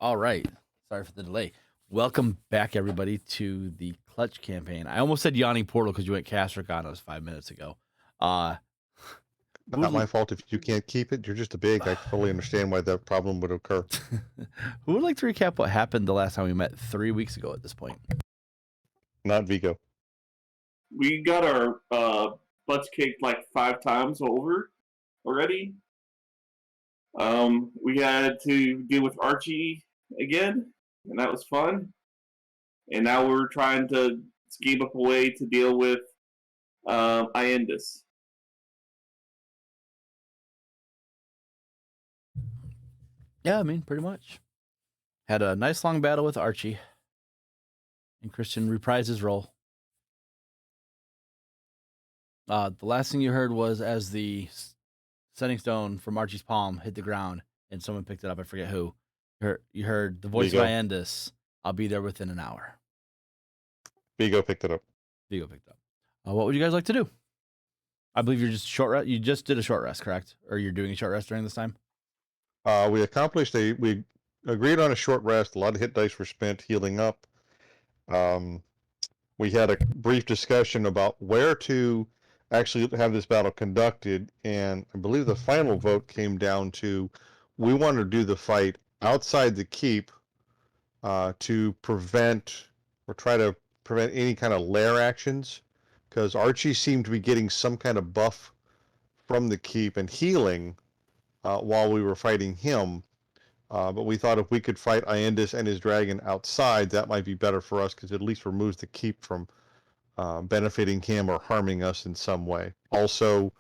All right. Sorry for the delay. Welcome back, everybody, to the Clutch campaign. I almost said Yawning Portal because you went Castric on us 5 minutes ago. Not my fault if you can't keep it. You're just a big. I fully understand why that problem would occur. Who would like to recap what happened the last time we met 3 weeks ago at this point? Not Vigo. We got our butts kicked like 5 times over already. We had to deal with Archie again, and that was fun. And now we're trying to scheme up a way to deal with Iendas. Yeah, I mean, pretty much. Had a nice long battle with Archie. And Christian reprised his role. The last thing you heard was as the setting stone from Archie's palm hit the ground and someone picked it up. I forget who. You heard the voice Vigo. of Iendas. I'll be there within an hour. Vigo picked it up. Vigo picked up. What would you guys like to do? I believe you're just short rest. You just did a short rest, correct? Or you're doing a short rest during this time? We agreed on a short rest. A lot of hit dice were spent healing up. We had a brief discussion about where to actually have this battle conducted, and I believe the final vote came down to we want to do the fight outside the keep to prevent or try to prevent any kind of lair actions, because Archie seemed to be getting some kind of buff from the keep and healing while we were fighting him. But we thought if we could fight Iendas and his dragon outside, that might be better for us because it at least removes the keep from benefiting him or harming us in some way. Also,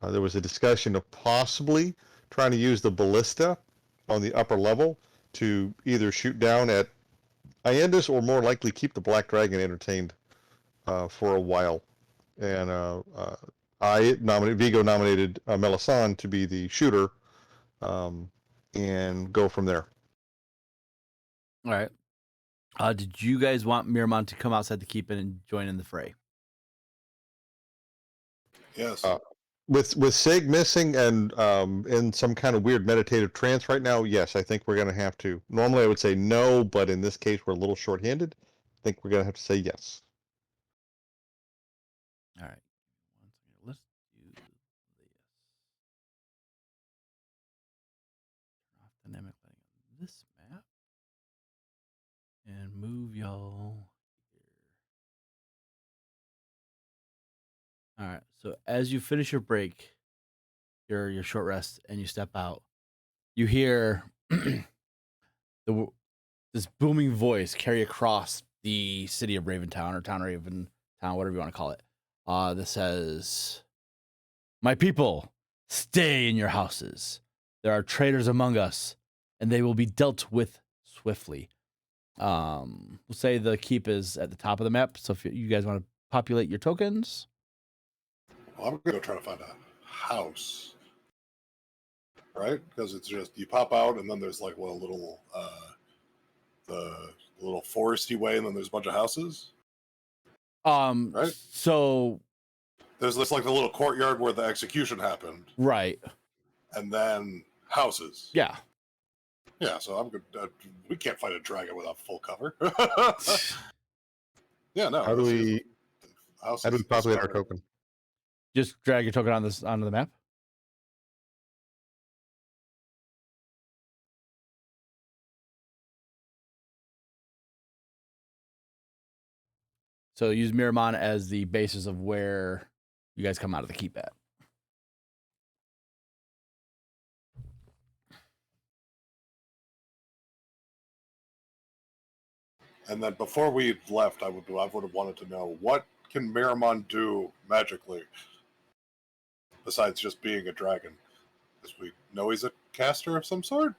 there was a discussion of possibly trying to use the ballista on the upper level to either shoot down at Iendas or more likely keep the black dragon entertained for a while. And Vigo nominated Melisande to be the shooter and go from there. All right. Did you guys want Miramon to come outside the keep and join in the fray? Yes. With Sig missing and in some kind of weird meditative trance right now, yes, I think we're going to have to. Normally I would say no, but in this case we're a little short-handed. I think we're going to have to say yes. All right. Let's do this. Turn off dynamic lighting on this map. And move y'all here. All right. So as you finish your break, your short rest, and you step out, you hear this booming voice carry across the city of Raventown or Town Raventown, whatever you want to call it. That says, "My people, stay in your houses. There are traitors among us, and they will be dealt with swiftly." We'll say the keep is at the top of the map. So if you guys want to populate your tokens. Well, I'm going to try to find a house. Right? Because it's just, you pop out and then there's like the little foresty way and then there's a bunch of houses. Right? So there's this like the little courtyard where the execution happened. Right. And then houses. Yeah. Yeah, so I'm good. We can't fight a dragon without full cover. Yeah, no. How do we populate our token? Just drag your token onto the map. So use Miramon as the basis of where you guys come out of the keep at. And then before we left, I would have wanted to know, what can Miramon do magically besides just being a dragon? Because we know he's a caster of some sort.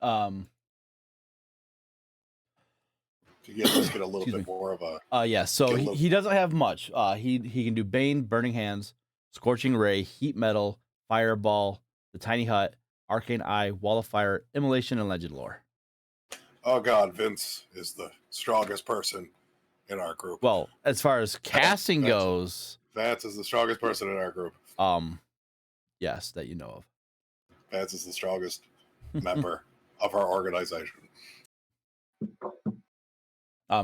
Yeah, just get a little bit more of a. Yeah. So he doesn't have much. He can do Bane, Burning Hands, Scorching Ray, Heat Metal, Fireball, the Tiny Hut, Arcane Eye, Wall of Fire, Immolation, and Legend Lore. Oh God, Vince is the strongest person in our group. Well, as far as casting goes, Vance is the strongest person in our group. Yes, that you know of. Vance is the strongest member of our organization.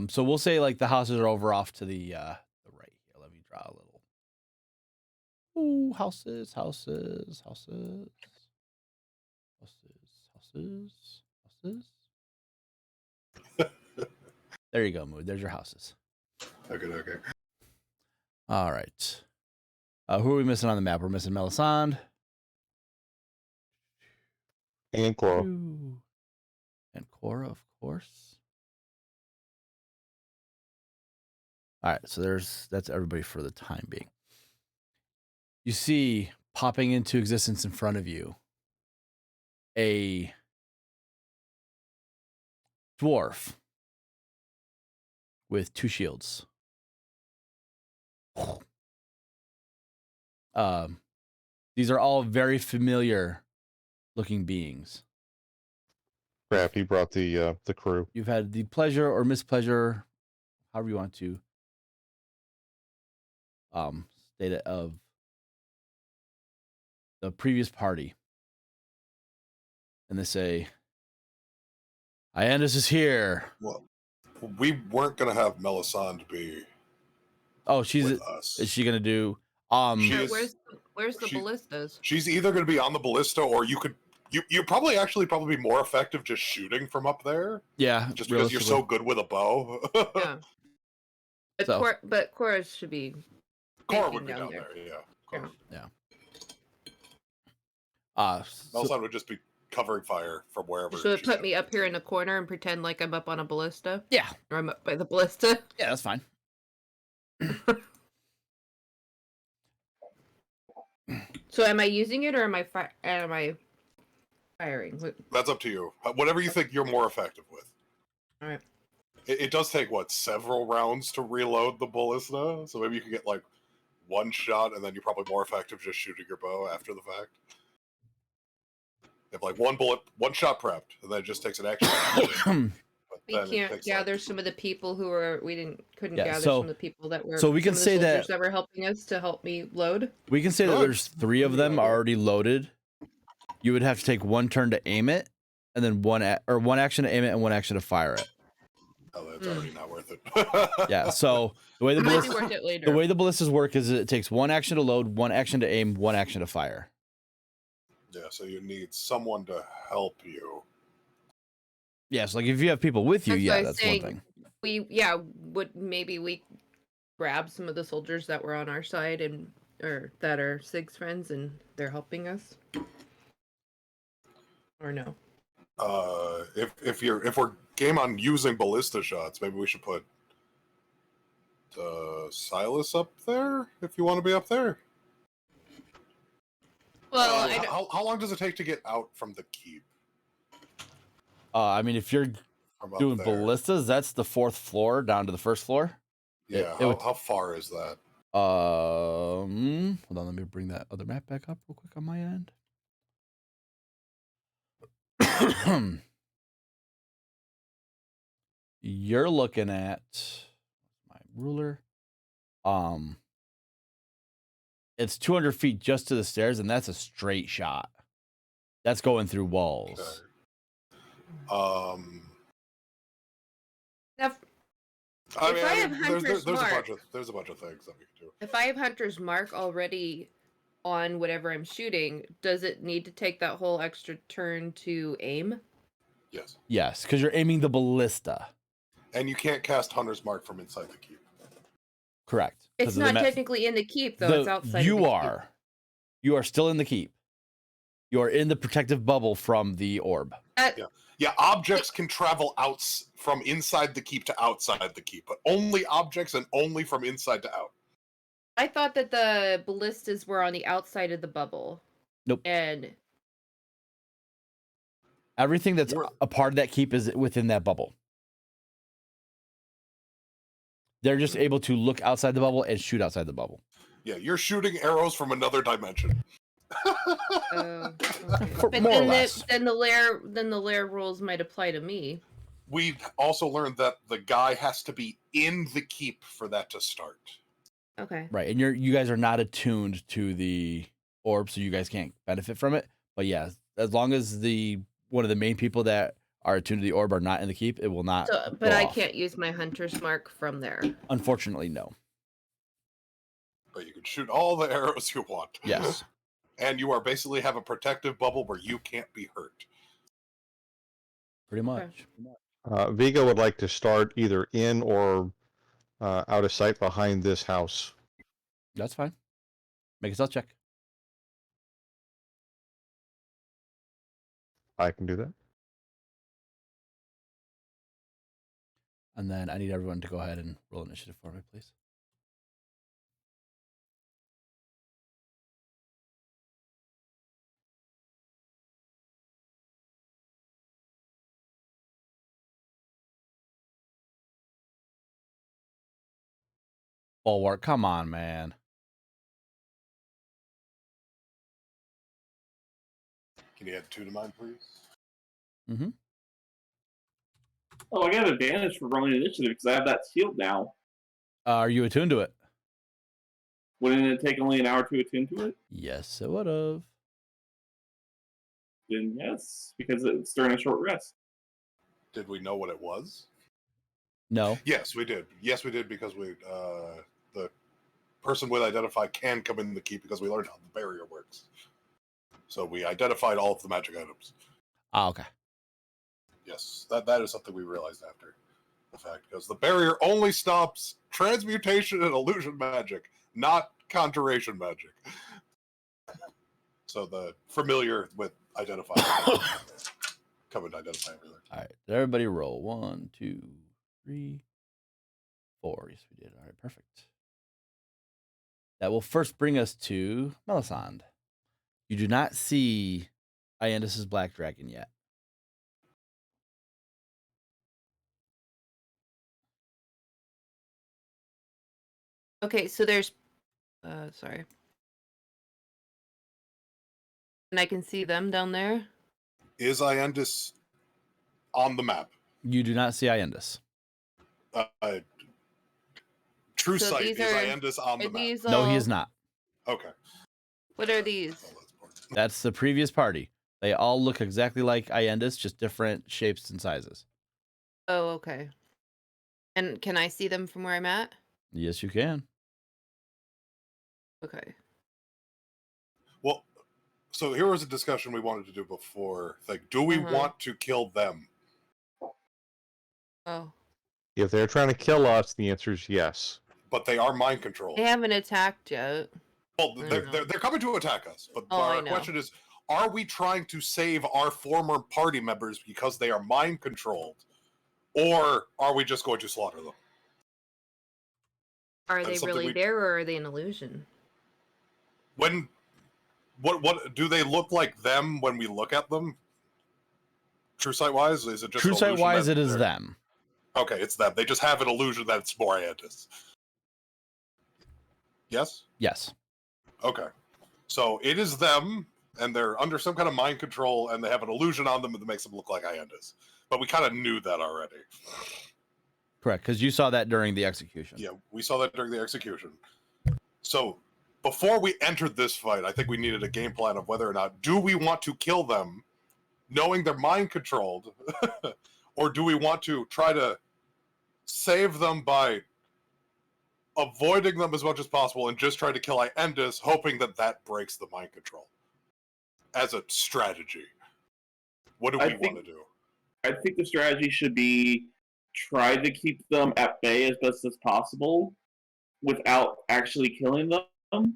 So we'll say like the houses are over off to the right here. Let me draw a little. Ooh, houses. There you go, Mood. There's your houses. Okay. All right. Who are we missing on the map? We're missing Melisande. And Cora. And Cora, of course. All right, so that's everybody for the time being. You see popping into existence in front of you a dwarf with 2 shields. These are all very familiar looking beings. Crap, he brought the crew. You've had the pleasure or mispleasure, however you want to state it, of the previous party. And they say, Iendas is here. Well, we weren't going to have Melisande be She's with us. Is she gonna do She is- Where's the ballistas? She's either going to be on the ballista, or you probably be more effective just shooting from up there. Yeah, Just because you're so good with a bow. Yeah. But, So- Cora should be. Cora taking would be down there. Yeah. Cora. Melisande would just be covering fire from wherever. So it she's put at. me up here in a corner and pretend like I'm up on a ballista? Yeah. Or I'm up by the ballista? Yeah, that's fine. So am I using it or am I firing? That's up to you. Whatever you think you're more effective with. All right. It does take several rounds to reload the ballista, so maybe you can get one shot, and then you're probably more effective just shooting your bow after the fact. You have one shot prepped, and then it just takes an action. We can't gather some of the people who couldn't gather so- some of the people that were. so we can some of the say that- soldiers that were helping us to help me load. We can say that Good. there's 3 of them already loaded. You would have to take 1 turn to aim it, and then 1 action to aim it and 1 action to fire it. Oh, that's already not worth it. Yeah. So the way It the might be ballistas, worth it later. the way the ballistas work is it takes 1 action to load, 1 action to aim, 1 action to fire. Yeah, so you need someone to help you. Yeah. So like if you have people with you, That's what yeah, I was that's saying. one thing. We grab some of the soldiers that were on our side or that are Sig's friends and they're helping us? Or no? If we're game on using ballista shots, maybe we should put Silas up there if you want to be up there. Well, how long does it take to get out from the keep? I mean, if you're From up doing there? ballistas, that's the 4th floor down to the 1st floor. Yeah. it would- How far is that? Hold on, let me bring that other map back up real quick on my end. You're looking at my ruler. It's 200 feet just to the stairs, and that's a straight shot. That's going through walls. Okay. Now, I If I have Hunter's Mark- there's a bunch of things that we can do. if I have Hunter's Mark already on whatever I'm shooting, does it need to take that whole extra turn to aim? Yes, Yes, because you're aiming the ballista. and you can't cast Hunter's Mark from inside the keep. Correct. 'Cause It's of the not technically in the keep, though. It's outside. You of the are. You are still in the keep. You are in the protective bubble from the orb. Keep. Yeah, objects can travel out from inside the keep to outside the keep, but only objects and only from inside to out. I thought that the ballistas were on the outside of the bubble. Nope. And Everything that's You're- a part of that keep is within that bubble. They're just able to look outside the bubble and shoot outside the bubble. Yeah, you're shooting arrows from another dimension. okay. For But more or then less. the lair rules might apply to me. We also learned that the guy has to be in the keep for that to start. Okay. Right, and you guys are not attuned to the orb, so you guys can't benefit from it. But yeah, as long as one of the main people that are attuned to the orb are not in the keep, it will not. So, but go I off. can't use my hunter's mark from there. Unfortunately, no. But you can shoot all the arrows you want. Yes. And you are basically have a protective bubble where you can't be hurt. Pretty much. Vigo would like to start either in or out of sight behind this house. That's fine. Make a stealth check. I can do that. And then I need everyone to go ahead and roll initiative for me, please. Bulwark, come on, man. Can you add 2 to mine, please? Mm-hmm. Oh, I got advantage for rolling initiative because I have that shield now. Are you attuned to it? Wouldn't it take only an hour to attune to it? Yes, it would have. Then yes, because it's during a short rest. Did we know what it was? No. Yes, we did. Yes, we did because the person with identify can come in the keep because we learned how the barrier works. So we identified all of the magic items. Ah, okay. Yes, that is something we realized after the fact because the barrier only stops transmutation and illusion magic, not conjuration magic. So the familiar with identifying come and identify everything. All right. Did everybody roll? 1, 2, 3, 4. Yes, we did. All right, perfect. That will first bring us to Melisande. You do not see Iendas' black dragon yet. Okay, so there's sorry. And I can see them down there? Is Iendas on the map? You do not see Iendas. True So sight, these is are- Iendas on the Are map? these No, he all- is not. Okay. What are these? Oh, that's important. That's the previous party. They all look exactly like Iendas, just different shapes and sizes. Oh, okay. And can I see them from where I'm at? Yes, you can. Okay. Well, so here was a discussion we wanted to do before. Like, do we Uh-huh. want to kill them? Oh. If they're trying to kill us, the answer is yes. But they are mind controlled. They haven't attacked yet. Well, I they're, know. they're coming to attack us. But Oh, I our know. question is, are we trying to save our former party members because they are mind controlled? Or are we just going to slaughter them? Are That they is something really we- there or are they an illusion? What do they look like them when we look at them? True sight wise, is it just True an sight illusion wise, that it is they're- them. Okay, it's them. They just have an illusion that it's more Iendas. Yes? Yes. Okay. So it is them, and they're under some kind of mind control, and they have an illusion on them that makes them look like Iendas. But we kind of knew that already. Correct, because you saw that during the execution. Yeah, we saw that during the execution. So before we entered this fight, I think we needed a game plan of whether or not do we want to kill them, knowing they're mind controlled, or do we want to try to save them by avoiding them as much as possible and just try to kill Iendas, hoping that that breaks the mind control as a strategy. What do we want to do? I think the strategy should be try to keep them at bay as best as possible without actually killing them.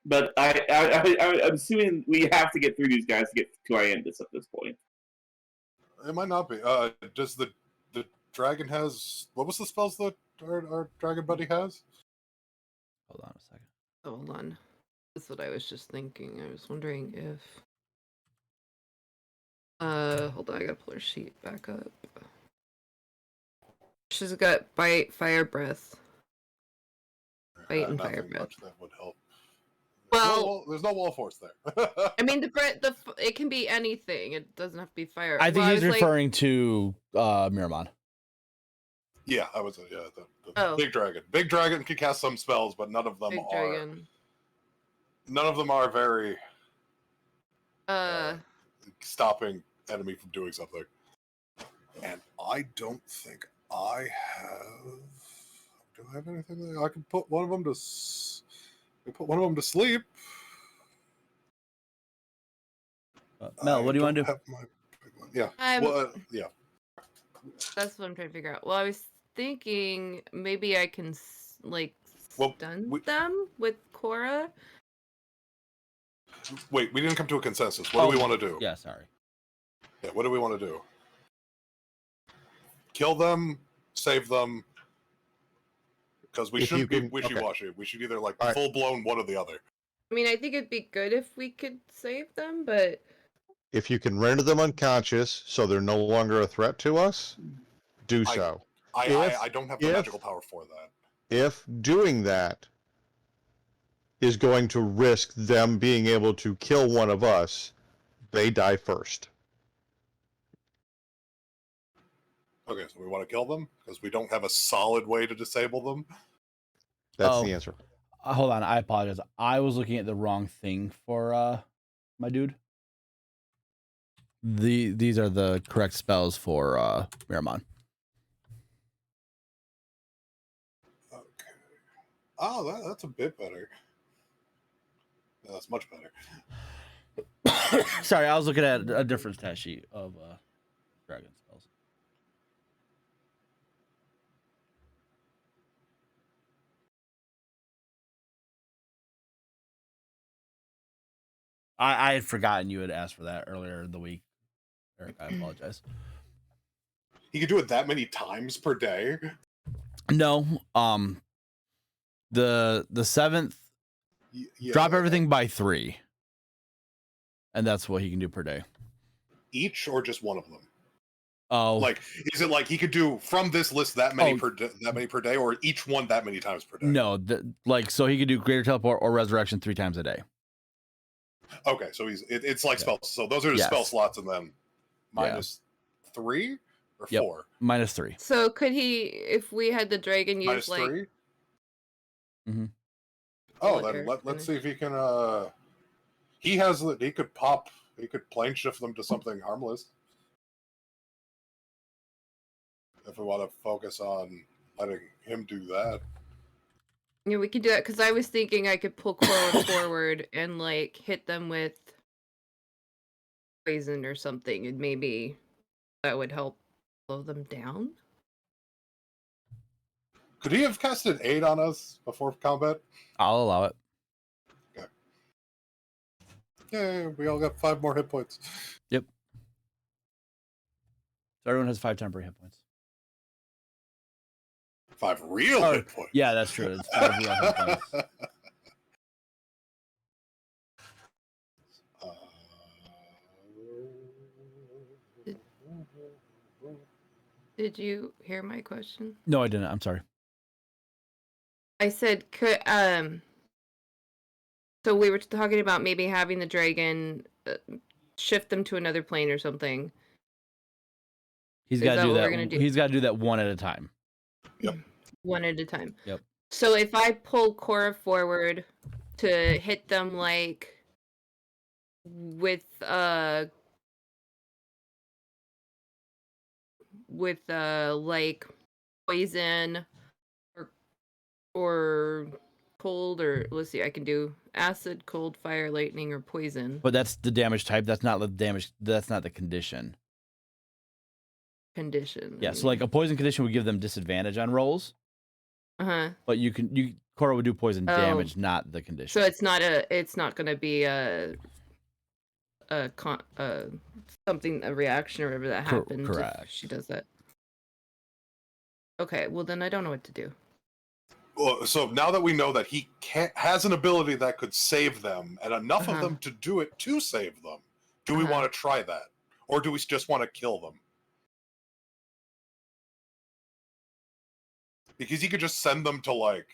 But I'm assuming we have to get through these guys to get to Iendas at this point. It might not be. Does the dragon has... What was the spells that our dragon buddy has? Hold on a second. Oh, hold on. That's what I was just thinking. I was wondering if... hold on, I gotta pull her sheet back up. She's got bite, fire breath. Bite and fire Nothing breath. much that would help. Well, There's no wall force there. I mean, it can be anything. It doesn't have to be fire. I think Well, he's was like- referring to Miramon. Yeah, I was. Yeah, the Oh. big dragon. Big dragon can cast some spells, but none of them Big are. dragon. None of them are very Uh, stopping enemy from doing something. And I don't think I have. Do I have anything that I can put one of them to? Put one of them to sleep. Mel, what do you want to do? Have my big one. Yeah. Yeah. that's what I'm trying to figure out. Well, I was thinking maybe I can like stun them with Cora. Wait, we didn't come to a consensus. What do we want to do? Yeah, sorry. Yeah, what do we want to do? Kill them, save them, because we shouldn't be wishy-washy. Okay. We should either full-blown one or the other. I mean, I think it'd be good if we could save them, but if you can render them unconscious so they're no longer a threat to us, do so. I don't have the magical power for that. If doing that is going to risk them being able to kill one of us, they die first. Okay, so we want to kill them because we don't have a solid way to disable them. That's the answer. Hold on, I apologize. I was looking at the wrong thing for my dude. These are the correct spells for Miramon. Okay. Oh, that's a bit better. That's much better. Sorry, I was looking at a different stat sheet of dragon spells. I had forgotten you had asked for that earlier in the week. Eric, I apologize. You could do it that many times per day? No. The 7th, drop everything by 3. And that's what he can do per day. Each or just one of them? Oh, like is it like he could do from this list that many per day, or each one that many times per day? No, so he could do greater teleport or resurrection 3 times a day. Okay, so it's like spells. So those are the spell slots, and then minus 3 or 4? Minus 3. So could he, if we had the dragon use minus like 3? Mm-hmm. Oh, then let's see if he can. He could plane shift them to something harmless. If we want to focus on letting him do that. Yeah, we could do that because I was thinking I could pull Cora forward and like hit them with poison or something, and maybe that would help slow them down. Could he have casted aid on us before combat? I'll allow it. Okay. Yeah, we all got 5 more hit points. Yep. So everyone has 5 temporary hit points. 5 real hit points. Yeah, that's true. It's 5 real hit points. Did you hear my question? No, I didn't. I'm sorry. I said, so we were talking about maybe having the dragon shift them to another plane or something. He's got to do that. He's got to do that one at a time. Yep. One at a time. Yep. So if I pull Cora forward to hit them like with like poison or cold, or let's see, I can do acid, cold, fire, lightning, or poison. But that's the damage type. That's not the damage. That's not the condition. Condition. Yeah. So like a poison condition would give them disadvantage on rolls. But Cora would do poison damage, not the condition. So it's not going to be a reaction or whatever that happens. Correct. If she does that. Okay, well then I don't know what to do. Well, so now that we know that he has an ability that could save them, and enough of them to do it to save them, do we want to try that, or do we just want to kill them? Because he could just send them to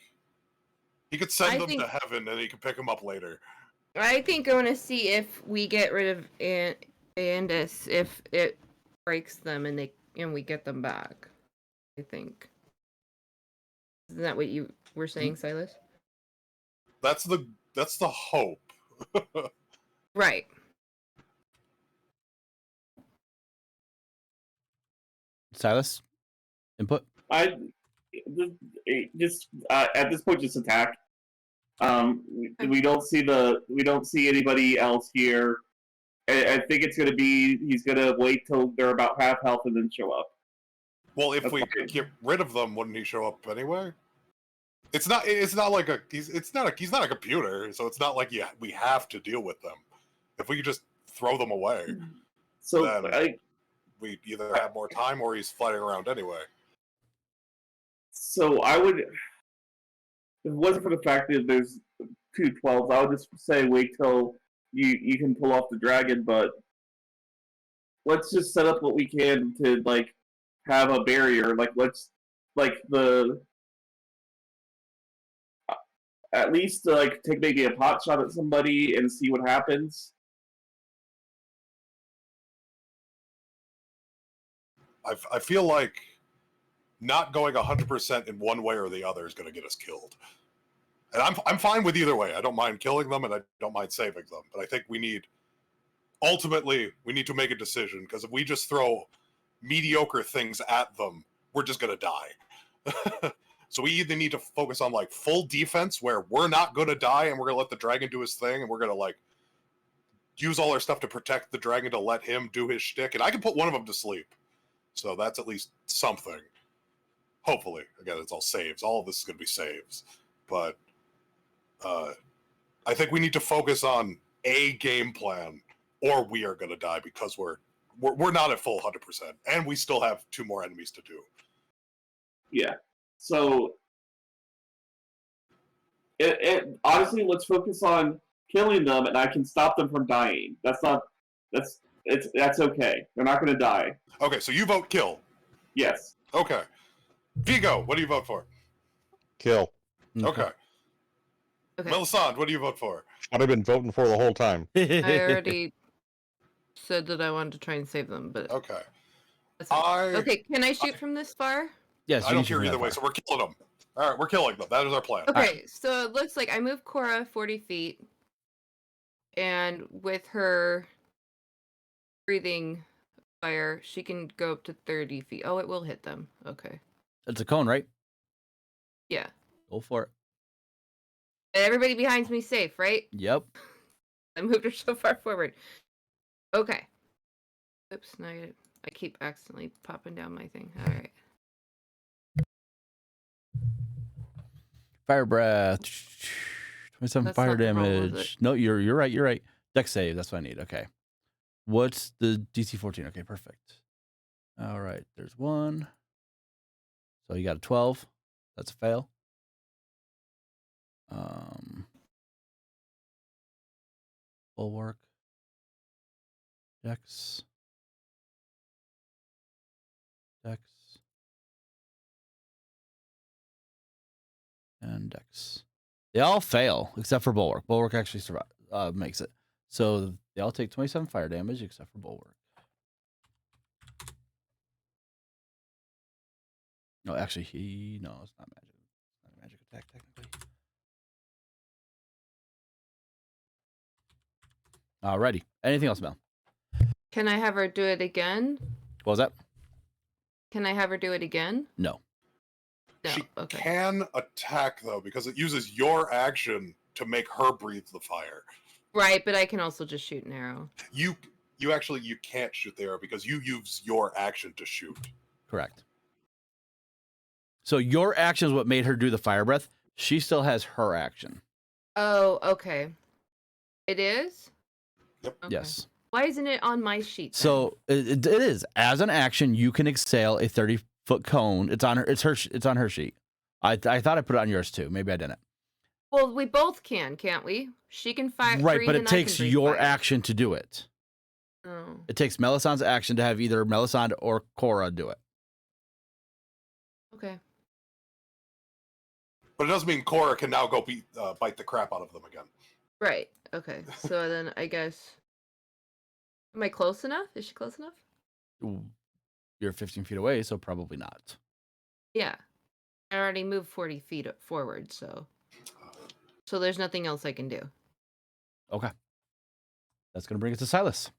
he could send them to heaven, and he could pick them up later. I think I want to see if we get rid of Iendas, if it breaks them and we get them back. I think. Isn't that what you were saying, Silas? That's the that's the hope. Right. Silas, input. I just at this point just attack. We don't see anybody else here. I think it's gonna be he's gonna wait till they're about half health and then show up. Well, if That's we fine. get rid of them, wouldn't he show up anyway? It's not like he's not a computer, so it's not like we have to deal with them. If we could just throw them away, So then we either have more time or he's flying around anyway. So I would, if it wasn't for the fact that there's 2 12s, I would just say wait till you can pull off the dragon. But let's just set up what we can to like have a barrier. Like let's like the at least like take maybe a pot shot at somebody and see what happens. I feel like not going 100% in one way or the other is going to get us killed. And I'm fine with either way. I don't mind killing them and I don't mind saving them. But I think ultimately, we need to make a decision, because if we just throw mediocre things at them, we're just going to die. So we either need to focus on like full defense where we're not going to die and we're going to let the dragon do his thing and we're going to like use all our stuff to protect the dragon to let him do his shtick. And I can put one of them to sleep. So that's at least something. Hopefully. Again, it's all saves. All of this is going to be saves. But I think we need to focus on a game plan, or we are going to die because we're not at full 100%, and we still have 2 more enemies to do. Yeah. So honestly, let's focus on killing them, and I can stop them from dying. That's okay. They're not going to die. Okay, so you vote kill. Yes. Okay. Vigo, what do you vote for? Kill. Okay. Okay. Melisande, what do you vote for? What I've been voting for the whole time. I already said that I wanted to try and save them, but Okay. that's fine. Okay, can I shoot from this far? Yes, I don't care either way, so we're killing them. All right, we're killing them. That is our plan. Okay, so it looks like I move Cora 40 feet, and with her breathing fire, she can go up to 30 feet. Oh, it will hit them. Okay. It's a cone, right? Yeah. Go for it. Everybody behind me safe, right? Yep. I moved her so far forward. Okay. Oops, now I keep accidentally popping down my thing. All right. Fire breath. 27 That's fire not the roll, is damage. No, you're right. You're right. Dex save. That's what I need. Okay. What's the DC 14? Okay, perfect. All right. There's one. So you got a 12. That's a fail. Bulwark. Dex. And Dex. They all fail except for Bulwark. Bulwark actually makes it. So they all take 27 fire damage except for Bulwark. No, actually, no, it's not magic. It's not a magic attack, technically. Alrighty. Anything else, Mel? Can I have her do it again? What was that? Can I have her do it again? No. No. She Okay. can attack, though, because it uses your action to make her breathe the fire. Right, but I can also just shoot an arrow. You can't shoot the arrow because you use your action to shoot. Correct. So your action is what made her do the fire breath. She still has her action. Oh, okay. It is? Yep. Okay. Yes. Why isn't it on my sheet? Then? So it is as an action. You can exhale a 30-foot cone. It's on her. It's on her sheet. I thought I put it on yours too. Maybe I didn't. Well, we both can't we? She can fire. Right, but it and I takes can breathe your fire. action to do it. Oh. It takes Melisande's action to have either Melisande or Cora do it. Okay. But it doesn't mean Cora can now go bite the crap out of them again. Right. Okay. So then I guess. Am I close enough? Is she close enough? You're 15 feet away, so probably not. Yeah. I already moved 40 feet forward, so. So there's nothing else I can do. Okay. That's going to bring us to Silas.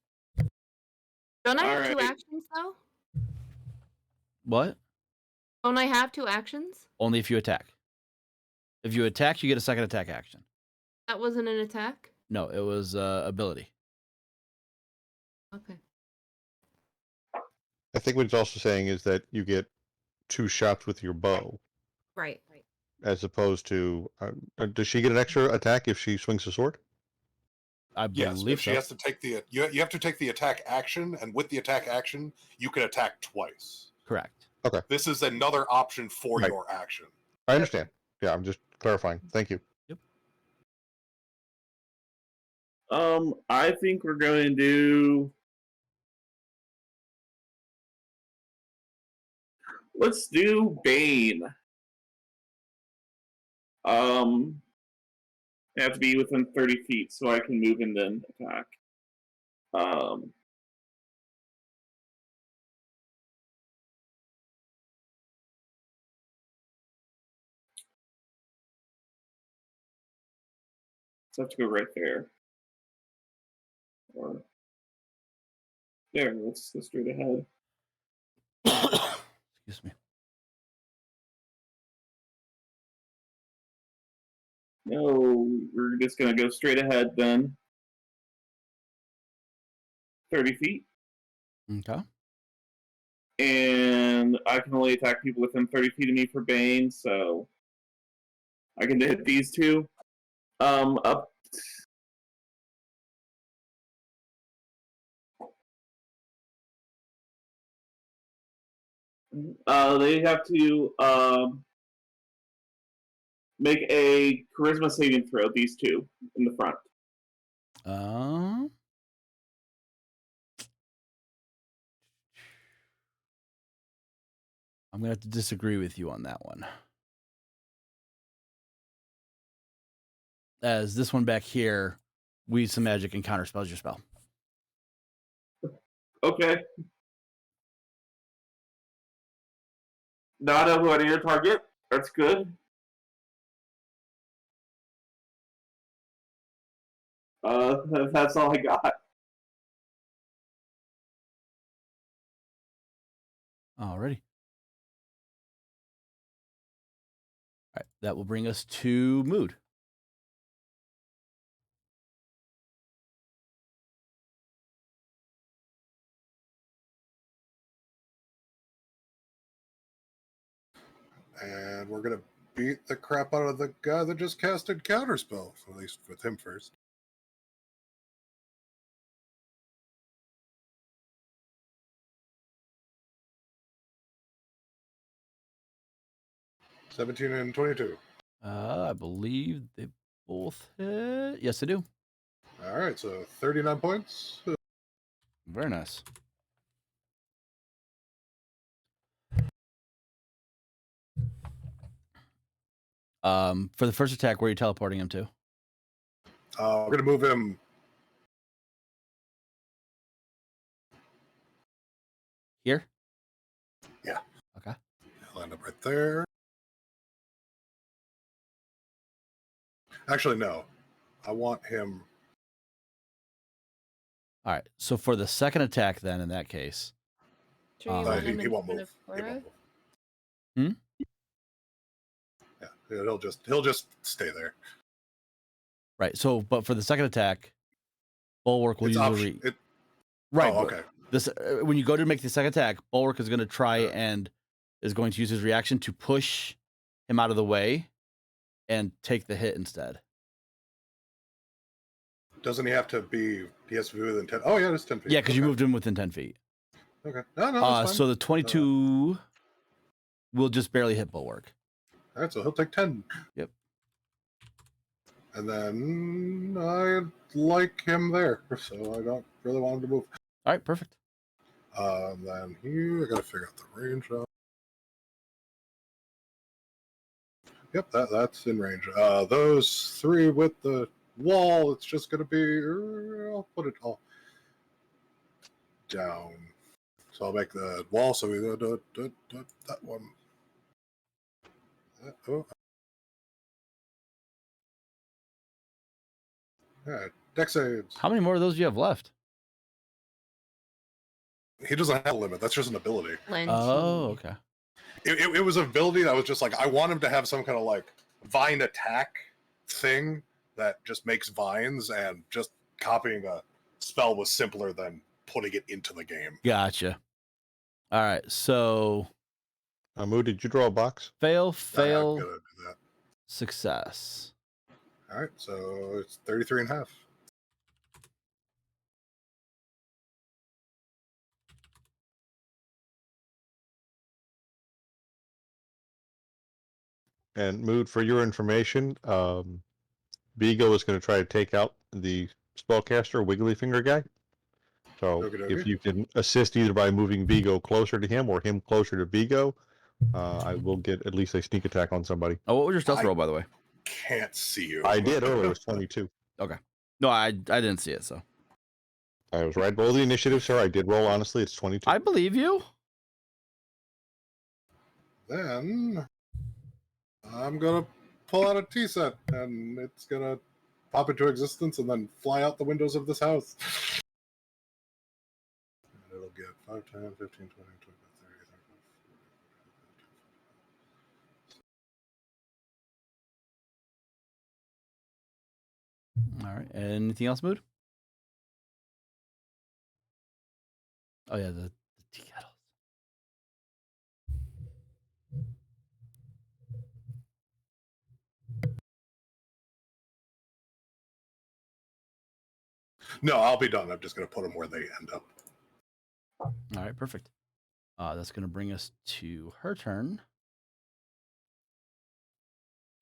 Don't I have two Alright. actions, though? What? Don't I have two actions? Only if you attack. If you attack, you get a second attack action. That wasn't an attack? No, it was ability. Okay. I think what it's also saying is that you get 2 shots with your bow, Right. as opposed to. Does she get an extra attack if she swings a sword? I Yes, believe but she so. has to take you have to take the attack action, and with the attack action, you can attack twice. Correct. This is another option for Right. your action. I understand. Yeah, I'm just clarifying. Thank you. I think we're going to do. Let's do Bane. I have to be within 30 feet so I can move and then attack. So I have to go right there. Or there, let's go straight ahead. Excuse me. No, we're just gonna go straight ahead then. 30 feet. Okay. And I can only attack people within 30 feet of me for Bane, so I can hit these two. Up. They have to make a charisma saving throw, these two in the front. I'm going to have to disagree with you on that one. As this one back here, weave some magic and counterspells your spell. Okay. Not avoiding your target. That's good. That's all I got. Alrighty. All right, that will bring us to Mood. And we're going to beat the crap out of the guy that just casted Counterspell, at least with him first. $17 and $22. I believe they both hit. Yes, they do. All right, so 39 points. Very nice. For the first attack, where are you teleporting him to? We're going to move him. Here? Yeah. Okay. He'll end up right there. Actually, no. I want him. All right. So for the second attack, then in that case, Sure you No, want him he won't instead move. of He Cora? won't move. Hmm? Yeah, he'll just stay there. right. So, but for the second attack, Bulwark will It's use a option. right. Oh, but okay. This when you go to make the second attack, Bulwark is going to try Yeah. and is going to use his reaction to push him out of the way and take the hit instead. Doesn't he have to be? He has to be within 10. Oh, yeah, it's 10 feet. Yeah, because you Okay. moved him within 10 feet. Okay. No, that's fine. So the 22 will just barely hit Bulwark. All right, so he'll take 10. Yep. And then I like him there, so I don't really want him to move. All right, perfect. Then here, I gotta figure out the range. Yep, that's in range. Those three with the wall, it's just gonna be. I'll put it all down. So I'll make the wall. So we that one. Oh, Yeah, dex saves. How many more of those do you have left? He doesn't have a limit. That's just an ability. Plenty. Oh, okay. It was an ability that was just like, I want him to have some kind of like vine attack thing that just makes vines, and just copying a spell was simpler than putting it into the game. Gotcha. All right, so Amu, did you draw a box? fail, I'm fail, gonna do that. success. All right, so it's 33 and a half. And Mood, for your information, Vigo is going to try to take out the spellcaster Wiggly Finger guy. So Okie dokie. if you can assist either by moving Vigo closer to him or him closer to Vigo, I will get at least a sneak attack on somebody. Oh, what was your stealth roll, by the way? Can't see you. I did earlier. It was 22. Okay. No, I didn't see it, so. I was right below the initiative, sir. I did roll, honestly. It's 22. I believe you. Then I'm gonna pull out a tea set, and it's gonna pop into existence and then fly out the windows of this house. And it'll get 5, 10, 15, 20, 25, 30, 35, 40. All right. Anything else, Mood? Oh, yeah, the tea kettles. No, I'll be done. I'm just gonna put them where they end up. All right, perfect. That's going to bring us to her turn.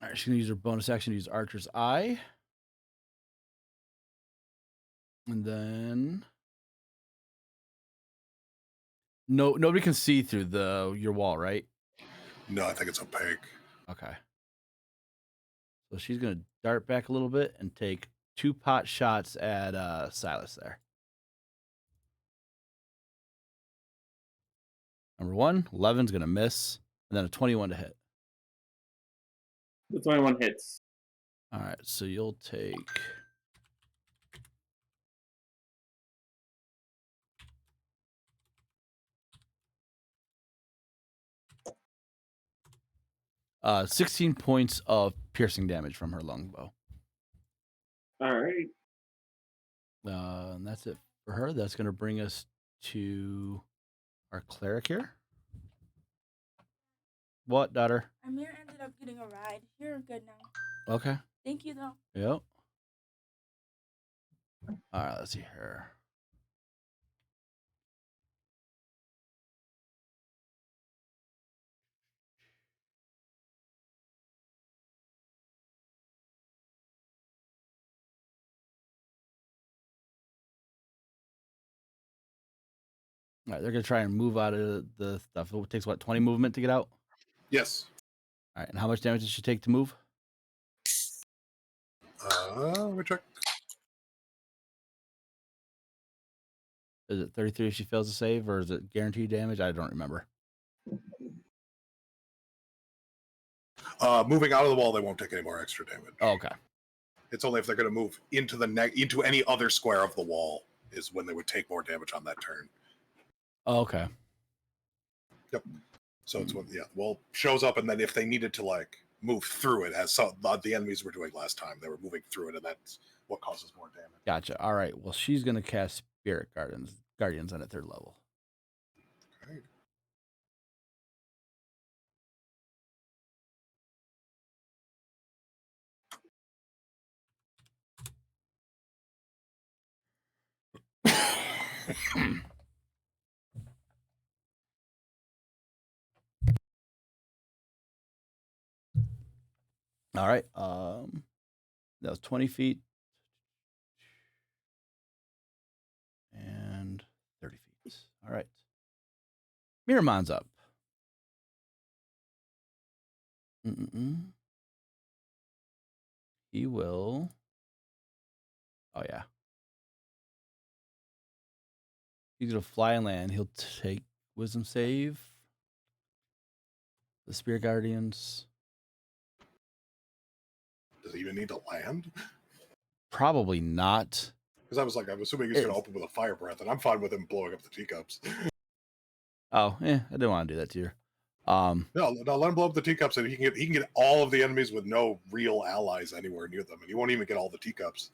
All right, she's going to use her bonus action to use Archer's Eye. And then... nobody can see through your wall, right? No, I think it's opaque. Okay. So she's going to dart back a little bit and take 2 pot shots at Silas there. Number 1, 11's going to miss, and then a 21 to hit. The 21 hits. All right, so you'll take... Uh, 16 points of piercing damage from her longbow. All right. And that's it for her. That's going to bring us to our cleric here. What, daughter? Amir ended up getting a ride. You're good now. Okay. Thank you, though. Yep. All right, let's see here. All right, they're going to try and move out of the stuff. It takes, what, 20 movement to get out? Yes. All right, and how much damage does she take to move? Let me check. Is it 33 if she fails to save, or is it guaranteed damage? I don't remember. Moving out of the wall, they won't take any more extra damage. Oh, okay. It's only if they're going to move into into any other square of the wall is when they would take more damage on that turn. Oh, okay. Yep. So it's when the wall shows up, and then if they needed to like move through it, as the enemies were doing last time, they were moving through it, and that's what causes more damage. Gotcha. All right. Well, she's going to cast Spirit Guardians on at 3rd level. Okay. All right. That was 20 feet and 30 feet. All right. Miramon's up. He will. Oh, yeah. He's going to fly and land. He'll take Wisdom save. The Spirit Guardians. Does he even need to land? Probably not. Because I was like, I'm assuming he's going to open with a fire breath, and I'm fine with him blowing up the teacups. Oh, I didn't want to do that to you. No, let him blow up the teacups, and he can get all of the enemies with no real allies anywhere near them, and he won't even get all the teacups.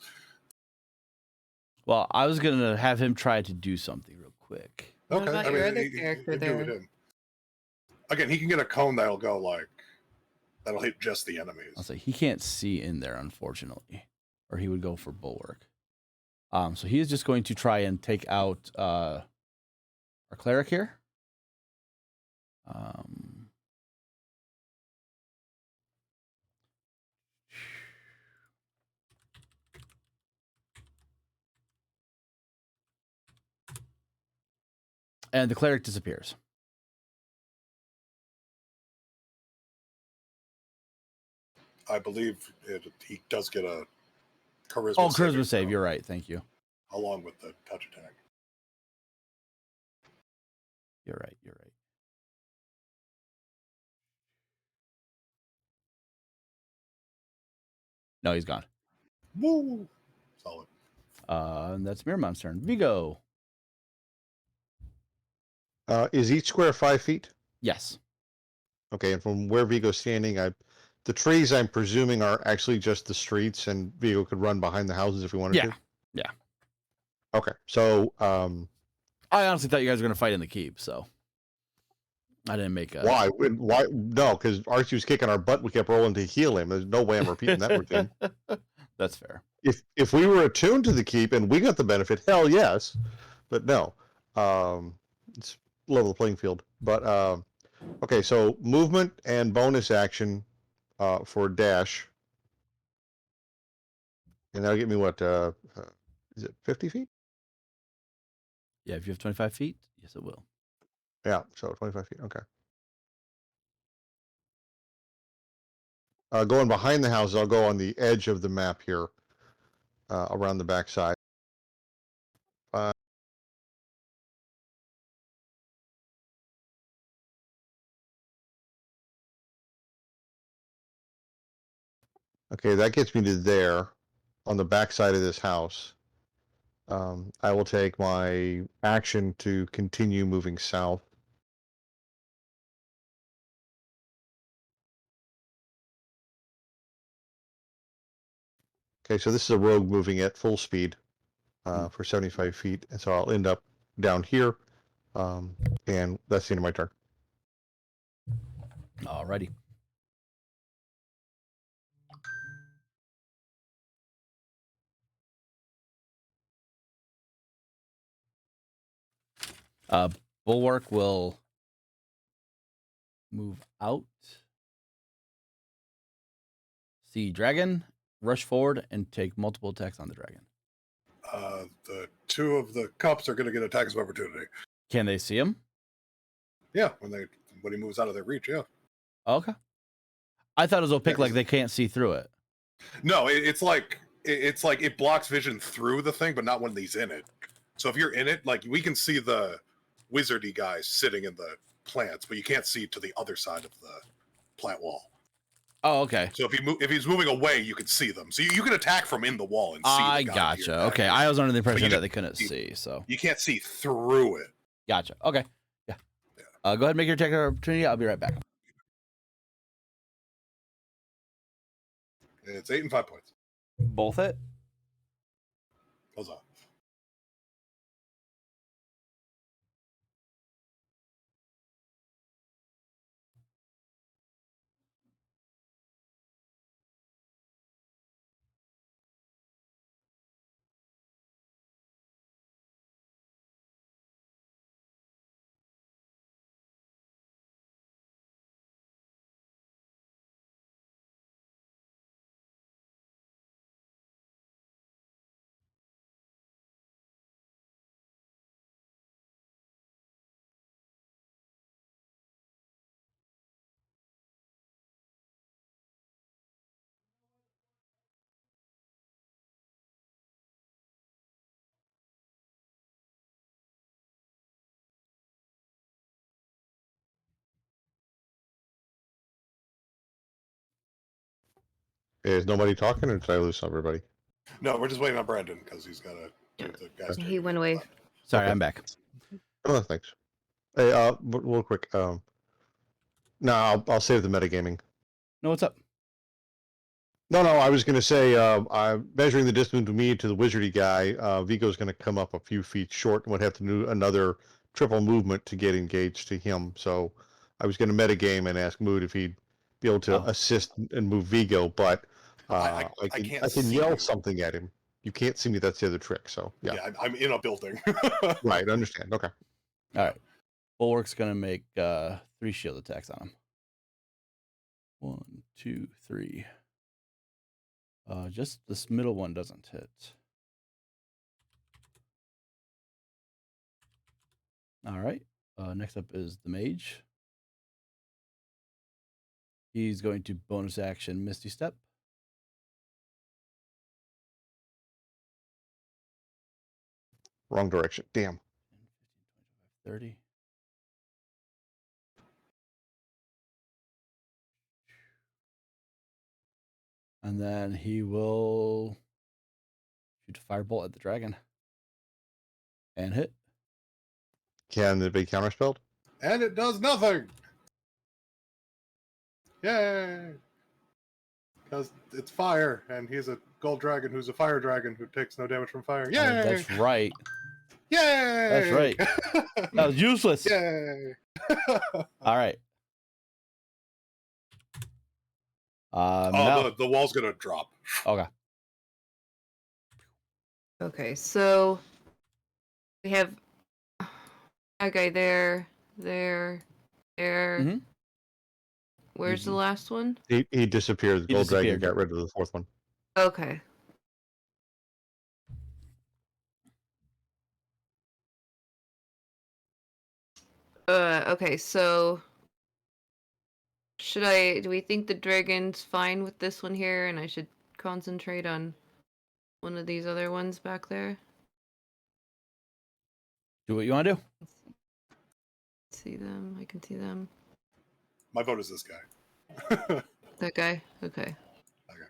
Well, I was gonna have him try to do something real quick. What Okay, about your other character there? Again, he can get a cone that'll go that'll hit just the enemies. I'll say he can't see in there, unfortunately, or he would go for bulwark. So he is just going to try and take out our cleric here. And the cleric disappears. I believe he does get a charisma. Oh, charisma save. You're right. Thank you. Along with the touch attack. You're right. You're right. No, he's gone. Woo! Solid. And that's Miramond's turn. Vigo. Is each square 5 feet? Yes. Okay, and from where Vigo's standing, the trees I'm presuming are actually just the streets, and Vigo could run behind the houses if he wanted to. Yeah. Okay, so I honestly thought you guys were gonna fight in the keep, so I didn't make a. Why? Why? No, because Archie was kicking our butt. We kept rolling to heal him. There's no way I'm repeating that routine. That's fair. If we were attuned to the keep and we got the benefit, hell yes, but no. It's level the playing field. But okay, so movement and bonus action for dash, and that'll get me what? Is it 50 feet? Yeah, if you have 25 feet, yes, it will. Yeah, so 25 feet. Okay. Going behind the house, I'll go on the edge of the map here, around the backside. Okay, that gets me to there, on the backside of this house. I will take my action to continue moving south. Okay, so this is a rogue moving at full speed for 75 feet, and so I'll end up down here, and that's the end of my turn. Alrighty. Bulwark will move out. See dragon, rush forward, and take multiple attacks on the dragon. The two of the cups are going to get attacks of opportunity. Can they see him? Yeah, when he moves out of their reach, yeah. Okay. I thought it was opaque, like they can't see through it. No, it's like it blocks vision through the thing, but not when he's in it. So if you're in it, like we can see the wizardy guys sitting in the plants, but you can't see to the other side of the plant wall. Oh, okay. So if he's moving away, you can see them. So you can attack from in the wall and see. I gotcha. Okay, I was under the impression that they couldn't see. So you can't see through it. Gotcha. Okay. Yeah. Go ahead and make your attack opportunity. I'll be right back. It's 8 and 5 points. Both it. Hold on. Is nobody talking, or did I lose everybody? No, we're just waiting on Brandon because he's got to do the guys. He went away. Sorry, Okay. I'm back. Oh, thanks. Hey, real quick. No, I'll save the metagaming. No, what's up? No, I was going to say, I'm measuring the distance between me to the wizardy guy. Vigo's going to come up a few feet short and would have to do another triple movement to get engaged to him. So I was going to metagame and ask Mood if he'd be able to assist and move Vigo, but I can't I can see yell you. something at him. You can't see me. That's the other trick. So yeah. I'm in a building. Right, I understand. Okay. All right. Bulwark's going to make 3 shield attacks on him. 1, 2, 3. Just this middle one doesn't hit. All right. Next up is the mage. He's going to bonus action Misty Step. Wrong direction. Damn. 30. And then he will shoot a firebolt at the dragon. And hit. Can it be counterspelled? And it does nothing. Yay! Because it's fire, and he's a gold dragon who's a fire dragon who takes no damage from fire. Yay! Oh, that's right. Yay! That's right. That was useless. Yay! All right. Now, the wall's gonna drop. okay. Okay, so we have that guy there. Mhm. Where's the last one? He disappeared. The He gold dragon disappeared. got rid of the fourth one. Okay. Okay, so do we think the dragon's fine with this one here and I should concentrate on one of these other ones back there? Do what you want to do. See them, I can see them. My vote is this guy. That guy? Okay. Okay.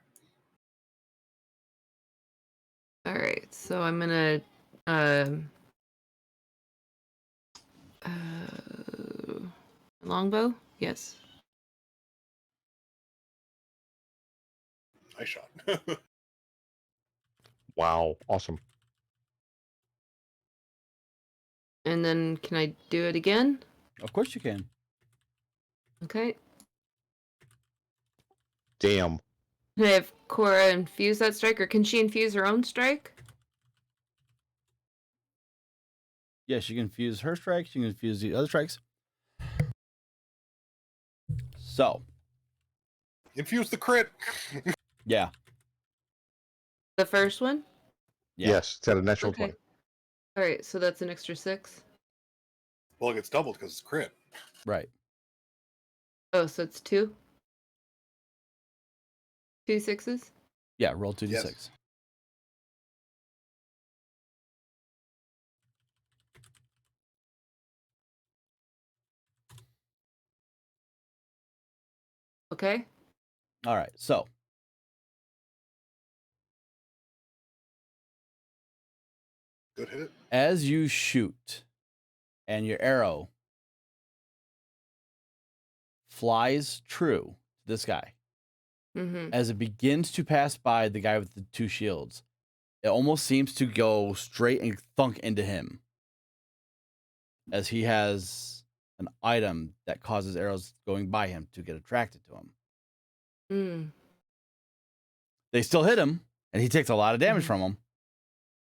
Alright, so I'm gonna longbow? Yes. Nice shot. Wow. Awesome. And then can I do it again? Of course you can. Okay. Damn. Can I have Cora infuse that strike, or can she infuse her own strike? Yeah, she can fuse her strike. She can fuse the other strikes. So. Infuse the crit. Yeah. The first one? Yeah. Yes, it's at a natural Okay. 20. Alright, so that's an extra 6. Well, it gets doubled because it's crit. Right. Oh, so it's 2? 2 6s? Yeah, roll 2d6. Yes. Okay. All right. So. Good hit. As you shoot and your arrow flies true to this guy, Mm-hmm. as it begins to pass by the guy with the 2 shields, it almost seems to go straight and thunk into him, as he has an item that causes arrows going by him to get attracted to him. Mm. They still hit him, and he takes a lot of damage from them.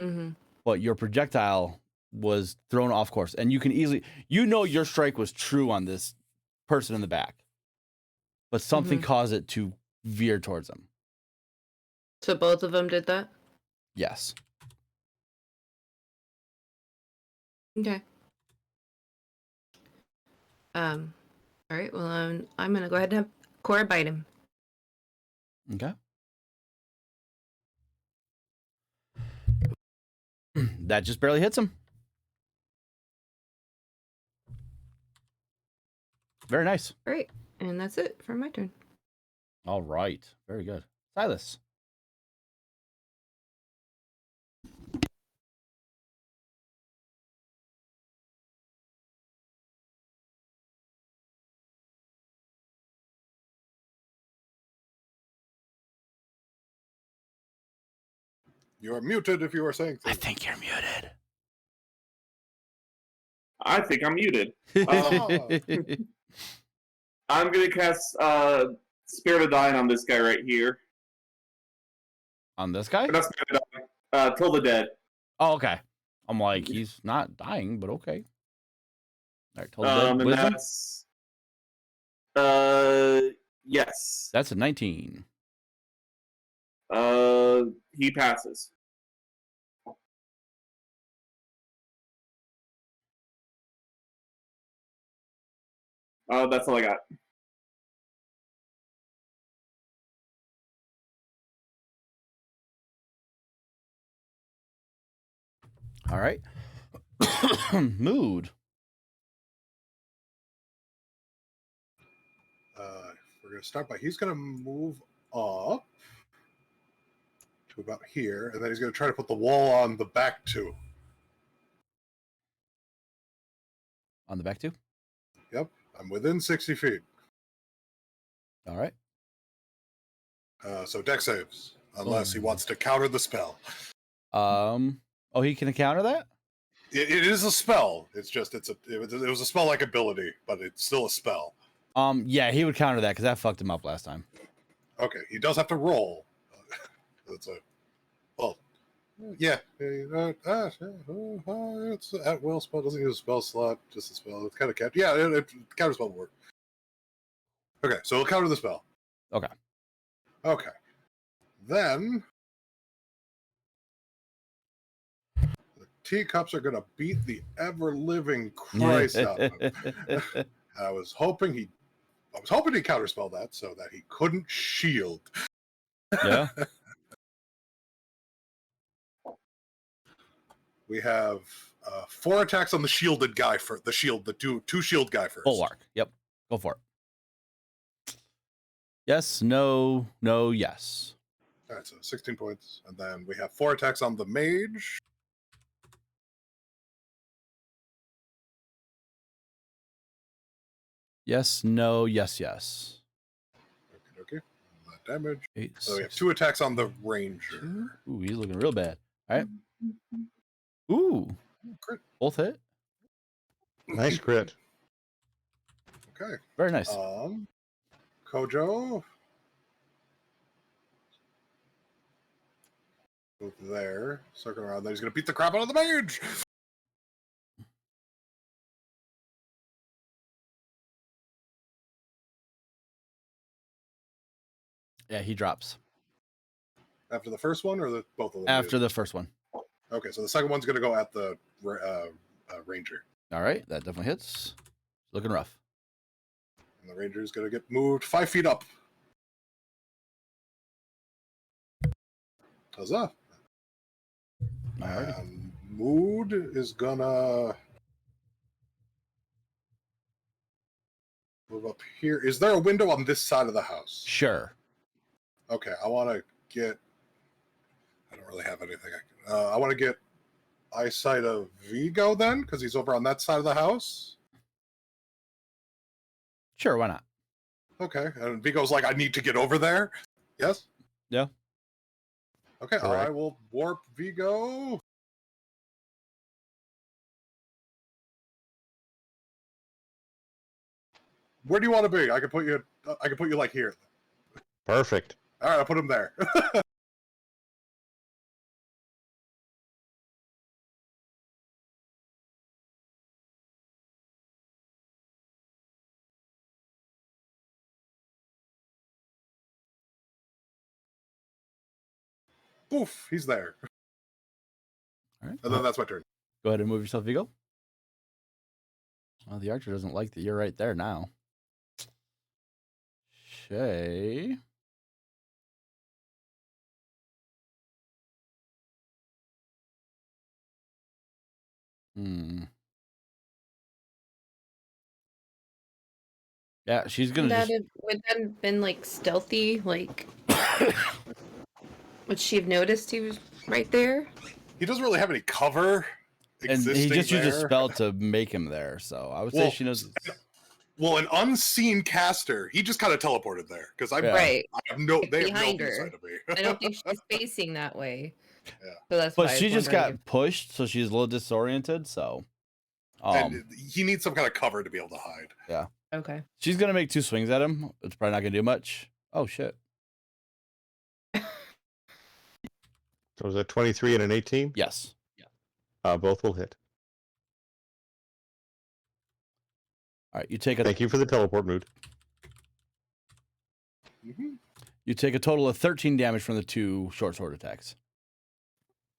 Mm-hmm. But your projectile was thrown off course, and you can easily, your strike was true on this person in the back, but something caused it to veer towards him. So both of them did that? Yes. Okay. All right. Well, I'm gonna go ahead and have Cora bite him. Okay. That just barely hits him. Very nice. Great, and that's it for my turn. All right. Very good. Silas. You are muted if you are saying I things. think you're muted. I think I'm muted. Oh. I'm gonna cast Spirit of Dying on this guy right here. On this guy? Or not Spirit of Dying. Till the Dead. Oh, okay. I'm like, he's not dying, but okay. All right, told dead. And Wisdom? that's yes. That's a 19. He passes. That's all I got. All right. Mood. We're going to start by, he's going to move up to about here, and then he's going to try to put the wall on the back two. On the back two? Yep, I'm within 60 feet. All right. So deck saves, unless he wants to counter the spell. Oh, he can counter that? It is a spell. It's just it was a spell-like ability, but it's still a spell. Yeah, he would counter that because that fucked him up last time. Okay, he does have to roll. That's a well, yeah. It's at will spell. Doesn't use a spell slot, just a spell. It's kind of counter. Yeah, it counter spell will work. Okay, so we'll counter the spell. Okay. Okay, then the teacups are gonna beat the ever-living Christ out of him. I was hoping he'd counterspell that so that he couldn't shield. Yeah. We have 4 attacks on the shielded guy for the two shield guy first. Full arc. Yep. Go for it. Yes, no, no, yes. All right, so 16 points. And then we have 4 attacks on the mage. Yes, no, yes, yes. Okay. That damage. 8, So we have 6, 2 attacks on the ranger. 2. Ooh, he's looking real bad. All right. Ooh. Crit. Both hit. Nice crit. Okay. Very nice. Kojo. Move there. Circle around. Then he's going to beat the crap out of the mage. Yeah, he drops. After the first one, or both of them? After the first one. Okay, so the second one's going to go at the ranger. All right, that definitely hits. Looking rough. And the ranger is going to get moved 5 feet up. Huzzah. Alrighty. And Mood is going to move up here. Is there a window on this side of the house? Sure. Okay, I want to get... I don't really have anything. I want to get eyesight of Vigo then, because he's over on that side of the house. Sure, why not? Okay, and Vigo's like, I need to get over there. Yes? Yeah. Okay, Correct. I will warp Vigo. Where do you want to be? I can put you like here. Perfect. All right, I'll put him there. Poof, he's there. All right. And then that's my turn. Go ahead and move yourself, Vigo. Well, the archer doesn't like that you're right there now. Shay. Yeah, she's gonna just... Would that have been like stealthy? Like, would she have noticed he was right there? He doesn't really have any cover. And he just there. used a spell to make him there, so I would say she knows. Well, an unseen caster, he just kind of teleported there because Right. I have no. They have no Behind her. insight of me. I don't think she's facing that way. So that's But why I she was just wondering got pushed, so she's a little disoriented. So, And he needs some kind of cover to be able to hide. yeah, if... Okay. she's gonna make 2 swings at him. It's probably not gonna do much. Oh shit! So is that 23 and an 18? Yes. Both will hit. All right, you take a Thank you for the teleport mood. Mhm. you take a total of 13 damage from the 2 short sword attacks.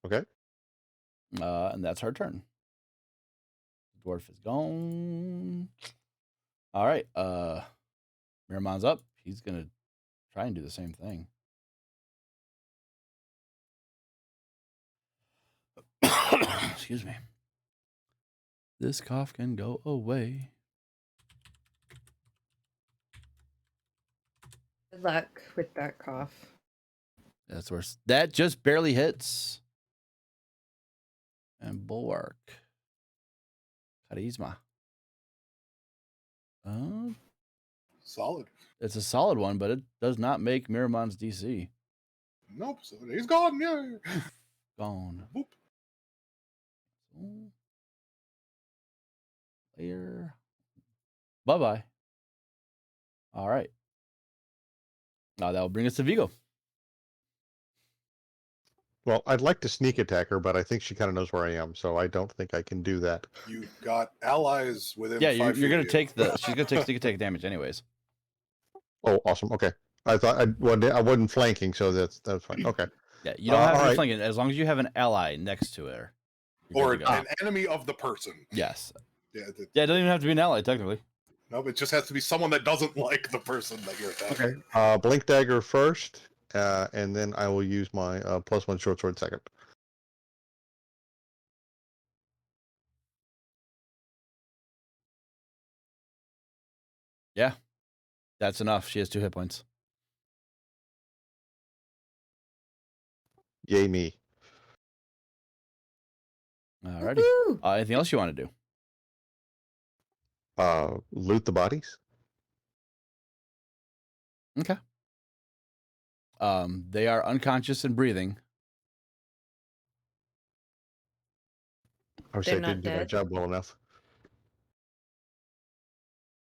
Okay. And that's her turn. Dwarf is gone. All right. Miramon's up. He's gonna try and do the same thing. Excuse me. This cough can go away. Good luck with that cough. That's worse. That just barely hits. And bulwark. Charisma. Solid. It's a solid one, but it does not make Miramon's DC. Nope. So he's gone. Yeah. Gone. Boop. Layer. Bye-bye. All right. Now that will bring us to Vigo. Well, I'd like to sneak attack her, but I think she kind of knows where I am, so I don't think I can do that. You've got allies within. Yeah, 5 you're feet gonna of you. take the. She's gonna take sneak attack damage anyways. Oh, awesome. Okay. I thought I wasn't flanking, so that's fine. Okay. Yeah, you don't have to all be right. flanking as long as you have an ally next to her. you're Or good to go. an enemy of the person. Yes. Yeah. Yeah, it doesn't even have to be an ally technically. Nope. It just has to be someone that doesn't like the person that you're attacking. Okay. Blink dagger first, and then I will use my +1 short sword second. Yeah, that's enough. She has 2 hit points. Yay me. Alrighty. Woo! Anything else you want to do? Loot the bodies. Okay. They are unconscious and breathing. I wish I They're not didn't do my dead? job well enough.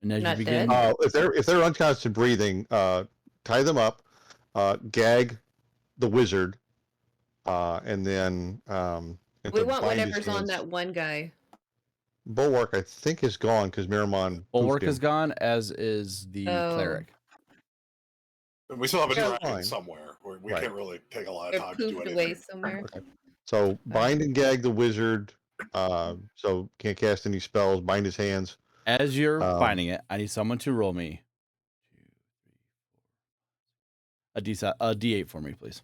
And as Not you begin, dead? If they're unconscious and breathing, tie them up, gag the wizard, and then We want bind his whatever's on hands. that one guy. Bulwark, I think, is gone because Miramon. Bulwark poofed is him. gone, as is the Oh. cleric. And we still have a Yeah, dragon fine. somewhere. We Right. can't really take a lot of They're time to do poofed anything. away somewhere. Okay. So bind and gag the wizard. So can't cast any spells. Bind his hands. As you're Um, finding it, I need someone to roll me a D8 for me, please.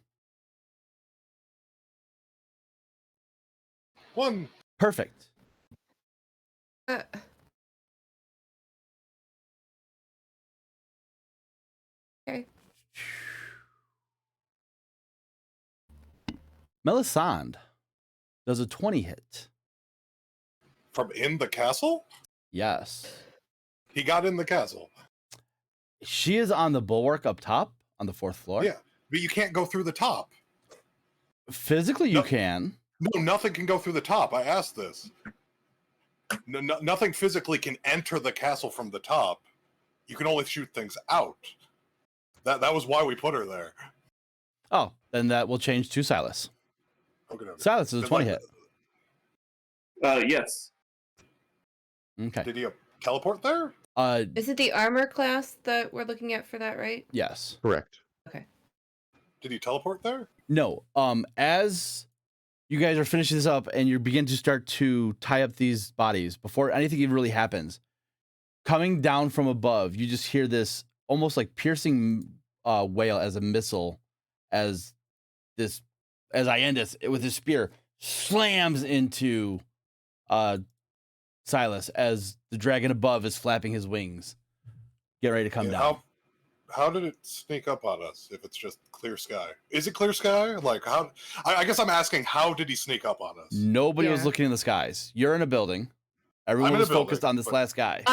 1. Perfect. Uh, okay. Melisande does a 20 hit. From in the castle? Yes. He got in the castle. She is on the bulwark up top on the 4th floor. Yeah. But you can't go through the top. Physically, you No. can. No, nothing can go through the top. I asked this. Nothing physically can enter the castle from the top. You can only shoot things out. That was why we put her there. Oh, then that will change to Silas. Okay. Silas is a Did, 20 like, hit. Yes. Okay. Did he teleport there? Is it the armor class that we're looking at for that, right? Yes. Correct. Did he teleport there? No. As you guys are finishing this up and you begin to start to tie up these bodies before anything even really happens, coming down from above, you just hear this almost like piercing wail as a missile, as Iendas with his spear slams into Silas as the dragon above is flapping his wings, get ready to come Yeah, down. How did it sneak up on us if it's just clear sky? Is it clear sky? Like, how? I guess I'm asking, how did he sneak up on us? Nobody was Yeah. looking in the skies. You're in a building. Everyone I'm in was a building, focused on this but- last guy.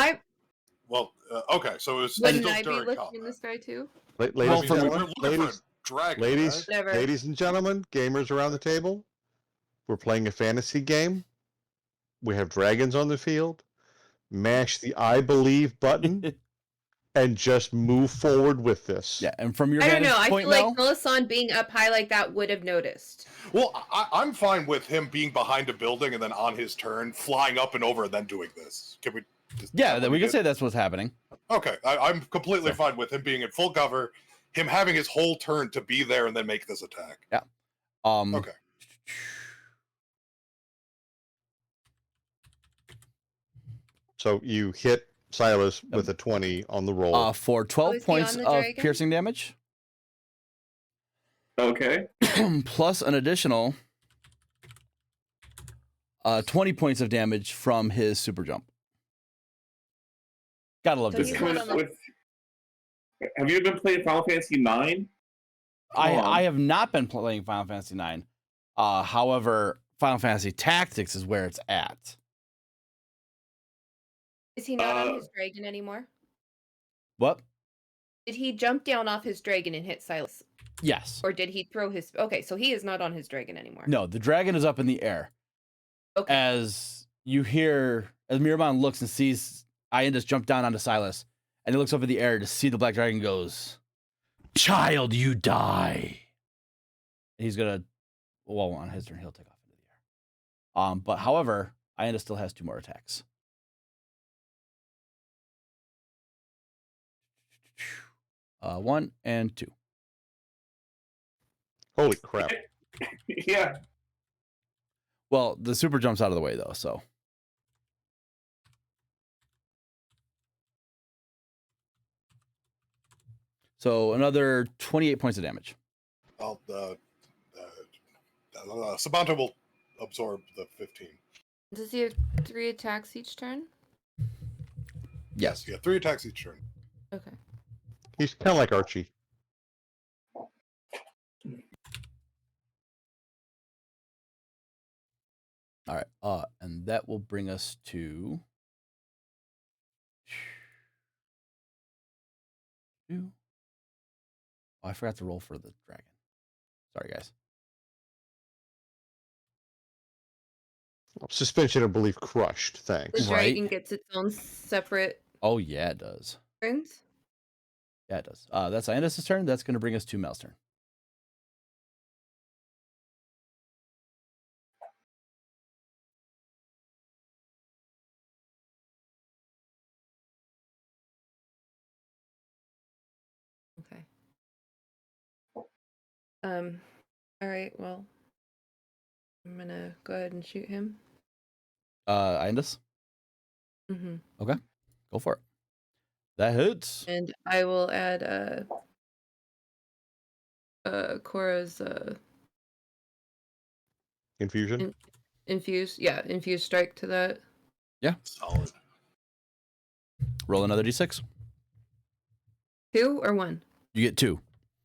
Well, okay, so it was Wouldn't still I be during looking combat. in the sky too? Ladies Well, and from- gentlemen, We're looking for dragon. Ladies, Right? Never. ladies and gentlemen, gamers around the table, we're playing a fantasy game. We have dragons on the field. Mash the I believe button and just move forward with this. Yeah, and from your I don't vantage know. I point feel like now, Melisande being up high like that would have noticed. Well, I'm fine with him being behind a building and then on his turn flying up and over and then doing this. Can we? yeah, then we can say that's what's happening. Okay, I'm completely Sure. fine with him being in full cover, him having his whole turn to be there and then make this attack. Okay. So you hit Silas with a 20 on the roll. For 12 is he points on the of dragon? piercing damage, Okay. plus an additional 20 points of damage from his super jump. Gotta love So this. he's game. not on the- Have you been playing Final Fantasy 9? I have not been playing Final Fantasy 9. However, Final Fantasy Tactics is where it's at. Is he not on his dragon anymore? What? Did he jump down off his dragon and hit Silas? Yes. Or did he throw his... Okay, so he is not on his dragon anymore. No, the dragon is up in the air. Okay. As Miramon looks and sees Iendas jump down onto Silas, and he looks up in the air to see the black dragon goes, "Child, you die." And he's gonna, well, on his turn, he'll take off into the air. But however, Iendas still has 2 more attacks. One and 2. Holy crap. Yeah. Well, the super jumps out of the way though, so. So another 28 points of damage. Well, Sabanta will absorb the 15. Does he have 3 attacks each turn? Yes. Yeah, 3 attacks each turn. Okay. He's kind of like Archie. All right. And that will bring us to Oh, I forgot to roll for the dragon. Sorry, guys. Suspension of belief crushed. Thanks. The Right. dragon gets its own separate Oh yeah, it does. turns? Yeah, it does. That's Iendas' turn. That's going to bring us to Mel's turn. Okay. All right, well, I'm gonna go ahead and shoot him. Iendas, Mm-hmm. go for it. That hits. And I will add Cora's Infusion. infused strike to that. Solid. Roll another d6. 2 or 1? You get 2.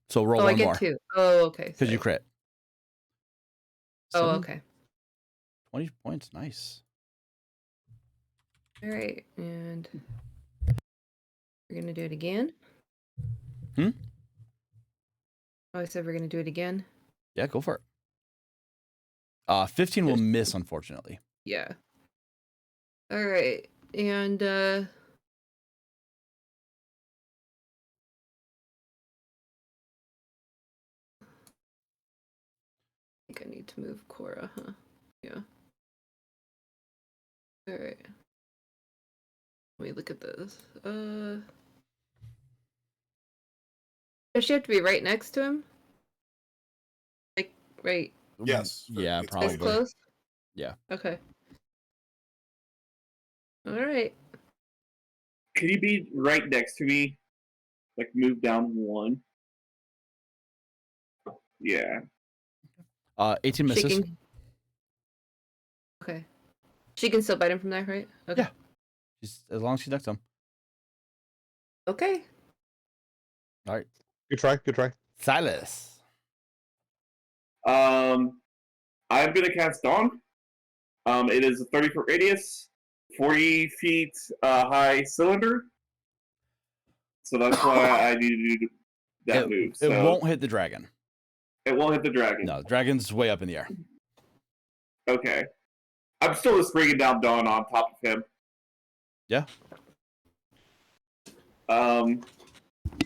So roll Oh, I one get more 2. Oh, okay. because you sorry. crit. Oh, 7, okay. 20 points. Nice. All right, and we're gonna do it again. Hmm? Oh, I said we're gonna do it again. Yeah, go for it. 15 will miss, unfortunately. Yeah. All right, and I think I need to move Cora, huh? Yeah. All right. Let me look at this. Does she have to be right next to him? Like, right Yes. Yeah, It's probably. this close? Yeah. Okay. All right. Can you be right next to me? Like move down 1? Yeah. 18 She misses. can... Okay. She can still bite him from there, right? Okay. Yeah. As long as she ducks him. Okay. All right. Good try. Good try. Silas. I'm gonna cast Dawn. It is a 30-foot radius, 40 feet high cylinder. So that's why I need to do that move. It So won't hit the dragon. It won't hit the dragon. No, the dragon's way up in the air. Okay. I'm still just bringing down Dawn on top of him. Yeah.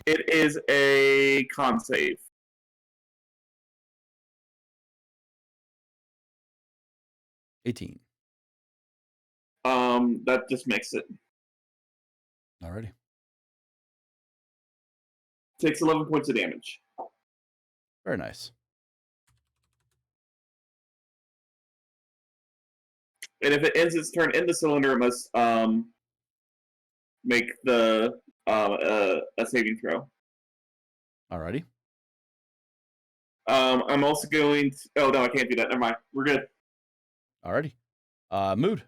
It is a con save. 18. That just makes it. Alrighty. Takes 11 points of damage. Very nice. And if it ends its turn in the cylinder, it must make the a saving throw. Alrighty. I'm also going to... Oh, no, I can't do that. Never mind. We're good. Alrighty. Mood.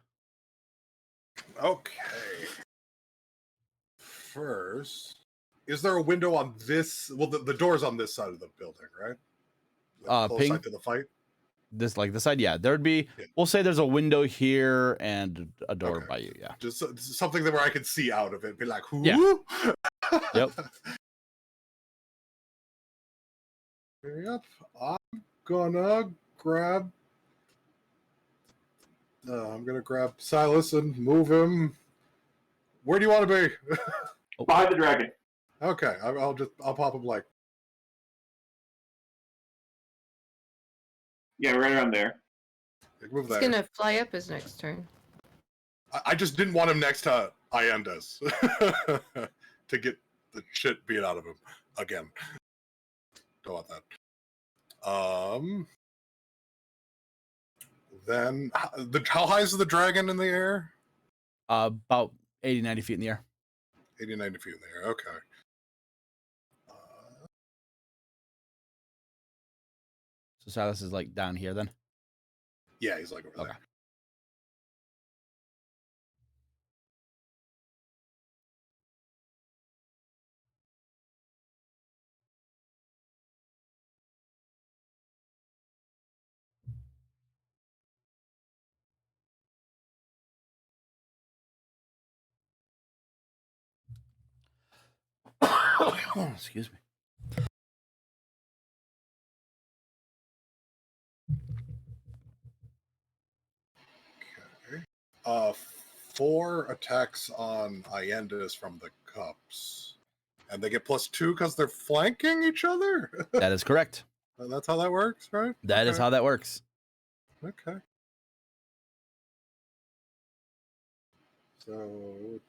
Okay. First, is there a window on this? Well, the door's on this side of the building, right? Close Ping. side to the fight. This side, yeah. There'd be. Yeah. We'll say there's a window here and a door Okay. by you. Yeah. Just something that where I could see out of it, be like, who? Yeah. Yep. Yep. I'm gonna grab Silas and move him. Where do you want to be? Behind the dragon. Okay, I'll pop him like. Yeah, right around there. Move He's there. gonna fly up his next turn. I just didn't want him next to Iendas to get the shit beat out of him again. Don't want that. Then how high is the dragon in the air? About 80, 90 feet in the air. 80, 90 feet in the air. Okay. So Silas is like down here then. Yeah, he's like over Okay. there. Excuse me. Okay. 4 attacks on Iendas from the cups. And they get +2 because they're flanking each other? That is correct. That's how that works, right? That is how that works. Okay. So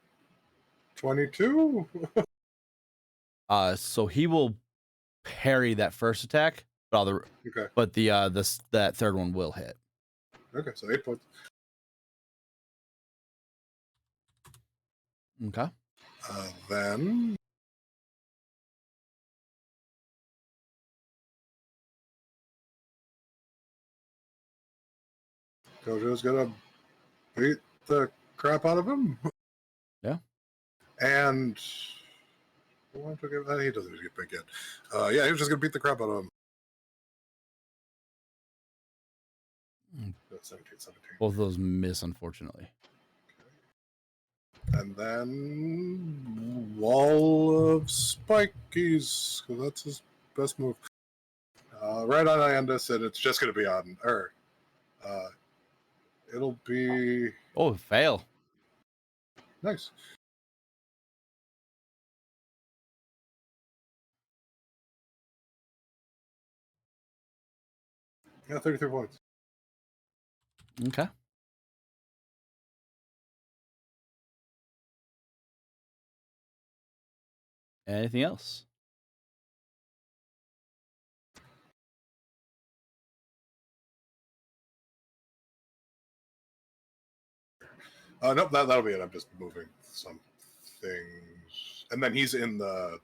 22? So he will parry that first attack, but Okay. but that third one will hit. Okay, so 8 points. Okay. Then Gojo's gonna beat the crap out of him. Yeah. And he doesn't get big yet. Yeah, he was just gonna beat the crap out of him. 17. Both of those miss, unfortunately. And then Wall of Spikies, because that's his best move. Right on Iendas, and it's just going to be on her. It'll be Oh, fail. nice. Yeah, 33 points. Okay. Anything else? Nope, that'll be it. I'm just moving some things. And then he's in the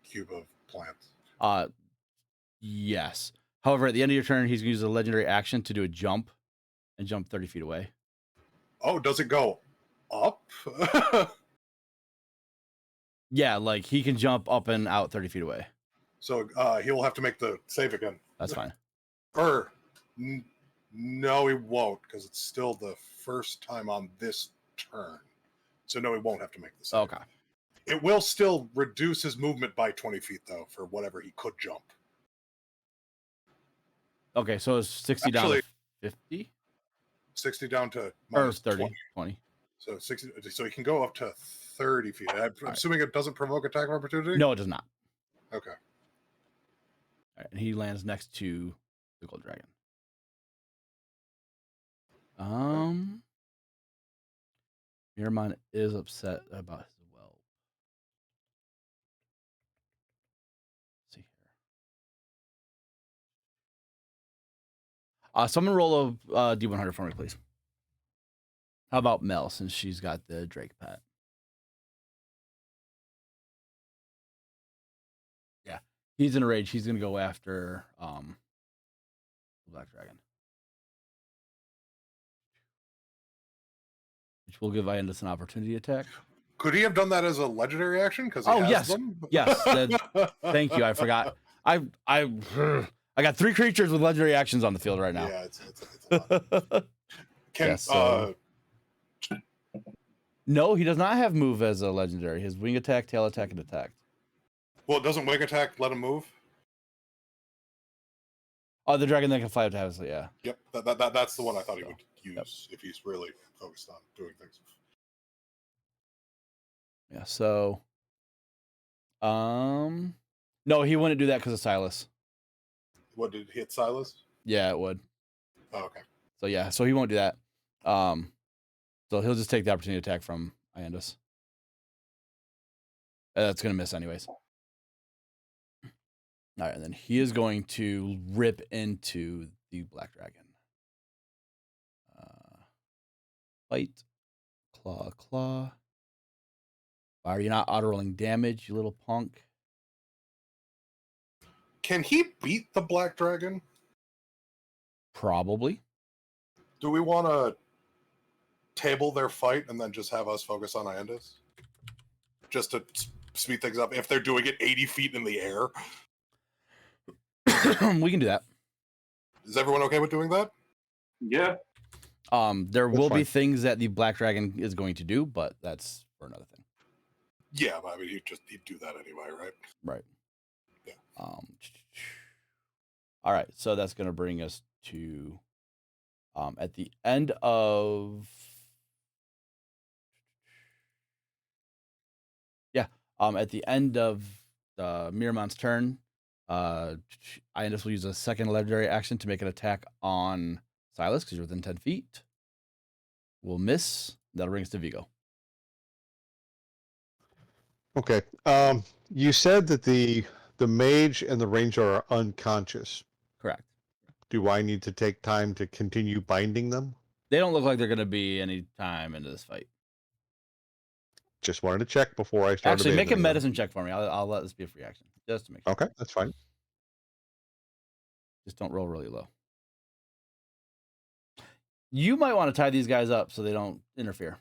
cube of plants. Yes. However, at the end of your turn, he's going to use a legendary action to do a jump and jump 30 feet away. Oh, does it go up? Yeah, like he can jump up and out 30 feet away. So he will have to make the save again. That's fine. No, he won't, because it's still the first time on this turn. So no, he won't have to make the save. Okay. It will still reduce his movement by 20 feet, though, for whatever he could jump. Okay, so it's 60 down Actually, to 50? 60 down to Or minus 30, 20. So 60. So he can go up to 30 feet. I'm assuming it doesn't provoke attack of opportunity? No, it does not. Okay. All right, and he lands next to the gold dragon. Miramon is upset about his whelp. Let's see here. Someone roll a D100 for me, please. How about Mel, since she's got the Drake pet? Yeah, he's in a rage. He's gonna go after the black dragon, which will give Iendas an opportunity attack. Could he have done that as a legendary action? Because yes, them? yes. Thank you. I forgot. I got 3 creatures with legendary actions on the field right now. Yeah, it's a lot. No, he does not have move as a legendary. His wing attack, tail attack, and attack. Well, doesn't wing attack let him move? Oh, the dragon that can fly up to heaven. So yeah. Yep, that's the one I thought he would use if he's really focused on doing things. Yeah. So, no, he wouldn't do that because of Silas. What, did he hit Silas? Yeah, it would. Oh, okay. So yeah, so he won't do that. So he'll just take the opportunity attack from Iendas. That's gonna miss anyways. All right, and then he is going to rip into the black dragon. Fight, claw. Why are you not auto-rolling damage, you little punk? Can he beat the black dragon? Probably. Do we want to table their fight and then just have us focus on Iendas? Just to speed things up if they're doing it 80 feet in the air? We can do that. Is everyone okay with doing that? Yeah. There will be fine. things that the black dragon is going to do, but that's for another thing. Yeah, but I mean, he'd do that anyway, right? Right. Yeah. All right, so that's going to bring us to at the end of at the end of Miramon's turn, Iendas will use a second legendary action to make an attack on Silas because you're within 10 feet. We'll miss. That'll bring us to Vigo. Okay. You said that the mage and the ranger are unconscious. Correct. Do I need to take time to continue binding them? They don't look like they're going to be any time into this fight. Just wanted to check before I started. Actually, make a abandoning them. medicine check for me. I'll let this be a free action just to make sure. Okay, that's fine. Just don't roll really low. You might want to tie these guys up so they don't interfere.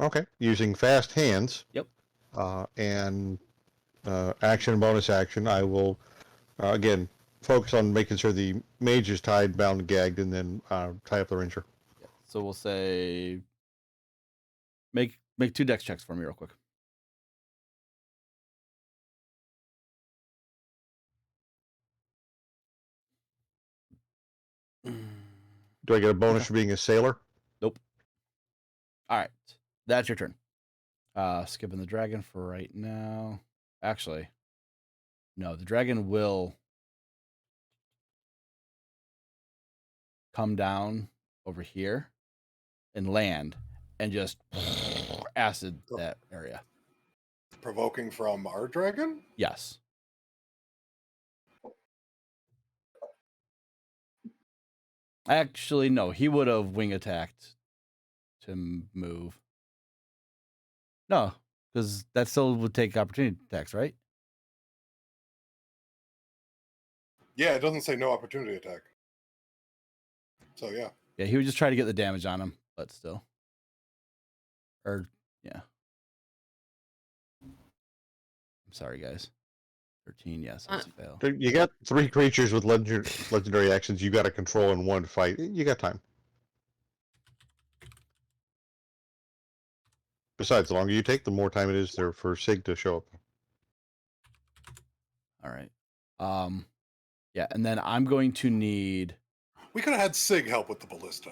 Okay, using fast hands. Yep. And action and bonus action, I will again focus on making sure the mage is tied, bound, and gagged, and then tie up the ranger. So we'll say make 2 dex checks for me real quick. Do I get a bonus for being a sailor? Nope. All right, that's your turn. Skipping the dragon for right now. Actually, no, the dragon will come down over here and land and just acid that area. Provoking from our dragon? Yes. Actually, no, he would have wing attacked to move. No, because that still would take opportunity attacks, right? Yeah, it doesn't say no opportunity attack. So, yeah. Yeah, he would just try to get the damage on him, but still. Or, yeah. I'm sorry, guys. 13, yes, that's a fail. You got 3 creatures with legendary actions you got to control in one fight. You got time. Besides, the longer you take, the more time it is there for Sig to show up. All right. Yeah, and then I'm going to need. We could have had Sig help with the ballista.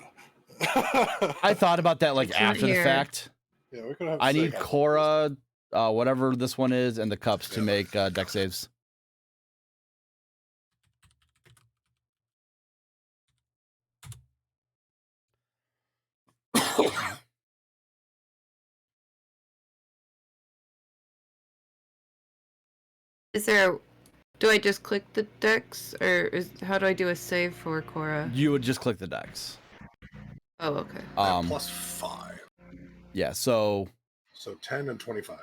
I thought about that like It's not after the here. fact. Yeah, we could have. I Sig need help with the Cora, whatever this one is, and the cups to Yeah. make deck saves. Is there? Do I just click the decks, or how do I do a save for Cora? You would just click the decks. Oh, okay. plus 5. Yeah. So. So 10 and 25.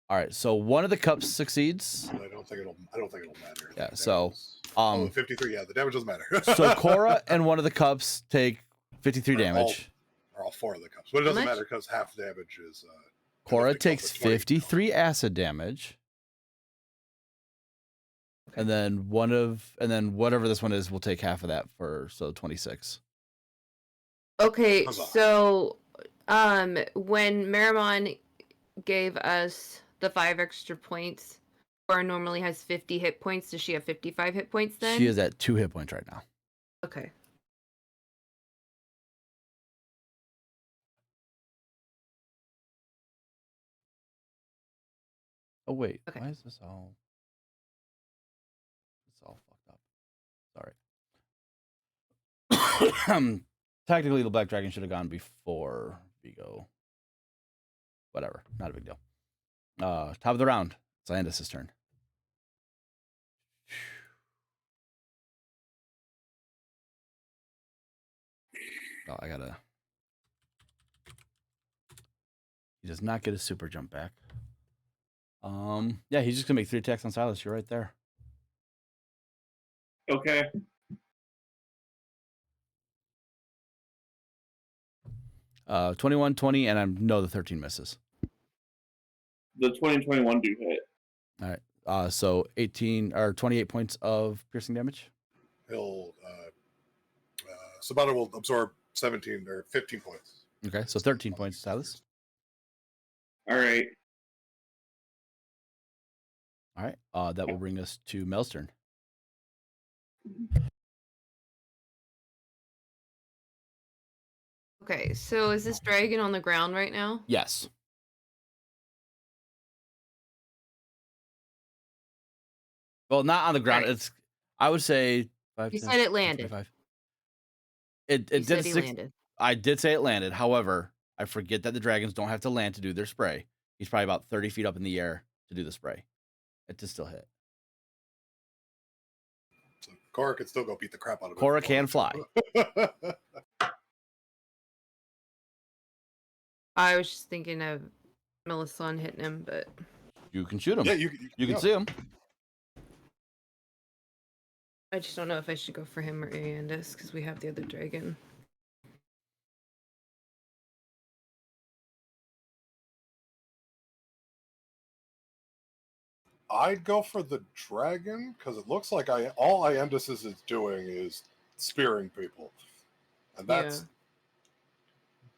All right. So one of the cups succeeds. I don't think it'll matter. Yeah. So. 53. Yeah, the damage doesn't matter. So Cora and one of the cups take 53 damage. Or all 4 of the cups, but it doesn't How much? matter because half damage is. Cora 50 takes plus the 20. 53 acid damage. And then whatever this one is will take half of that so 26. Okay, Huzzah. so when Marimon gave us the 5 extra points, Cora normally has 50 hit points. Does she have 55 hit points then? She is at 2 hit points right now. Okay. Oh wait, Okay. why is this all? It's all fucked up. Sorry. Technically, the Black Dragon should have gone before Vigo. Whatever, not a big deal. Top of the round. It's Iendas' turn. Oh, I gotta. He does not get a super jump back. Yeah, he's just gonna make 3 attacks on Silas. You're right there. Okay. 21, 20, and I know the 13 misses. The 20 and 21 do hit. All right. So 18 or 28 points of piercing damage. He'll. Sabata will absorb 17 or 15 points. Okay, so 13 points, Silas. All right. All right. That will bring us to Mel's turn. Okay, so is this dragon on the ground right now? Yes. Well, not on the ground. Right. It's. I would say. 5, You 10, said it landed. 25. It You did said he 6. landed. I did say it landed. However, I forget that the dragons don't have to land to do their spray. He's probably about 30 feet up in the air to do the spray. It did still hit. So Cora can still go beat the crap out of it. Cora can fly. I was just thinking of Melisson hitting him, but You can shoot him. Yeah, you can yeah. see him. I just don't know if I should go for him or Iendas because we have the other dragon. I'd go for the dragon because it looks like all Iendas is doing is spearing people, and that's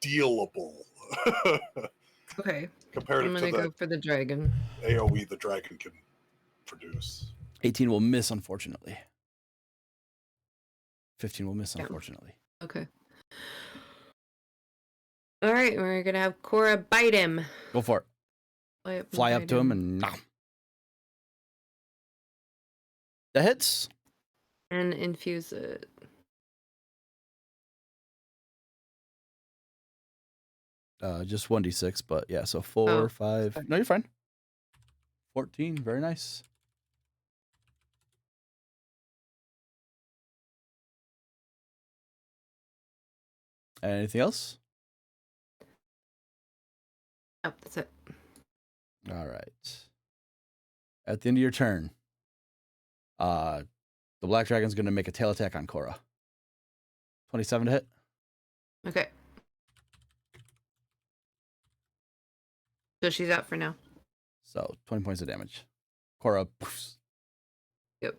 dealable Okay, I'm comparative gonna to go the for the dragon. AOE the dragon can produce. 18 will miss, unfortunately. 15 will miss, Yeah. unfortunately. Okay. All right, we're gonna have Cora bite him. Go for it. Fly up to him and knock him. That hits. And infuse it. Just 1d6, but yeah, so 4, 5. No, you're fine. 14, very nice. Anything else? Oh, that's it. All right. At the end of your turn, the Black Dragon's going to make a tail attack on Cora. 27 to hit. Okay. So she's out for now. So 20 points of damage. Cora. Poofs. Yep.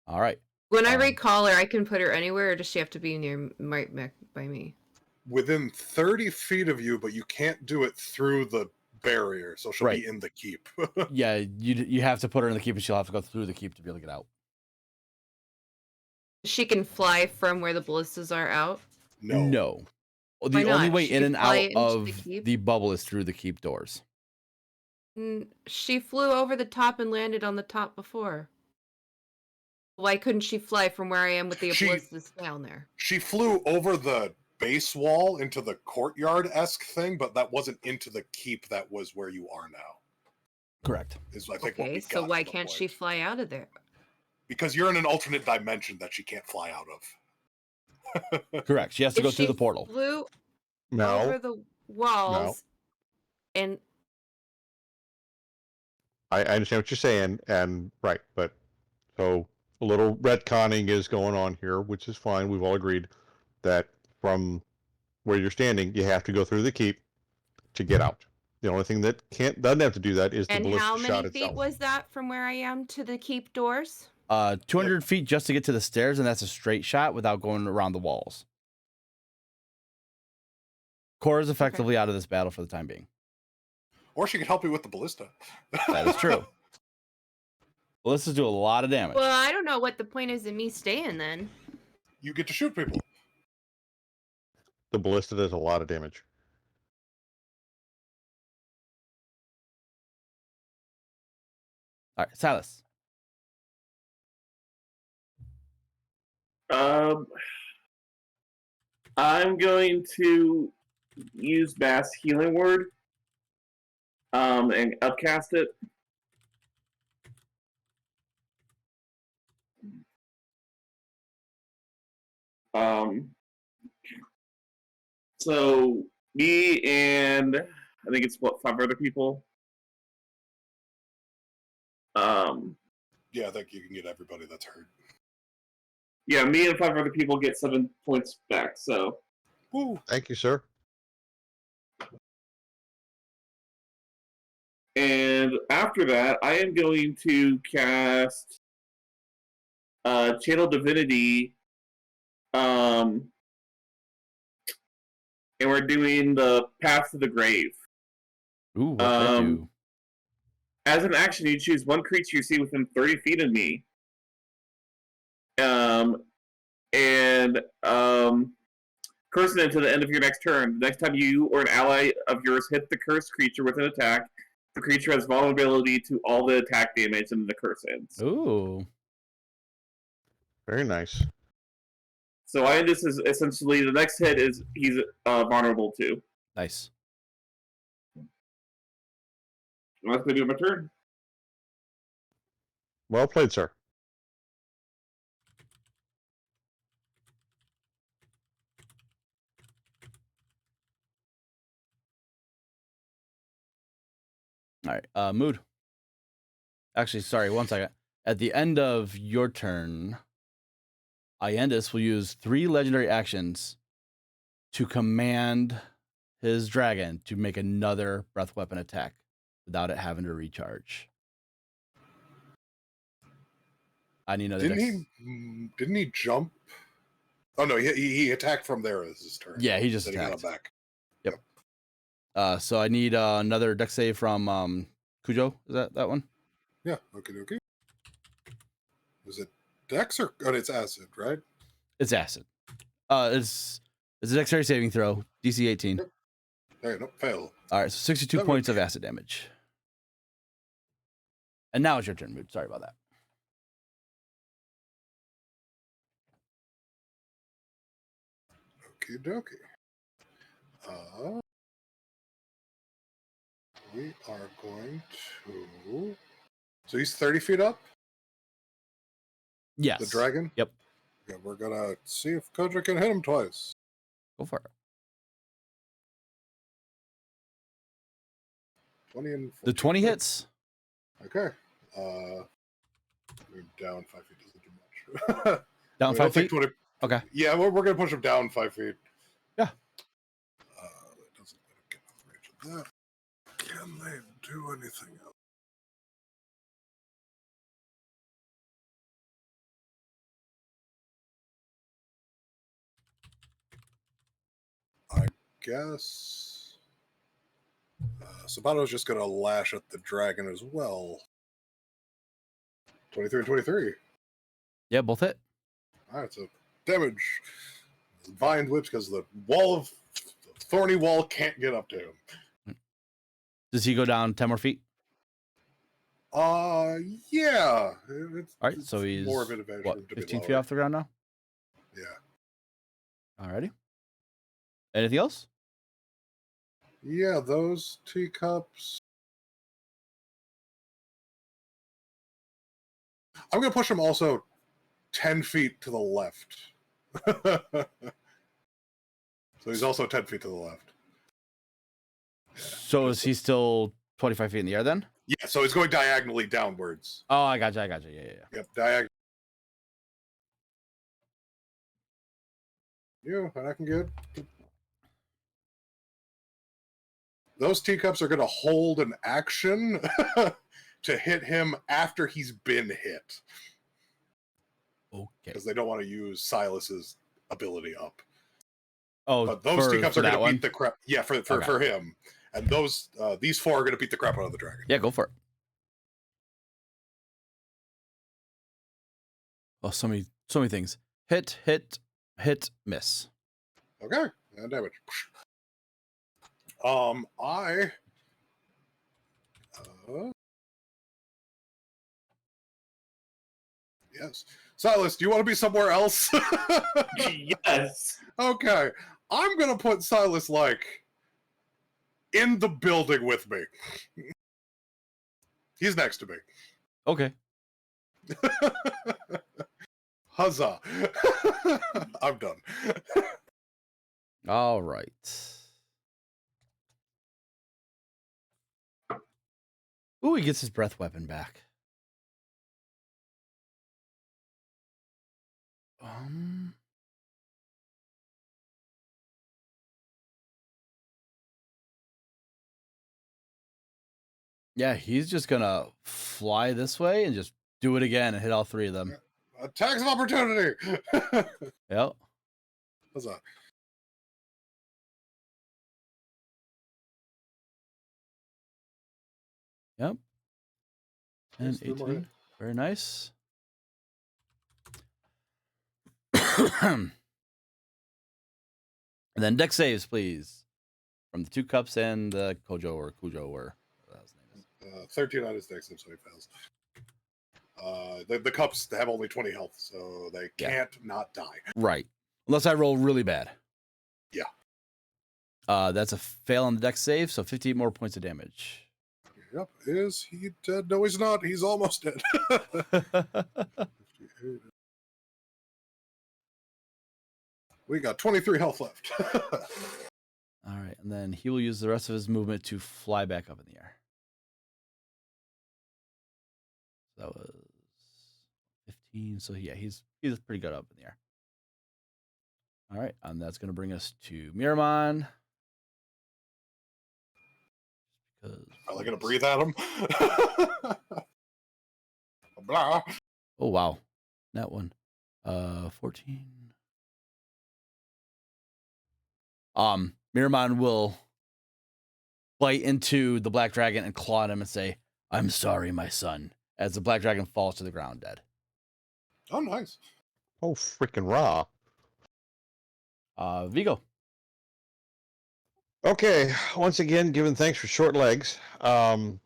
All right. When I recall her, I can put her anywhere, or does she have to be near right by me? within 30 feet of you, but you can't do it through the barrier, so she'll Right. be in the keep. Yeah, you have to put her in the keep, and she'll have to go through the keep to be able to get out. She can fly from where the ballistas are out. No. Well, Why the only not? way She in could and fly out into of the keep? the bubble is through the keep doors. She flew over the top and landed on the top before. Why couldn't she fly from where I am with the ballistas down there? She flew over the base wall into the courtyard-esque thing, but that wasn't into the keep. That was where you are now. Correct. Is I think what Okay, we so got why to the can't point. she fly out of there? Because you're in an alternate dimension that she can't fly out of. Correct. She has to If go through she the portal. flew No. over the walls and I understand what you're saying, and right, but so a little retconning is going on here, which is fine. We've all agreed that from where you're standing, you have to go through the keep to get out. The only thing that doesn't have to do that is the how ballista many shot feet itself. was that from where I am to the keep doors? 200 feet just to get to the stairs, and that's a straight shot without going around the walls. Cora's effectively out of this battle for the time being. Or she could help you with the ballista. That is true. Ballistas do a lot of damage. Well, I don't know what the point is in me staying then. You get to shoot people. The ballista does a lot of damage. All right, Silas. I'm going to use Mass Healing Word and upcast it. So me and I think it's 5 other people. Yeah, I think you can get everybody that's hurt. Yeah, me and 5 other people get 7 points back. So, Woo. Thank you, sir. And after that, I am going to cast Channel Divinity. And we're doing the Path to the Grave. Ooh, what's that do? As an action, you choose one creature you see within 30 feet of me. Curse it until the end of your next turn. The next time you or an ally of yours hit the cursed creature with an attack, the creature has vulnerability to all the attack damage and the curse ends. Ooh. Very nice. So Iendas is essentially the next hit is he's vulnerable to. Nice. That's going to be my turn. Well played, sir. All right, Mood. Actually, sorry, 1 second. At the end of your turn, Iendas will use 3 legendary actions to command his dragon to make another breath weapon attack without it having to recharge. I need another. Didn't he jump? Oh no, he attacked from there as his turn. Yeah, he just then attacked. He got back. Yep. So I need another dex save from Cujo. Is that one? Yeah. Okay. Is it dex or it's acid, right? It's acid. It's a dexterity saving throw. DC 18. Hey, no, fail. All right, so 62 points of acid damage. And now it's your turn, Mood. Sorry about that. Okie dokie. We are going to. So he's 30 feet up? Yes. The dragon? Yep. Yeah, we're gonna see if Kodra can hit him twice. Go for it. 20 and 14. The 20 hits. Okay. We're down 5 feet doesn't do much. Down 5 feet? 20... Okay. Yeah, we're gonna push him down 5 feet. Yeah. That doesn't get off range of that. Can they do anything else? I guess Sabato's just going to lash at the dragon as well. 23 and 23. Yeah, both hit. All right, so damage. Vine whips because the thorny wall can't get up to him. Does he go down 10 more feet? Yeah. All right, so he's more of an advantage for what, him to be 15 feet lower. off the ground now? Yeah. Alrighty. Anything else? Yeah, those teacups. I'm going to push him also 10 feet to the left. So he's also 10 feet to the left. So is he still 25 feet in the air then? Yeah, so he's going diagonally downwards. Oh, I got you. Yeah. Yep, diagonal. Yeah, and I can get... Those teacups are going to hold an action to hit him after he's been hit. Okay. Because they don't want to use Silas's ability up. Oh, but those teacups are going to beat the crap. Yeah, for him. And those these four are going to beat the crap out of the dragon. Yeah, go for it. Oh, so many things. Hit, miss. Okay, and damage. Yes. Silas, do you want to be somewhere else? Yes. Okay. I'm going to put Silas, in the building with me. He's next to me. Okay. Huzzah. I'm done. All right. Ooh, he gets his breath weapon back. Yeah, he's just gonna fly this way and just do it again and hit all three of them. Attacks of opportunity. Yep. Huzzah. Yep. And 18. Very nice. And then deck saves, please. From the two cups and the Cujo or whatever his name is. 13 on his deck save, so he fails. The cups have only 20 health, so they can't not die. Right. Unless I roll really bad. Yeah. That's a fail on the deck save, so 58 more points of damage. Yep. Is he dead? No, he's not. He's almost dead. We got 23 health left. All right, and then he will use the rest of his movement to fly back up in the air. That was 15. So yeah, he's pretty good up in the air. All right, and that's going to bring us to Miramon. Are they going to breathe at him? Blah. Oh wow, that one. 14. Miramon will bite into the black dragon and claw at him and say, "I'm sorry, my son," as the black dragon falls to the ground dead. Oh, nice. Oh, freaking raw. Vigo. Okay, once again, giving thanks for short legs. You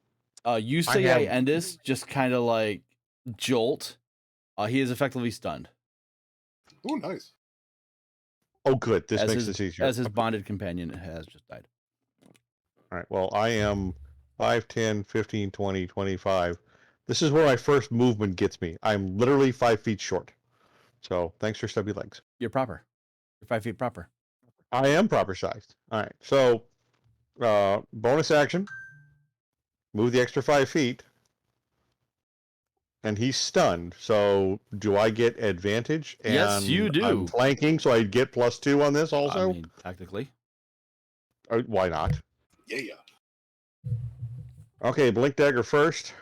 say Iendas just kind of like jolt. He is effectively stunned. Oh, nice. Oh, good. This makes this easier. As his bonded companion has just died. All right. Well, I am 5, 10, 15, 20, 25. This is where my first movement gets me. I'm literally 5 feet short. So thanks for stubby legs. You're proper. You're 5 feet proper. I am proper sized. All right. So bonus action. Move the extra 5 feet. And he's stunned. So do I get advantage? And yes, you do. I'm flanking, so I get +2 on this also? I mean, technically. Why not? Yeah. Okay, blink dagger first.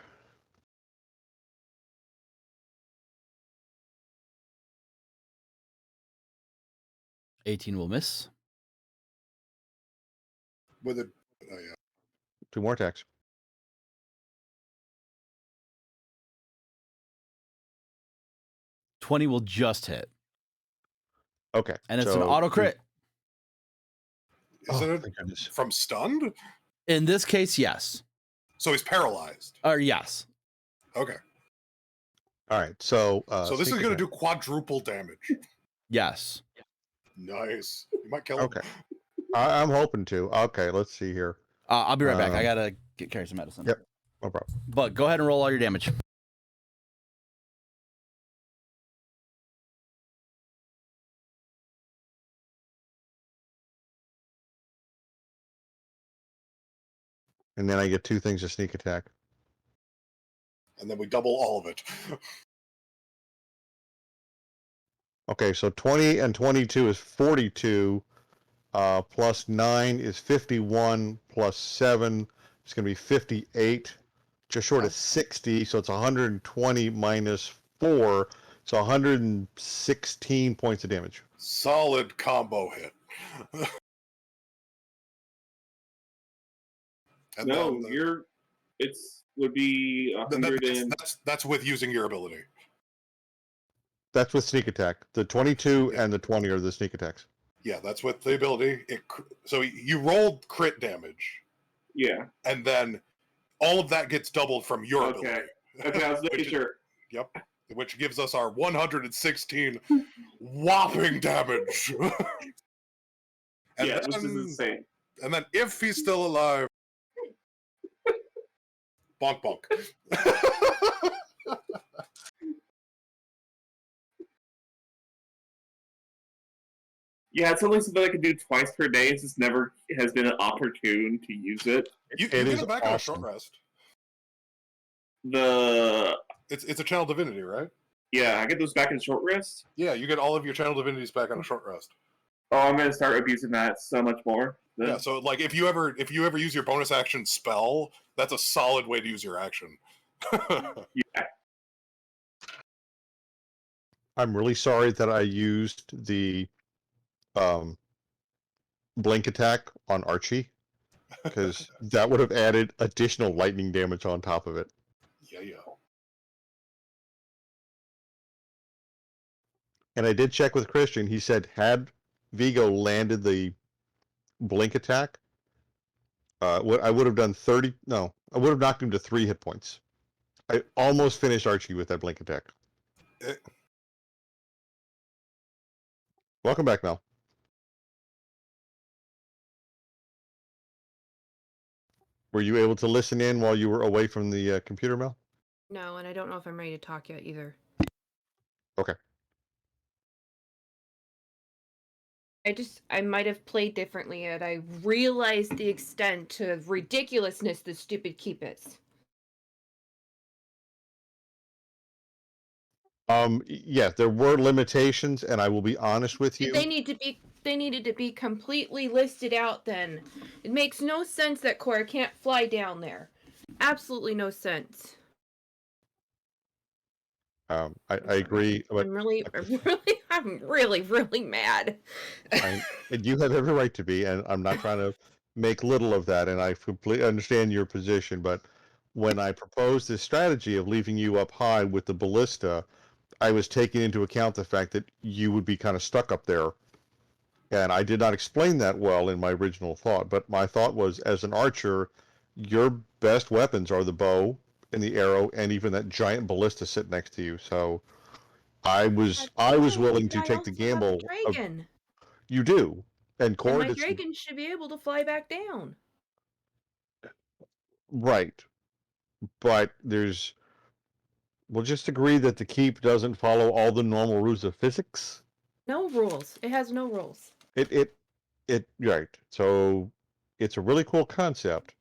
$18 will miss. With it, oh yeah. 2 more attacks. $20 will just hit. Okay. And it's an auto crit. Isn't it thank goodness. from stunned? In this case, yes. So he's paralyzed. Or yes. Okay. All right. So So this is going to do quadruple damage. Yes. Nice. You might kill him. Okay. I'm hoping to. Okay, let's see here. I'll be right back. I gotta carry some medicine. Yep. No problem. But go ahead and roll all your damage. And then I get 2 things of sneak attack. And then we double all of it. Okay, so 20 and 22 is 42. Plus 9 is 51. Plus 7 is going to be 58. Just short of 60. So it's 120 minus 4. So 116 points of damage. Solid combo hit. And No, then would be 100 and... That's with using your ability. That's with sneak attack. The 22 and the 20 are the sneak attacks. Yeah, that's with the ability. So you rolled crit damage. Yeah. And then all of that gets doubled from your Okay. ability. Okay, I was making sure. Yep. Which gives us our 116 whopping damage. And yeah, then, this is insane. And then if he's still alive, bonk bonk. Yeah, it's only something I can do twice per day. It just never has been opportune to use it. You It get is it back on a short awesome. rest. It's a channel divinity, right? Yeah, I get those back in short rest. Yeah, you get all of your channel divinities back on a short rest. Oh, I'm gonna start abusing that so much more. Yeah, so like if you ever use your bonus action spell, that's a solid way to use your action. Yeah. I'm really sorry that I used the blink attack on Archie, because that would have added additional lightning damage on top of it. Yeah. And I did check with Christian. He said had Vigo landed the blink attack, I would have done 30. No, I would have knocked him to 3 hit points. I almost finished Archie with that blink attack. Welcome back, Mel. Were you able to listen in while you were away from the computer, Mel? No, and I don't know if I'm ready to talk yet either. Okay. I might have played differently, and I realized the extent of ridiculousness the stupid keep is. Yeah, there were limitations, and I will be honest with you. They needed to be completely listed out then. It makes no sense that Cora can't fly down there. Absolutely no sense. I agree. But I'm really mad. and you have every right to be, and I'm not trying to make little of that, and I completely understand your position, but when I proposed this strategy of leaving you up high with the ballista, I was taking into account the fact that you would be kind of stuck up there. And I did not explain that well in my original thought, but my thought was, as an archer, your best weapons are the bow and the arrow and even that giant ballista sitting next to you. So I was willing to take the gamble. Dragon. You do. And Cora, my dragon should be able to fly back down. Right. But we'll just agree that the keep doesn't follow all the normal rules of physics. No rules. It has no rules. Right. So it's a really cool concept,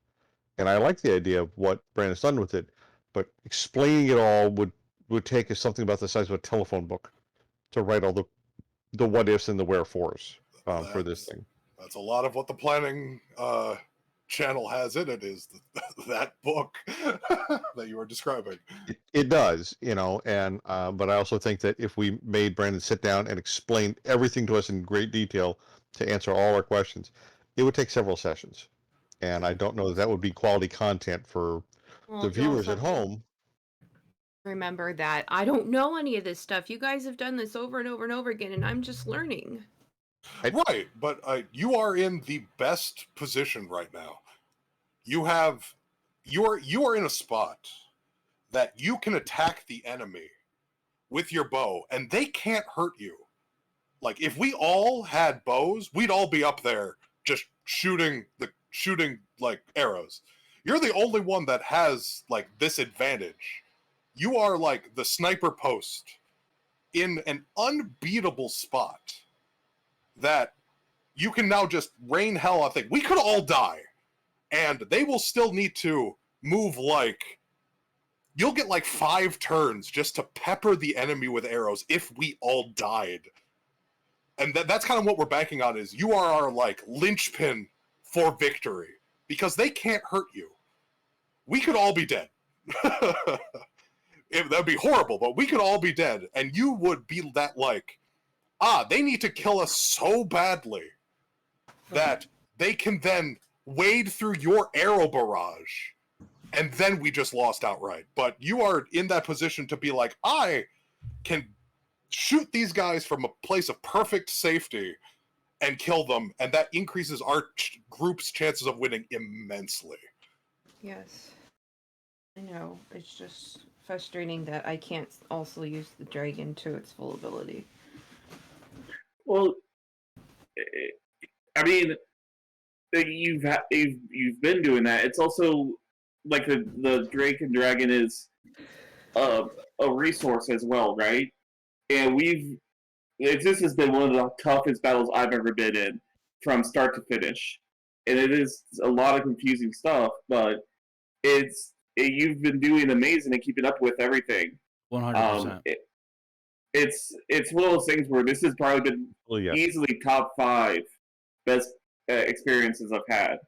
and I like the idea of what Brandon's done with it, but explaining it all would take us something about the size of a telephone book to write all the what ifs and the wherefores for this thing. That's a lot of what the planning channel has in it, is that book that you were describing. It does, and but I also think that if we made Brandon sit down and explain everything to us in great detail to answer all our questions, it would take several sessions. And I don't know if that would be quality content for Well, the you viewers also at home. remember that I don't know any of this stuff. You guys have done this over and over and over again, and I'm just learning. Right, but you are in the best position right now. You are in a spot that you can attack the enemy with your bow, and they can't hurt you. Like, if we all had bows, we'd all be up there just shooting like arrows. You're the only one that has like this advantage. You are like the sniper post in an unbeatable spot that you can now just rain hell on things. We could all die, and they will still need to move like... You'll get like 5 turns just to pepper the enemy with arrows if we all died. And that's kind of what we're banking on, is you are our like linchpin for victory, because they can't hurt you. We could all be dead. That'd be horrible, but we could all be dead, and you would be that like, they need to kill us so badly that they can then wade through your arrow barrage, and then we just lost outright. But you are in that position to be like, I can shoot these guys from a place of perfect safety and kill them, and that increases our group's chances of winning immensely. Yes. I know. It's just frustrating that I can't also use the dragon to its full ability. Well, I mean, you've been doing that. It's also like the Drake and Dragon is a resource as well, right? And this has been one of the toughest battles I've ever been in, from start to finish. And it is a lot of confusing stuff, but you've been doing amazing and keeping up with everything. 100%. It's one of those things where this has probably been easily top 5 best experiences I've had.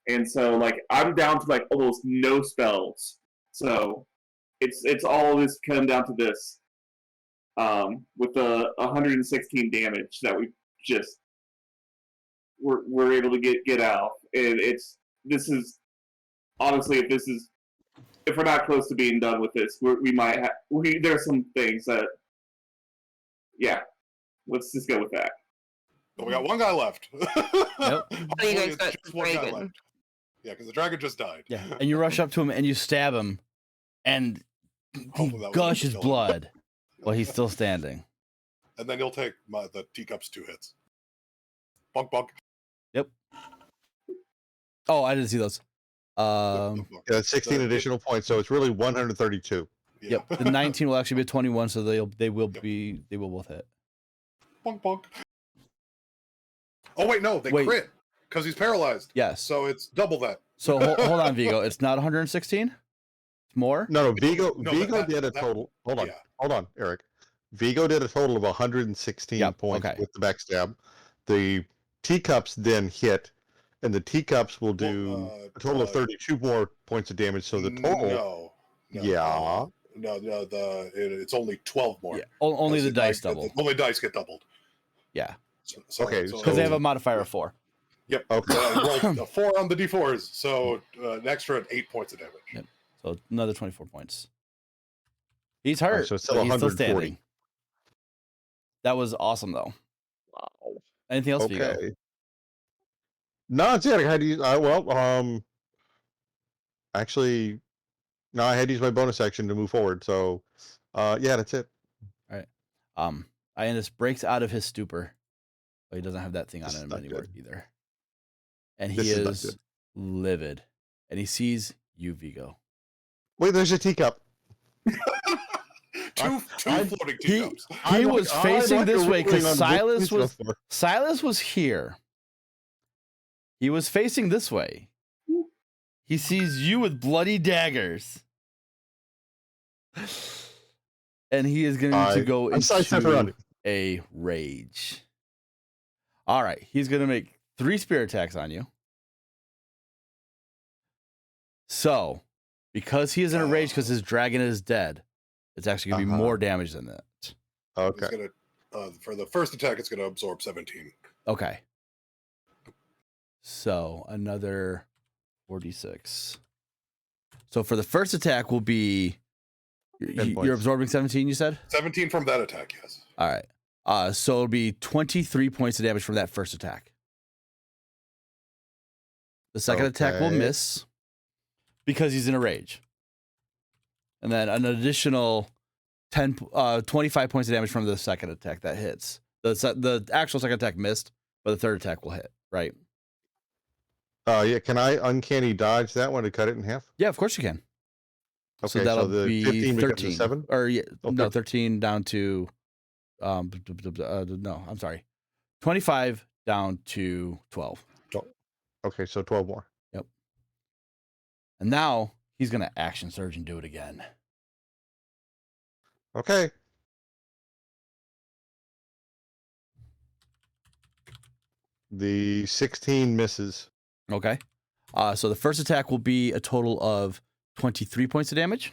And so, like, I'm down to like almost no spells. So it's all this come down to this. With the 116 damage that we just we're able to get out, and this is honestly, if we're not close to being done with this, we might there's some things that, yeah, let's just go with that. But we got one guy left. Yep. Oh, you guys got just one guy dragon. left. Yeah, because the dragon just died. Yeah, and you rush up to him and you stab him, and Hopefully he that was gushes enough to kill him. blood while he's still standing. And then he'll take the teacups 2 hits. Bunk, bunk. Yep. Oh, I didn't see those. Bunk, bunk. 16 additional points, so it's really 132. Yeah. Yep. The 19 will actually be a 21, so they will both hit. Bunk, bunk. Oh, wait, no, they crit, because he's paralyzed. Yes. So it's double that. So hold on, Vigo. It's not 116? It's more? No, Vigo that- did a that- total. Hold on, yeah. hold on, Eric. Vigo did a total of 116 points with the backstab. The teacups then hit, and the teacups will do a total of 32 more points of damage. So the total, it's only 12 more. Yeah. Only the dice double. Only dice get doubled. Yeah. Okay, Because they have a modifier of 4. Yep. Okay. Rolled a 4 on the d4s, so an extra 8 points of damage. Yep. So another 24 points. He's hurt, so it's still but he's still 140. standing. That was awesome, though. Wow. Anything else, Vigo? Okay. No, it's it. I had to use. Actually, no, I had to use my bonus action to move forward. So, yeah, that's it. All right. Iendas breaks out of his stupor. But he doesn't have that thing on This is him not anymore good. either. And This he is not is good. livid. And he sees you, Vigo. Wait, there's a teacup. Two floating teacups. He was facing this way because Silas Silas was here. He was facing this way. He sees you with bloody daggers. And he is going to go into a rage. All right. He's going to make 3 spear attacks on you. So, because he is in a rage because his dragon is dead, it's actually going to be more damage than that. Okay. It's gonna, for the first attack, it's going to absorb 17. Okay. So, another 4d6. So for the first attack will be you're points. absorbing 17, you said? 17 from that attack, yes. All right. So it'll be 23 points of damage from that first attack. The second attack will Okay. miss because he's in a rage. And then an additional 25 points of damage from the second attack that hits. The actual second attack missed, but the third attack will hit, right? Yeah, can I uncanny dodge that one to cut it in half? Yeah, of course you can. Okay, So that'll the be 15 becomes a 13. 7? Or yeah, Oh, no, 13 down to no, I'm sorry. 25 down to 12. Okay, so 12 more. Yep. And now he's going to action surge and do it again. Okay. The 16 misses. Okay. So the first attack will be a total of 23 points of damage.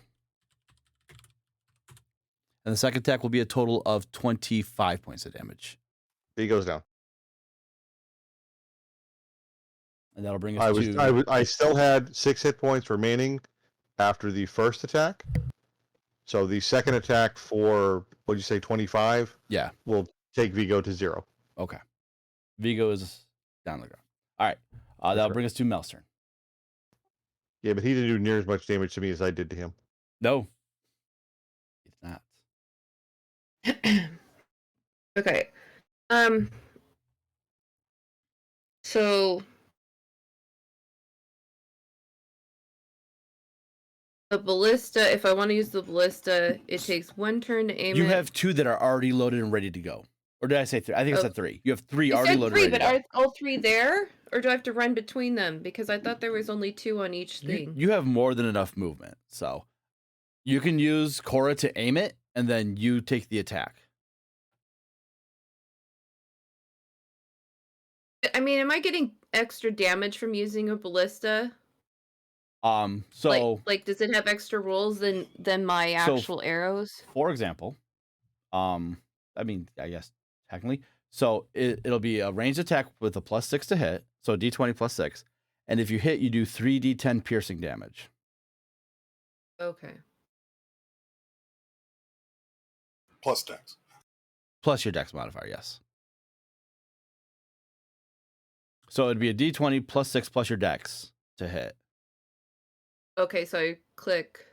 And the second attack will be a total of 25 points of damage. He goes down. And that'll bring us I still had 6 hit points remaining after the first attack. So the second attack for, what'd you say, 25? Yeah. Will take Vigo to 0. Okay. Vigo is down on the ground. All right. That'll bring us to Mel's turn. Yeah, but he didn't do near as much damage to me as I did to him. No. He did not. Okay. So the ballista, if I want to use the ballista, it takes 1 turn to aim You it. have 2 that are already loaded and ready to go. Or did I say 3? I think I said 3. You have 3 You already said loaded 3, and ready but to go. are all 3 there? Or do I have to run between them? Because I thought there was only 2 on each thing. You have more than enough movement. So you can use Cora to aim it, and then you take the attack. I mean, am I getting extra damage from using a ballista? So like does it have extra rolls than my actual arrows? For example, I mean, I guess technically, so it'll be a ranged attack with a +6 to hit, so d20 +6, and if you hit, you do 3d10 piercing damage. Okay. Plus dex. Plus your dex modifier, yes. So it'd be a d20 +6 plus your dex to hit. Okay, so I click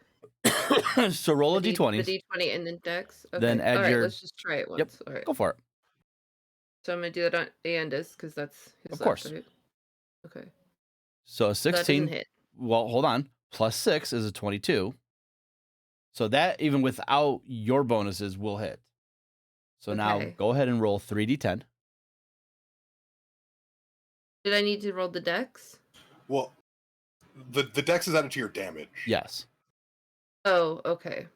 So roll a the d20. The d20 and then dex. Okay. Then add all right, your- let's just try it once. Yep, All right. go for it. So I'm gonna do that on Iendas because that's his Of course. left, right? Okay. So a So that 16. doesn't hit. Well, hold on. +6 is a 22. So that, even without your bonuses, will hit. So now Okay. go ahead and roll 3d10. Did I need to roll the dex? Well, the dex is added to your damage. Yes. Oh, okay.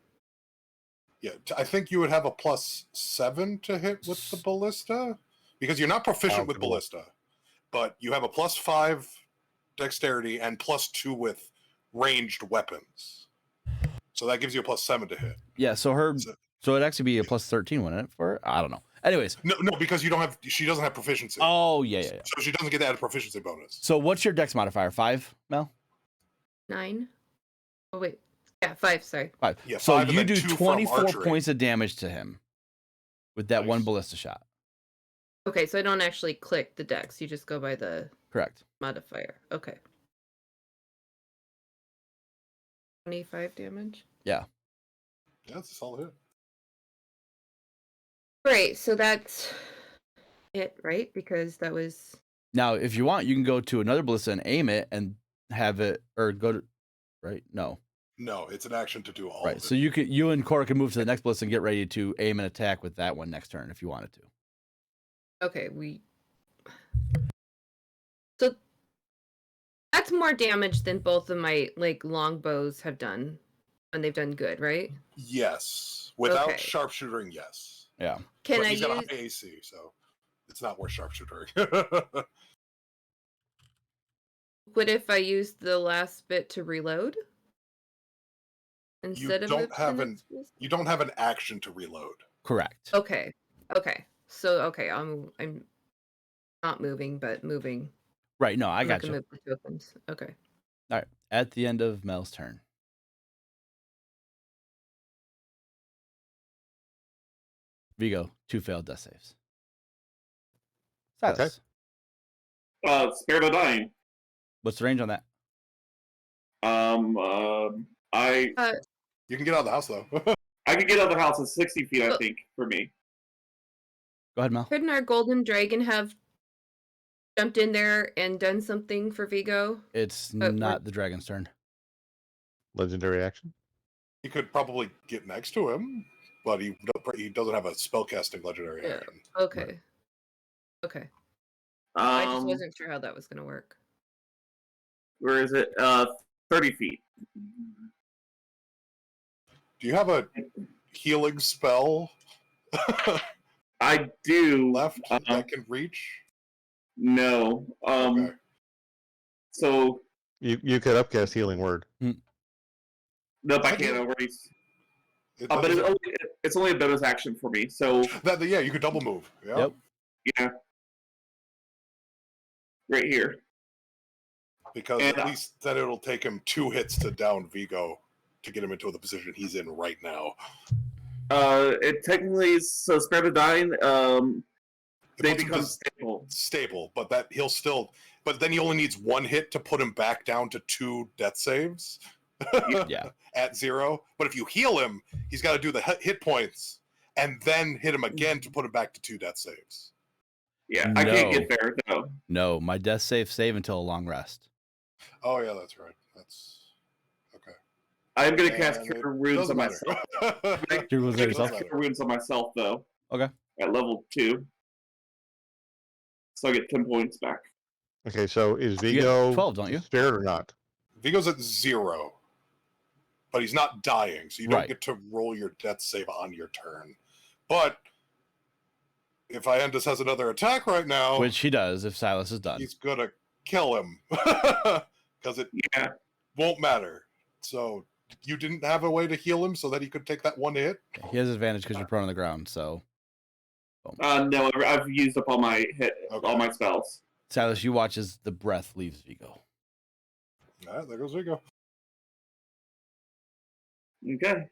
Yeah, I think you would have a +7 to hit with the ballista because you're not proficient with cool. ballista, but you have a +5 dexterity and +2 with ranged weapons. So that gives you a +7 to hit. Yeah, so it'd actually be a +13, wouldn't it? For I don't know. Anyways. No, because she doesn't have proficiency. Oh, yeah. So she doesn't get that proficiency bonus. So what's your dex modifier? 5, Mel? 9. Oh wait. Yeah, 5, sorry. 5. Yeah, so 5 and you then do 2 from 24 archery. points of damage to him with that one Nice. ballista shot. Okay, so I don't actually click the dex. You just go by the Correct. modifier. Okay. 25 damage. Yeah. Yeah, that's a solid hit. Great, so that's it, right? Because that was Now, if you want, you can go to another ballista and aim it and have it, or go to, right? No. No, it's an action to do all Right. of it. So you and Cora can move to the next ballista and get ready to aim and attack with that one next turn if you wanted to. okay. So that's more damage than both of my longbows have done when they've done good, right? Yes. Without Okay. sharpshooting, yes. Yeah. Can But I he's got a use? high AC, so it's not worth sharpshooting. What if I use the last bit to reload you instead of don't the have next bit? you don't have an action to reload. Correct. Okay. So I'm not moving, but moving. Right. No, I I'm not got gonna you. move the tokens. Okay. All right. At the end of Mel's turn. Vigo, 2 failed death saves. Silas. Spare the dying. What's the range on that? I You can get out of the house though. I could get out of the house at 60 feet, I think, for me. Go ahead, Mel. Couldn't our golden dragon have jumped in there and done something for Vigo? It's not the dragon's turn. Legendary action. You could probably get next to him, but he doesn't have a spellcasting legendary Yeah. action. Okay. Right. Okay. I just Um, wasn't sure how that was going to work. where is it? 30 feet. Do you have a healing spell I do. left that can reach? No. Okay. So You could upcast healing word. nope, I can't already. It But doesn't- it's only a bonus action for me. So yeah, you could double move. Yeah. Yep. yeah, right here. Because And, at least then it'll take him 2 hits to down Vigo to get him into the position he's in right now. It technically is, so spare the dying. It They puts him become to stable. stable, but that he'll still. But then he only needs 1 hit to put him back down to 2 death saves. Yeah. At 0. But if you heal him, he's got to do the hit points and then hit him again to put him back to 2 death saves. Yeah, I can't No. get there though. No, my death save until a long rest. Oh yeah, that's right. That's okay. I'm gonna cast And Cure it Wounds doesn't on matter. myself. Cure Wounds on I'm yourself? gonna cast Cure Wounds on myself though. Okay. At level 2, so I get 10 points back. Okay, so is You get Vigo 12, don't you? spared or not? Vigo's at 0, but he's not dying, so you don't Right. get to roll your death save on your turn. But if Iendas has another attack right now, Which he does if Silas is done. he's gonna kill him because it Yeah. won't matter. So you didn't have a way to heal him so that he could take that 1 hit. He has advantage because you're prone on the ground. So, No, I've used up all my all my spells. Silas, you watch as the breath leaves Vigo. All right, there goes Vigo. Okay.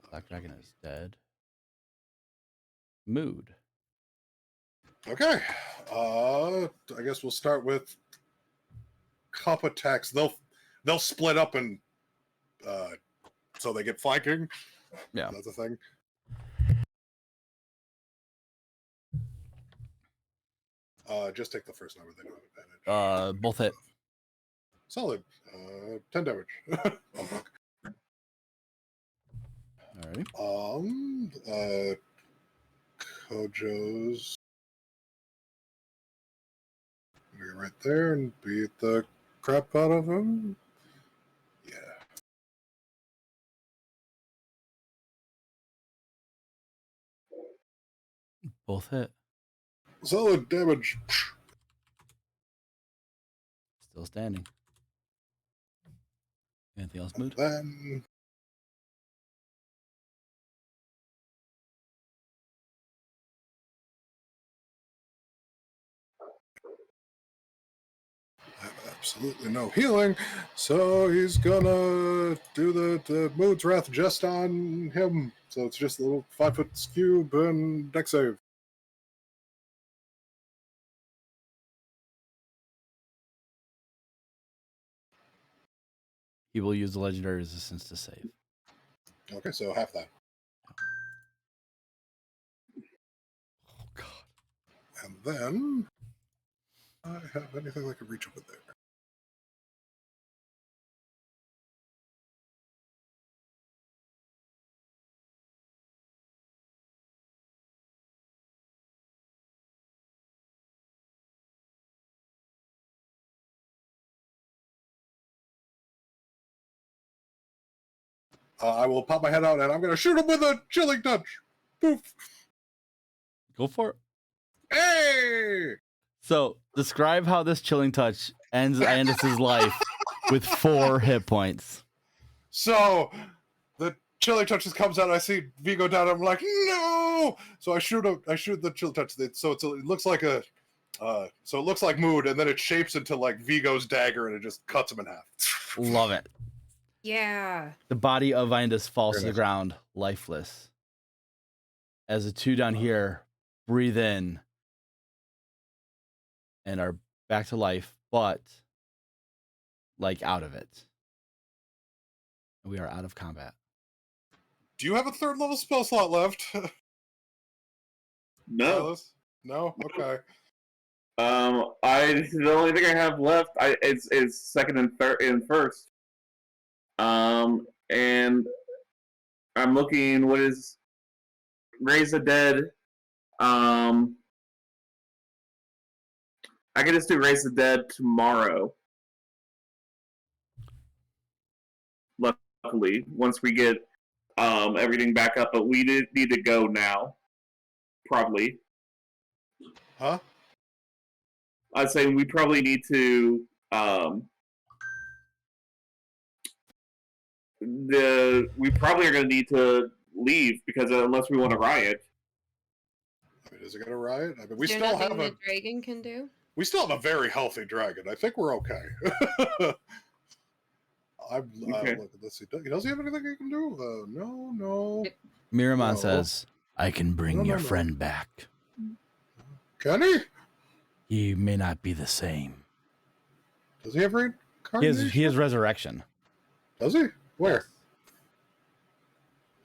Black Dragon is dead. Mood. Okay. I guess we'll start with cup attacks. They'll split up and so they get flanking. Yeah. That's a thing. Just take the first number. They don't have advantage. Both hit. Solid. 10 damage. Alrighty. Kojo's gonna go right there and beat the crap out of him. Yeah. Both hit. Solid damage. Still standing. Anything else, Mood? Then I have absolutely no healing, so he's gonna do the Mood's Wrath just on him. So it's just a little 5-foot cube and deck save. He will use the legendary resistance to save. Okay, so half that. Oh, God. And then I have anything that can reach over there. I will pop my head out and I'm going to shoot him with a chilling touch. Poof. Go for it. Hey! So, describe how this chilling touch ends Iendas' life with 4 hit points. So the chilling touch just comes out. I see Vigo down. I'm like, no! So I shoot the chilling touch. So it looks like a So it looks like Mood, and then it shapes into like Vigo's dagger, and it just cuts him in half. Love it. Yeah. The body of Iendas falls Very to the nice. ground, lifeless. As the two down here breathe in and are back to life, but like out of it. We are out of combat. Do you have a 3rd level spell slot left? No. Silas? No? Okay. The only thing I have left is second and third and first. And I'm looking. What is Raise the Dead? I can just do Raise the Dead tomorrow. Luckily, once we get everything back up, but we need to go now. Probably. Huh? I'd say we probably need to we probably are going to need to leave because unless we want to riot. I mean, is it gonna riot? I mean, we Is there still nothing have the dragon can do? we still have a very healthy dragon. I think we're okay. Okay. Let's see. Does he have anything he can do? No. Miramon No. says, I can bring your No. friend back. Can he? He may not be the same. Does he have reincarnation? He has resurrection. Does he? Where?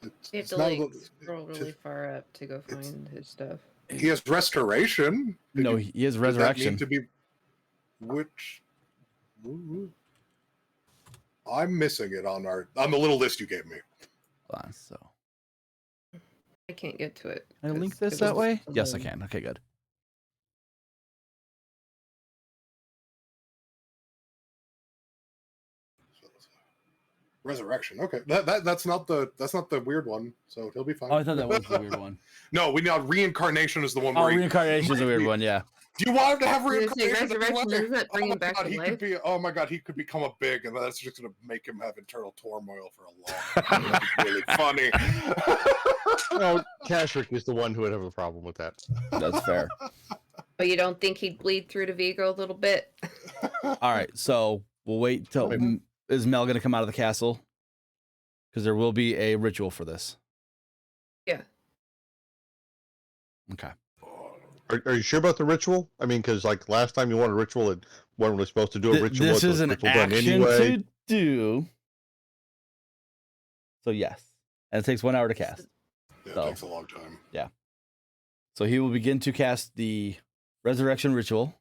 You have It's to not- like scroll really far up to go find his stuff. He has restoration. No, he has Does that resurrection. need to be which? Ooh. I'm missing it on the little list you gave me. Hold on, so I can't get to it. can I link 'cause this it that was way? Yes, I alone. can. Okay, good. Resurrection. Okay, that's not the weird one. So he'll be fine. Oh, I thought that was the weird one. No, we know reincarnation is the one. Oh, Where he, reincarnation is a weird one. Yeah. do you want him to have I was gonna say, reincarnation? resurrection, doesn't that bring him back God, to he life? could be. Oh my God, he could become a big, and that's just going to make him have internal turmoil for a long time. That'd be really funny. No, Kashrik is the one who would have a problem with that. That's fair. But you don't think he'd bleed through to Vigo a little bit? All right, so we'll wait till. Is Mel going to come out of the castle? Because there will be a ritual for this. Yeah. Okay. Are you sure about the ritual? I mean, because like last time you wanted a ritual and wasn't really supposed to do a ritual. This so is it's an ritual done action anyway. to do. So yes, and it takes 1 hour to cast. Yeah, So- it takes a long time. So he will begin to cast the resurrection ritual.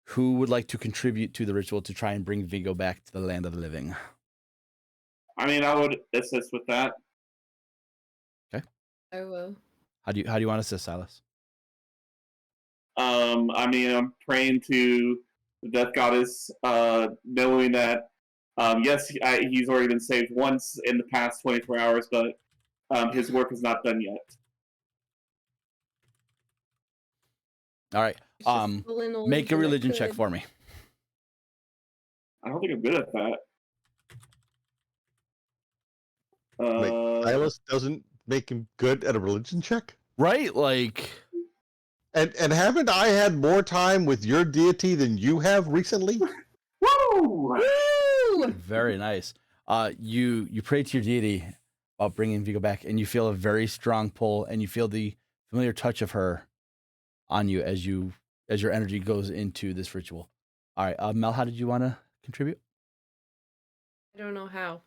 Who would like to contribute to the ritual to try and bring Vigo back to the land of the living? I mean, I would assist with that. I will. How do you want to assist, Silas? I mean, I'm praying to the Death Goddess, knowing that, yes, he's already been saved once in the past 24 hours, but his work is not done yet. All right. He's just pulling all Make a that religion check could. for me. I don't think I'm good at that. Wait, Silas doesn't make him good at a religion check? Right? Like, And haven't I had more time with your deity than you have recently? Woo! Woo! very nice. You pray to your deity about bringing Vigo back, and you feel a very strong pull, and you feel the familiar touch of her on you as your energy goes into this ritual. All right, Mel, how did you want to contribute? I don't know how.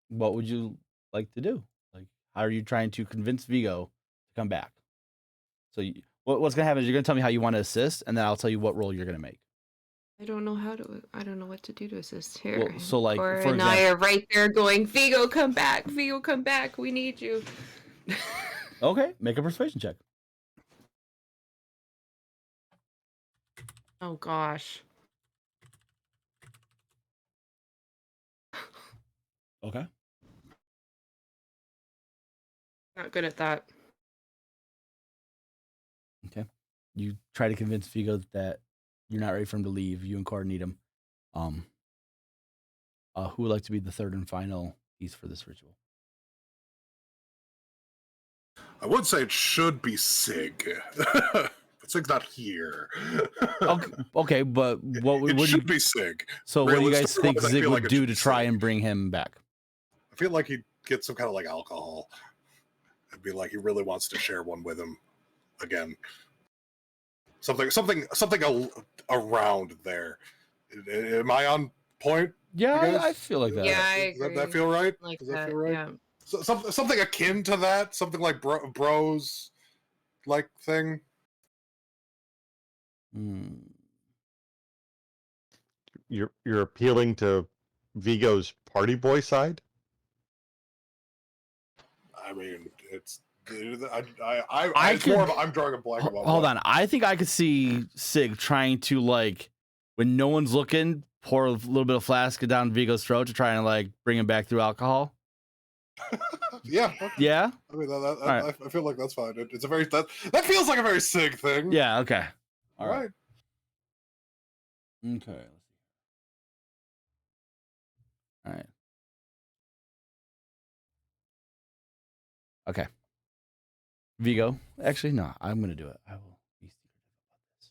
What would you like to do? Like, how are you trying to convince Vigo to come back? So, what's gonna happen is you're gonna tell me how you want to assist, and then I'll tell you what role you're gonna make. I don't know I don't know what to do to assist here. Well, so, like, Cora for and I example- are right there going, Vigo, come back. Vigo, come back. We need you. Okay, make a persuasion check. Oh, gosh. Okay. Not good at that. Okay. You try to convince Vigo that you're not ready for him to leave. You and Cora need him. Who would like to be the third and final piece for this ritual? I would say it should be Sig. But Sig's not here. Okay, but what It would should you? be Sig. So what do you guys think Story-wise, I Zig feel would like it do should to be try Sig. and bring him back? I feel like he'd get some kind of like alcohol. It'd be like he really wants to share one with him again. Something around there. Am I on point? Yeah, I feel like that. Yeah, I Does agree. that feel right? Like Does that that, feel right? yeah. So, something akin to that, something like bros, like thing. You're appealing to Vigo's party boy side? I mean, it's I'm drawing a blank about. Hold on, I think I could see Sig trying to like, when no one's looking, pour a little bit of flask down Vigo's throat to try and like bring him back through alcohol. Yeah. Okay. Yeah. I mean, Right. I feel like that's fine. It's a very that feels like a very Sig thing. Yeah. Okay. All right. Okay. All right. Okay. Vigo. Actually, no. I'm gonna do it. I will be secretive about this.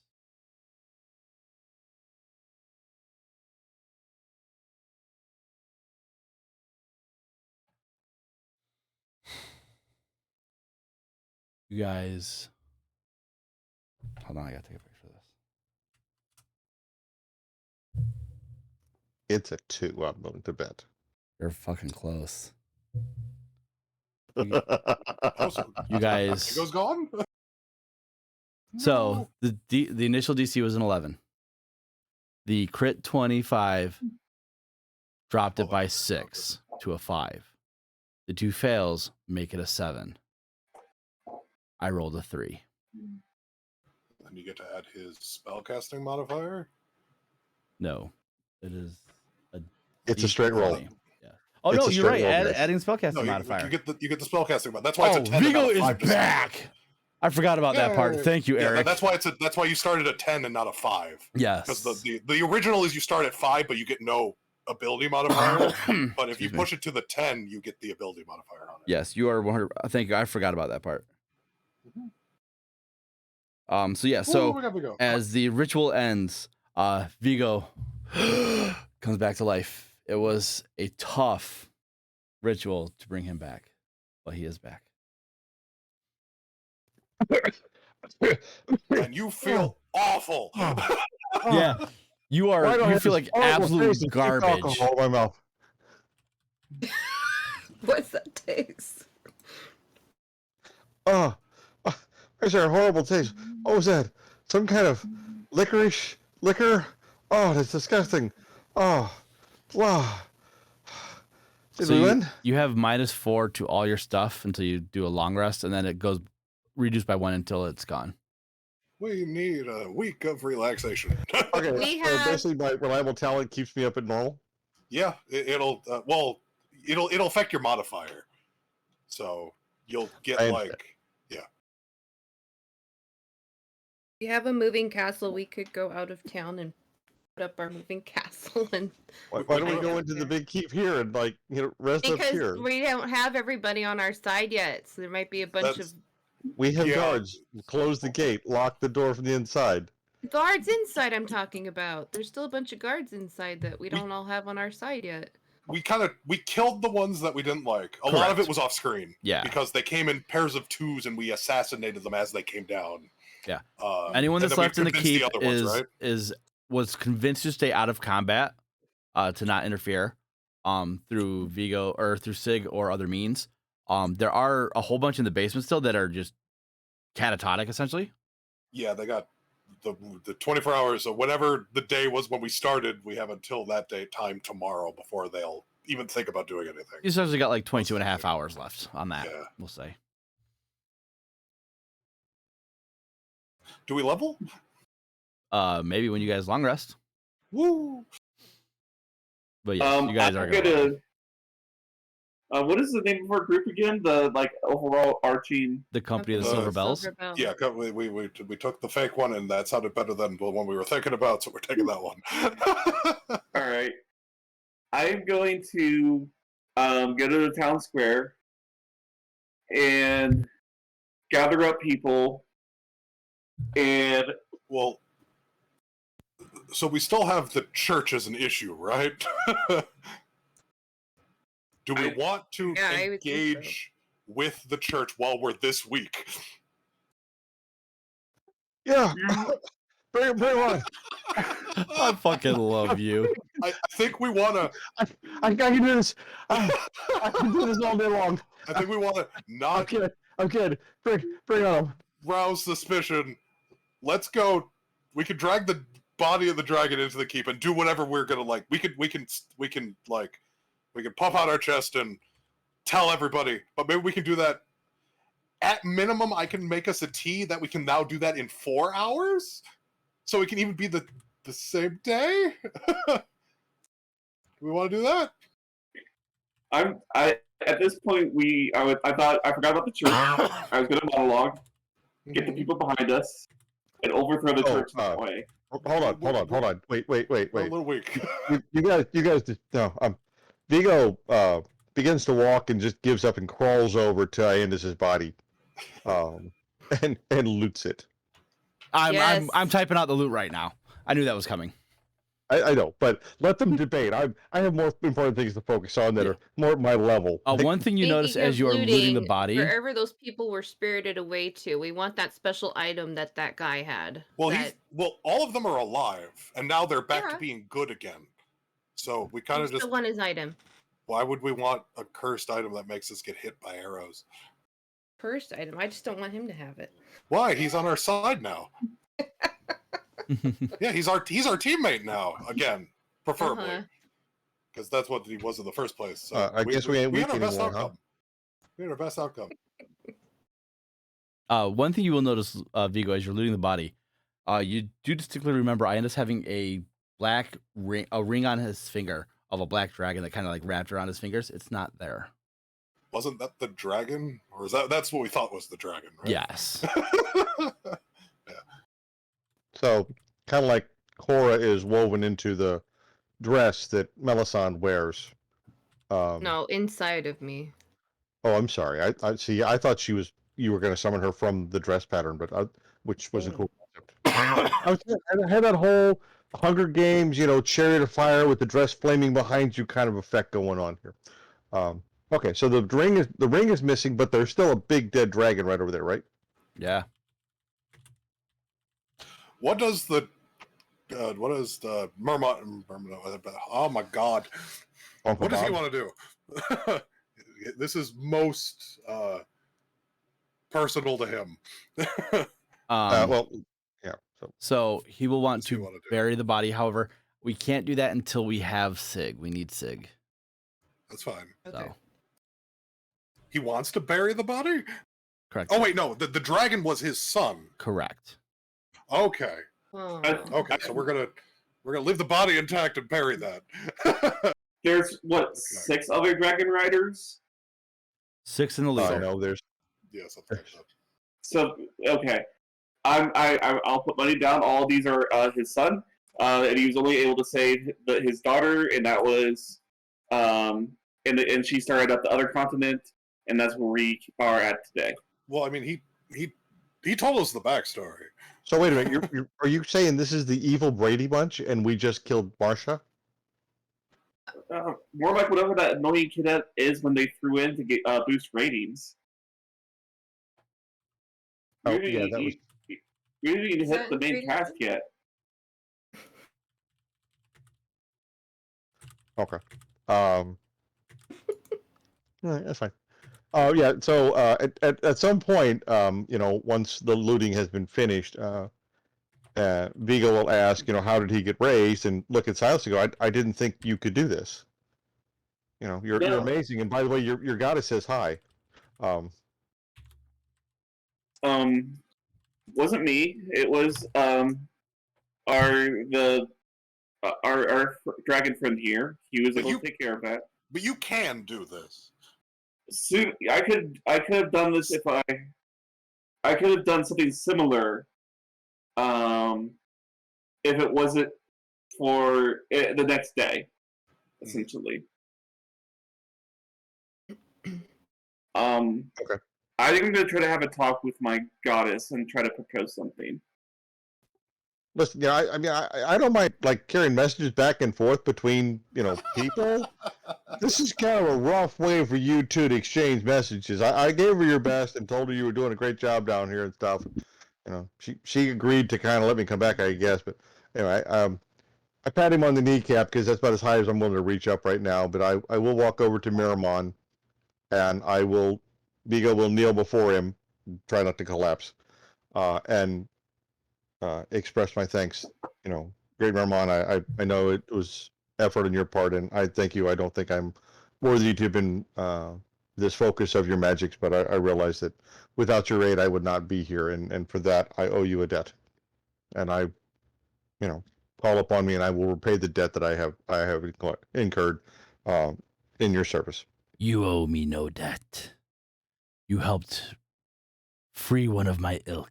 You guys. Hold on. I gotta take a picture of this. It's a 2. I'm willing to bet. You're fucking close. You guys. Vigo's gone. So the initial DC was an 11. The crit 25 dropped it by 6 to a 5. The 2 fails make it a 7. I rolled a 3. And you get to add his spellcasting modifier. No, it is a. It's a straight roll. Yeah. Oh It's no, a you're right. straight roll, guys. Adding spellcasting No, modifier. you get the spellcasting modifier. That's why it's a 10. Vigo and not a is 5 to start back. with. I forgot about that part. Thank you, Yeah, Eric. that's why you started at 10 and not a 5. Yes. Because the original is you start at 5, but you get no ability modifier. But if you Excuse me. push it to the 10, you get the ability modifier on it. Yes, you are 100. Thank you. I forgot about that part. So yeah. So we got Vigo. as the ritual ends, Vigo comes back to life. It was a tough ritual to bring him back, but he is back. And you feel awful. Yeah, you are. You feel like absolute garbage. Alcohol in my mouth. What's that taste? Oh, there's a horrible taste. What was that? Some kind of licorice liquor? Oh, that's disgusting. Oh, wow. Did So we win? you have -4 to all your stuff until you do a long rest, and then it goes reduced by 1 until it's gone. We need a week of relaxation. Okay, We so have- basically my reliable talent keeps me up at normal. Yeah, it'll affect your modifier. So you'll get I like We have a moving castle. We could go out of town and put up our moving castle and Why don't we go into the big keep here and rest up because here? we don't have everybody on our side yet, so there might be a bunch That's- of We have Yeah. guards. Close the gate. Lock the door from the inside. guards inside. I'm talking about. There's still a bunch of guards inside that we don't all have on our side yet. we killed the ones that we didn't like. A lot of Correct. it was off screen. Yeah. Because they came in pairs of 2s and we assassinated them as they came down. Yeah. and Anyone that's then we left in the convinced keep other ones, right? was convinced to stay out of combat, to not interfere, through Vigo or through Sig or other means. There are a whole bunch in the basement still that are just catatonic, essentially. Yeah, they got the 24 hours of whatever the day was when we started. We have until that day time tomorrow before they'll even think about doing anything. You essentially got like 22 and a half hours left on that. Yeah. We'll say. Do we level? Maybe when you guys long rest. Woo! But yes, you guys are gonna. What is the name of our group again? The overall arching. The Company of the Okay. Silver Bells. Silver Bell. Yeah, we took the fake one, and that sounded better than the one we were thinking about, so we're taking that one. All right. I'm going to go to the town square and gather up people, and Well, so we still have the church as an issue, right? Do we want to Yeah, I would think so. engage with the church while we're this weak? Yeah. Bring on. I fucking love you. I think we want to. I can do this. I can do this all day long. I think we want to not I'm kidding. Bring on. rouse suspicion. Let's go. We could drag the body of the dragon into the keep and do whatever we're gonna like. We can puff out our chest and tell everybody. But maybe we can do that. At minimum, I can make us a tea that we can now do that in 4 hours, so it can even be the same day. Do we want to do that? At this point, I forgot about the church. I was going to monologue, get the people behind us, and overthrow the church that way. Hold on. Wait. We're a little weak. You guys just no. Vigo begins to walk and just gives up and crawls over to Iendas' body, and loots it. I'm typing out the loot right now. I knew that was coming. I know, but let them debate. I have more important things to focus on that are more at my level. One thing you notice as you are looting the body, wherever those people were spirited away to, we want that special item that guy had. Well, all of them are alive, and now they're back to being good again. So we kind of just want his item. Why would we want a cursed item that makes us get hit by arrows? Cursed item? I just don't want him to have it. Why? He's on our side now. Yeah, he's our teammate now again, preferably, because that's what he was in the first place. So I guess we ain't weak had our best anymore, huh? outcome. We had our best outcome. One thing you will notice, Vigo, as you're looting the body, you do distinctly remember Iendas having a black ring, on his finger of a black dragon that kind of like wrapped around his fingers. It's not there. Wasn't that the dragon, or is that's what we thought was the dragon? Right? Yes. Yeah. So, kind of like Cora is woven into the dress that Melisande wears. No, inside of me. Oh, I'm sorry. I see. I thought you were going to summon her from the dress pattern, but which was a cool concept. I had that whole Hunger Games, Chariot of Fire with the dress flaming behind you kind of effect going on here. Okay, so the ring is missing, but there's still a big dead dragon right over there, right? Yeah. What does the Mermot? Oh my God! Uncle What does he Bob? want to do? This is most personal to him. Well, yeah. So he will want What's he to wanna do? bury the body. However, we can't do that until we have Sig. We need Sig. That's fine. Okay. So He wants to bury the body. correct. Oh wait, no. The dragon was his son. Correct. Okay. Oh. Okay. So we're gonna leave the body intact and bury that. There's 6 other dragon riders. 6 in the I lead. know there's. Yeah, something like that. So okay, I'll put money down. All these are his son, and he was only able to save his daughter, and that was and she started up the other continent, and that's where we are at today. Well, I mean, he told us the backstory. So wait a minute. Are you saying this is the evil Brady Bunch, and we just killed Marsha? More like whatever that annoying cadet is when they threw in to get boost ratings. Oh, yeah, that was. We didn't even hit the main cast yet. Okay. All right, that's fine. Yeah. So at some point, once the looting has been finished, Vigo will ask, how did he get raised? And look at Silas and go, I didn't think you could do this. You're amazing. And by the way, your goddess says hi. Wasn't me. It was our dragon friend here. He was able to take care of that. But you can do this. Soon, I could have done this if I could have done something similar. If it wasn't for the next day, essentially. Okay. I think I'm going to try to have a talk with my goddess and try to propose something. Listen, yeah, I mean, I don't mind like carrying messages back and forth between people. This is kind of a rough way for you two to exchange messages. I gave her your best and told her you were doing a great job down here and stuff. She agreed to kind of let me come back, I guess. But anyway, I pat him on the kneecap because that's about as high as I'm willing to reach up right now. But I will walk over to Miramon, and Vigo will kneel before him, try not to collapse, and express my thanks. Great Miramon, I know it was effort on your part, and I thank you. I don't think I'm worthy to have been this focus of your magics, but I realize that without your aid, I would not be here, and for that, I owe you a debt. And I, call upon me, and I will repay the debt that I have incurred in your service. You owe me no debt. You helped free one of my ilk.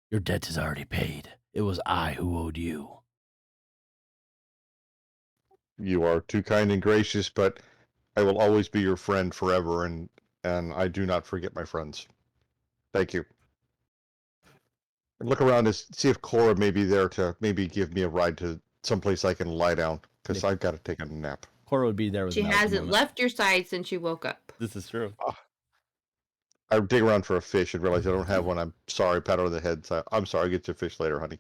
Your debt is already paid. It was I who owed you. You are too kind and gracious, but I will always be your friend forever, and I do not forget my friends. Thank you. And look around to see if Cora may be there to maybe give me a ride to someplace I can lie down, because I've got to take a nap. Cora would be there with She me at the hasn't moment. left your side since you woke up. This is true. I dig around for a fish and realize I don't have one. I'm sorry, pat her on the head. So I'm sorry, I'll get you a fish later, honey.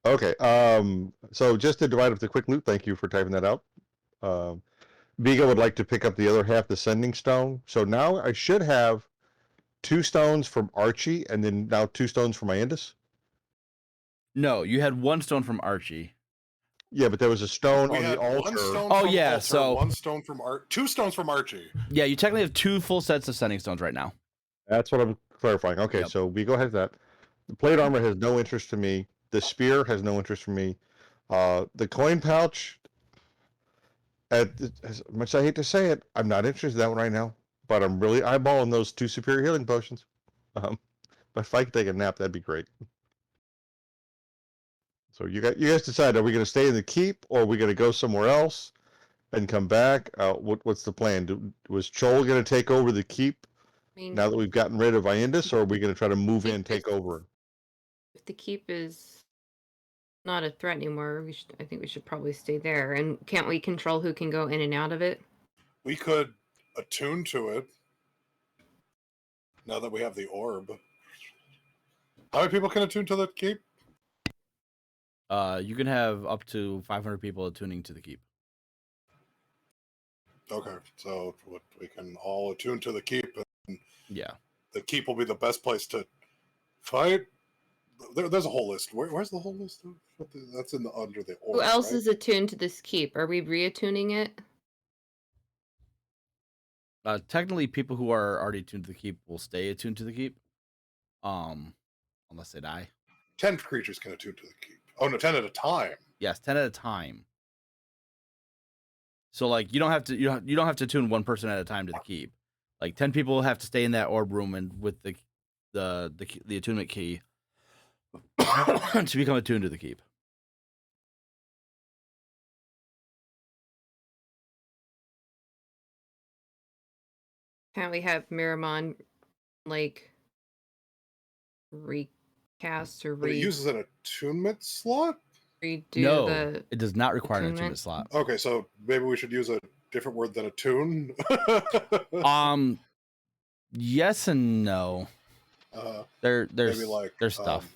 Okay, so just to divide up the quick loot, thank you for typing that out. Vigo would like to pick up the other half, the sending stone. So now I should have 2 stones from Archie, and then now 2 stones from Iendas. No, you had 1 stone from Archie. Yeah, but there was a stone We on had the altar. 1 stone Oh, from yeah, altar, so 1 stone from 2 stones from Archie. Yeah, you technically have 2 full sets of sending stones right now. That's what I'm clarifying. Okay, Yep. so we go ahead with that. The plate armor has no interest to me. The spear has no interest for me. The coin pouch, as much as I hate to say it, I'm not interested in that one right now. But I'm really eyeballing those 2 superior healing potions. But if I could take a nap, that'd be great. So you guys decide, are we going to stay in the keep, or are we going to go somewhere else and come back? What's the plan? Was Chol going to take over the keep now that we've gotten rid of Iendas, or are we going to try to move in, take over? If the keep is not a threat anymore, I think we should probably stay there. And can't we control who can go in and out of it? We could attune to it now that we have the orb. How many people can attune to the keep? You can have up to 500 people attuning to the keep. Okay, so we can all attune to the keep, and Yeah. the keep will be the best place to fight. There's a whole list. Where's the whole list? That's under the orb. Who else right? is attuned to this keep? Are we reattuning it? Technically, people who are already attuned to the keep will stay attuned to the keep. Unless they die. 10 creatures can attune to the keep. Oh no, 10 at a time. Yes, 10 at a time. So like you don't have to attune one person at a time to the keep. Like 10 people have to stay in that orb room and with the attunement key to become attuned to the keep. Can't we have Miramon like recast or But it uses an attunement slot? redo No, the it does not require an attunement? attunement slot. Okay, so maybe we should use a different word than attune. Yes and no. There's maybe like there's stuff.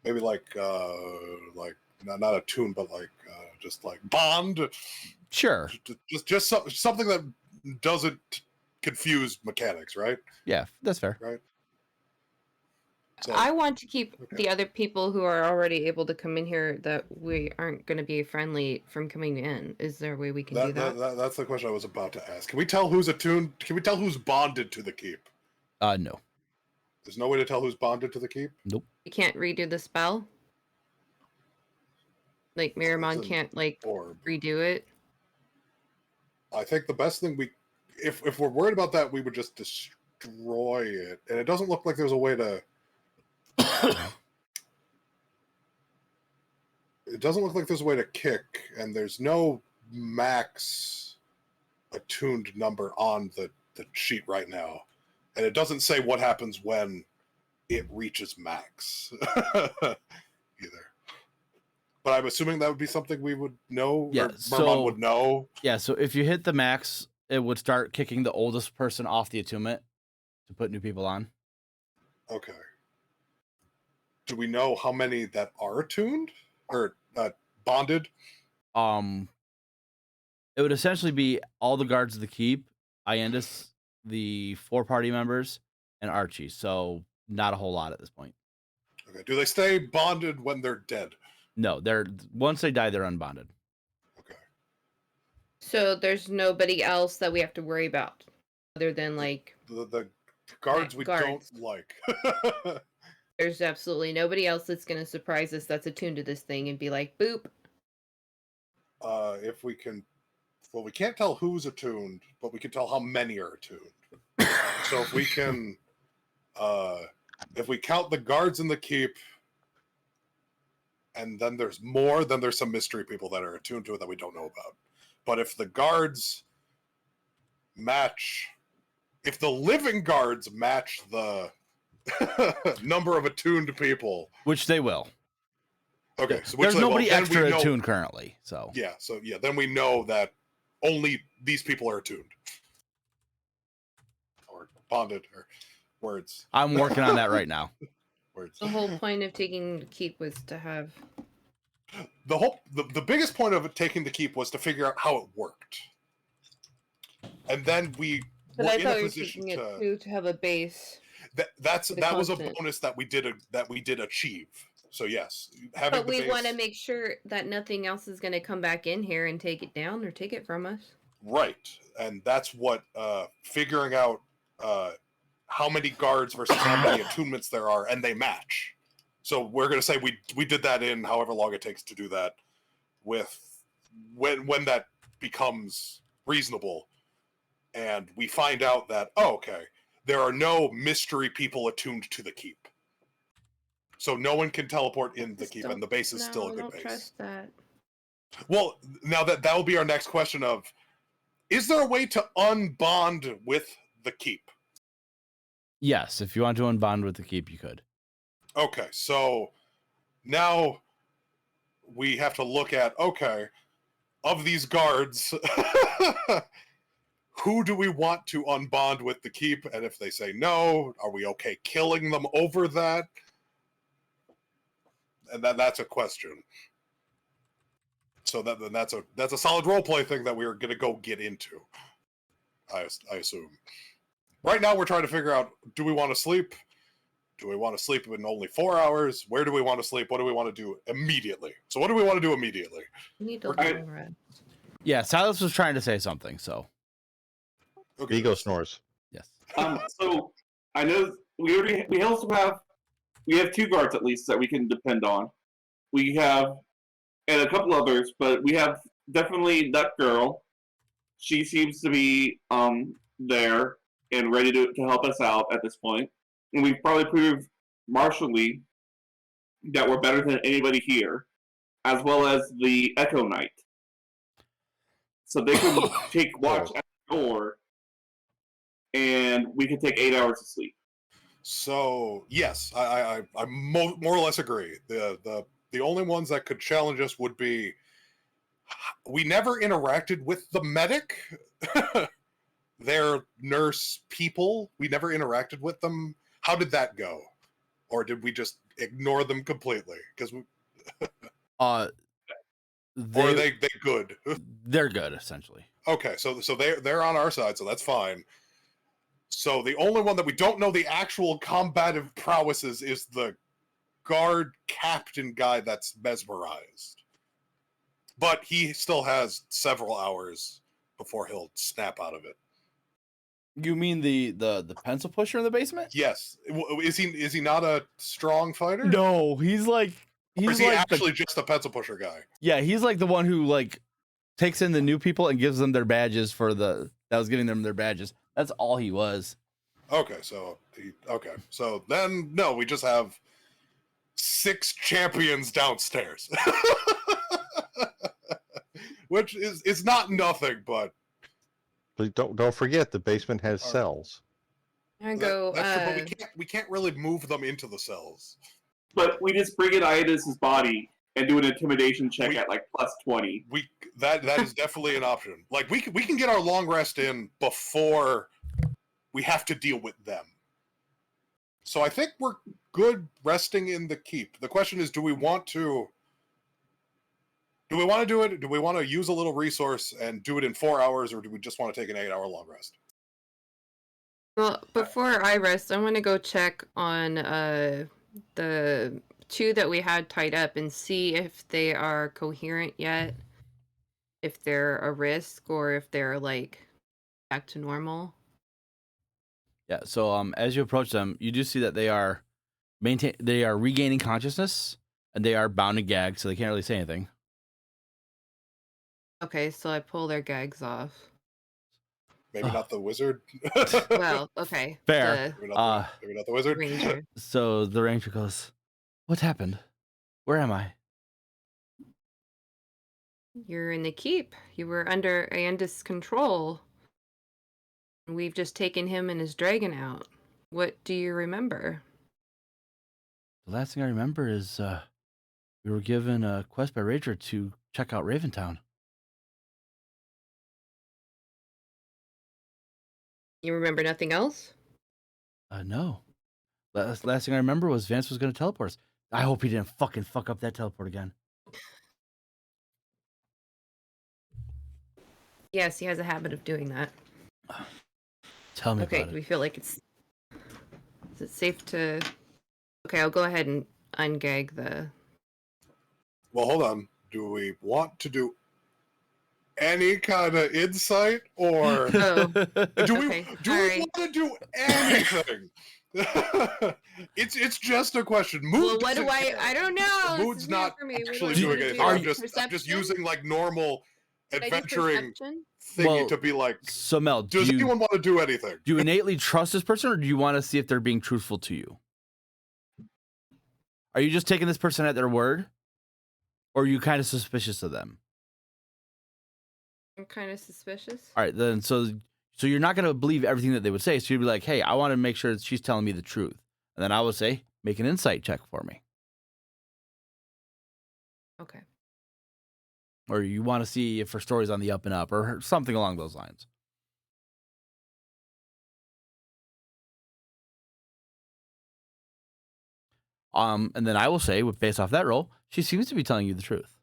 Maybe like not attune, but like just like bond. Sure. Just something that doesn't confuse mechanics, right? Yeah, that's fair. Right. So, I want to keep okay. the other people who are already able to come in here that we aren't going to be friendly from coming in. Is there a way we can do that? That's the question I was about to ask. Can we tell who's attuned? Can we tell who's bonded to the keep? No. There's no way to tell who's bonded to the keep? Nope. You can't redo the spell? Like Miramon can't like orb. redo it? I think the best thing if we're worried about that, we would just destroy it. And it doesn't look like there's a way to it doesn't look like there's a way to kick, and there's no max attuned number on the sheet right now, and it doesn't say what happens when it reaches max either. But I'm assuming that would be something we would know, Yeah, or Mermon would know. Yeah, so if you hit the max, it would start kicking the oldest person off the attunement to put new people on. Okay. Do we know how many that are attuned or bonded? It would essentially be all the guards of the keep, Iendas, the 4 party members, and Archie. So not a whole lot at this point. Okay. Do they stay bonded when they're dead? No, once they die, they're unbonded. Okay. So there's nobody else that we have to worry about other than like the guards we guards. don't like. There's absolutely nobody else that's going to surprise us that's attuned to this thing and be like, boop. If we can, well, we can't tell who's attuned, but we can tell how many are attuned. So if we can, if we count the guards in the keep, and then there's more, then there's some mystery people that are attuned to it that we don't know about. But if the guards match, if the living guards match the number of attuned people, which they will. Okay, so there's nobody extra attuned currently. So yeah, then we know that only these people are attuned or bonded or words. I'm working on that right now. Words. The whole point of taking the keep was to have the biggest point of taking the keep was to figure out how it worked, and then we but were I in thought a we were position taking it to have a base. That was a bonus that we did achieve. So yes, but we want to make sure that nothing else is going to come back in here and take it down or take it from us. Right, and that's what figuring out how many guards versus how many attunements there are, and they match. So we're going to say we did that in however long it takes to do that, with when that becomes reasonable, and we find out that okay, there are no mystery people attuned to the keep. So no one can teleport in the keep, and the base is still a good base. Trust that. Well, now that will be our next question of, is there a way to unbond with the keep? Yes, if you want to unbond with the keep, you could. Okay, so now we have to look at, okay, of these guards, who do we want to unbond with the keep? And if they say no, are we okay killing them over that? And that's a question. So that's a solid roleplay thing that we're gonna go get into. I assume. Right now we're trying to figure out: do we want to sleep? Do we want to sleep in only 4 hours? Where do we want to sleep? What do we want to do immediately? So what do we want to do immediately? We need to long rest. Yeah, Silas was trying to say something. So. Okay. Ego snores. Yes. So I know we have 2 guards at least that we can depend on. We have, and a couple others, but we have definitely that girl. She seems to be there and ready to help us out at this point. And we've probably proved martially that we're better than anybody here, as well as the Echo Knight. So they can take watch at the door, and we can take 8 hours of sleep. So yes, I more or less agree. The only ones that could challenge us would be, we never interacted with the medic, their nurse people. We never interacted with them. How did that go? Or did we just ignore them completely? Because or are they good? They're good, essentially. Okay, so they're on our side, so that's fine. So the only one that we don't know the actual combative prowesses is the guard captain guy that's mesmerized. But he still has several hours before he'll snap out of it. You mean the pencil pusher in the basement? Yes. Is he not a strong fighter? No, he's like or is he actually just a pencil pusher guy? Yeah, he's like the one who like takes in the new people and gives them their badges that was giving them their badges. That's all he was. Okay, so then no, we just have 6 champions downstairs. which is not nothing, but don't forget the basement has cells. I go. That's true, but we can't really move them into the cells. But we just bring in Iendas' body and do an intimidation check at like +20. That is definitely an option. Like we can get our long rest in before we have to deal with them. So I think we're good resting in the keep. The question is, do we want to do it? Do we want to use a little resource and do it in 4 hours, or do we just want to take an 8-hour long rest? Well, before I rest, I want to go check on the 2 that we had tied up and see if they are coherent yet, if they're a risk or if they're like back to normal. Yeah. So as you approach them, you do see that they are regaining consciousness and they are bound and gagged, so they can't really say anything. Okay, so I pull their gags off. Maybe not the wizard. Well, okay. Fair. Maybe not the wizard. Ranger. So the ranger goes, "What happened? Where am I?" You're in the keep. You were under Iendas' control. We've just taken him and his dragon out. What do you remember? The last thing I remember is we were given a quest by Ranger to check out Raventown. You remember nothing else? No. Last thing I remember was Vance was going to teleport us. I hope he didn't fucking fuck up that teleport again. Yes, he has a habit of doing that. Tell me Okay, about do we it. feel like is it safe to... Okay, I'll go ahead and ungag the... Well, hold on. Do we want to do any kind of insight, or Oh, do we okay. want to do anything? It's just a question. Mood Well, what do doesn't care. I don't know. This Mood's is new not for me. What do actually I doing need to anything. do? I'm just Perception? using like normal Can I do adventuring perception? thingy Well, to be like, So Mel, does anyone want to do anything? do you innately trust this person, or do you want to see if they're being truthful to you? Are you just taking this person at their word, or are you kind of suspicious of them? I'm kind of suspicious. All right, then so you're not going to believe everything that they would say. So you'd be like, "Hey, I want to make sure that she's telling me the truth," and then I would say, "Make an insight check for me," Okay. or you want to see if her story's on the up and up, or something along those lines. And then I will say, based off that roll, she seems to be telling you the truth.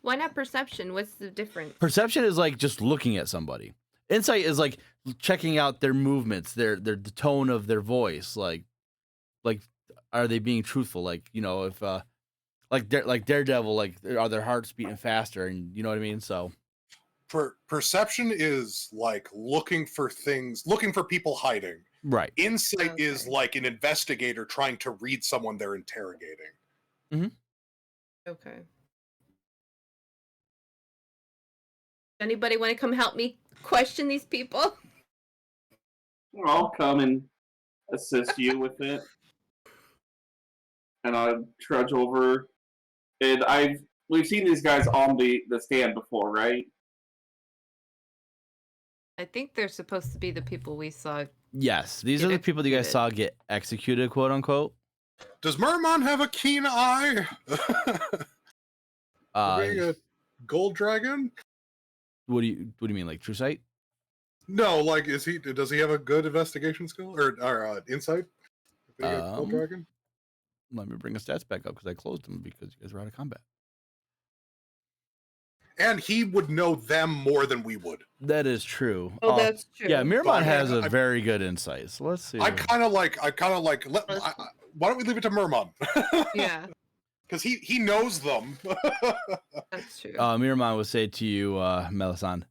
Why not perception? What's the difference? Perception is like just looking at somebody. Insight is like checking out their movements, the tone of their voice, like are they being truthful? Like, you know, if like Daredevil, like are their hearts beating faster, and you know what I mean? So Perception is like looking for people hiding. right. Insight Okay. is like an investigator trying to read someone they're interrogating. Okay. Anybody want to come help me question these people? I'll come and assist you with it. And I'll trudge over. And we've seen these guys on the stand before, right? I think they're supposed to be the people we saw. Yes, these Get are the people that you guys executed. saw get executed, quote unquote. Does Merman have a keen eye? Being a gold dragon? What do you mean, like true sight? No, like does he have a good investigation skill or insight? Being a gold dragon? Let me bring the stats back up because I closed them because you guys were out of combat. And he would know them more than we would. That is true. Oh, that's true. Yeah, Miramon has a I- very good insight. So let's see. I kind of like. Why don't we leave it to Merman? Yeah, Because he knows them. that's true. Miramon would say to you, Melisande,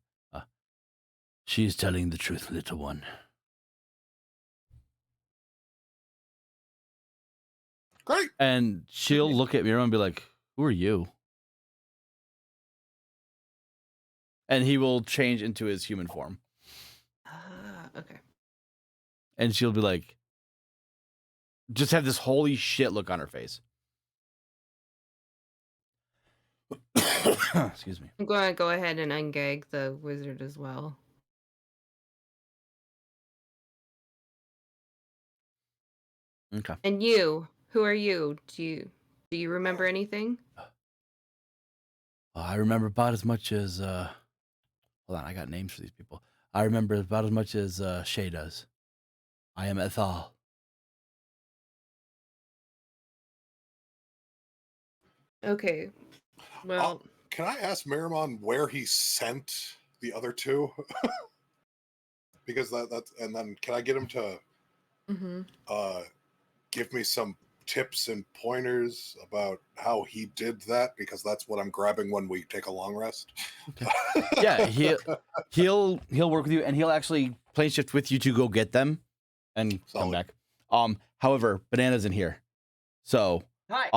she's telling the truth, little one. Great. And she'll look at Miramon and be like, "Who are you?" And he will change into his human form. Okay. And she'll be like, just have this holy shit look on her face. Excuse me. I'm going to go ahead and ungag the wizard as well. Okay. And you, who are you? Do you remember anything? I remember about as much as hold on, I got names for these people. I remember about as much as Shay does. I am Ethal. Okay. Well, Can I ask Miramon where he sent the other two? Because that's and then can I get him to give me some tips and pointers about how he did that? Because that's what I'm grabbing when we take a long rest. Okay. Yeah, he'll work with you, and he'll actually plane shift with you to go get them and come back. However, Banana's in here, so Hi.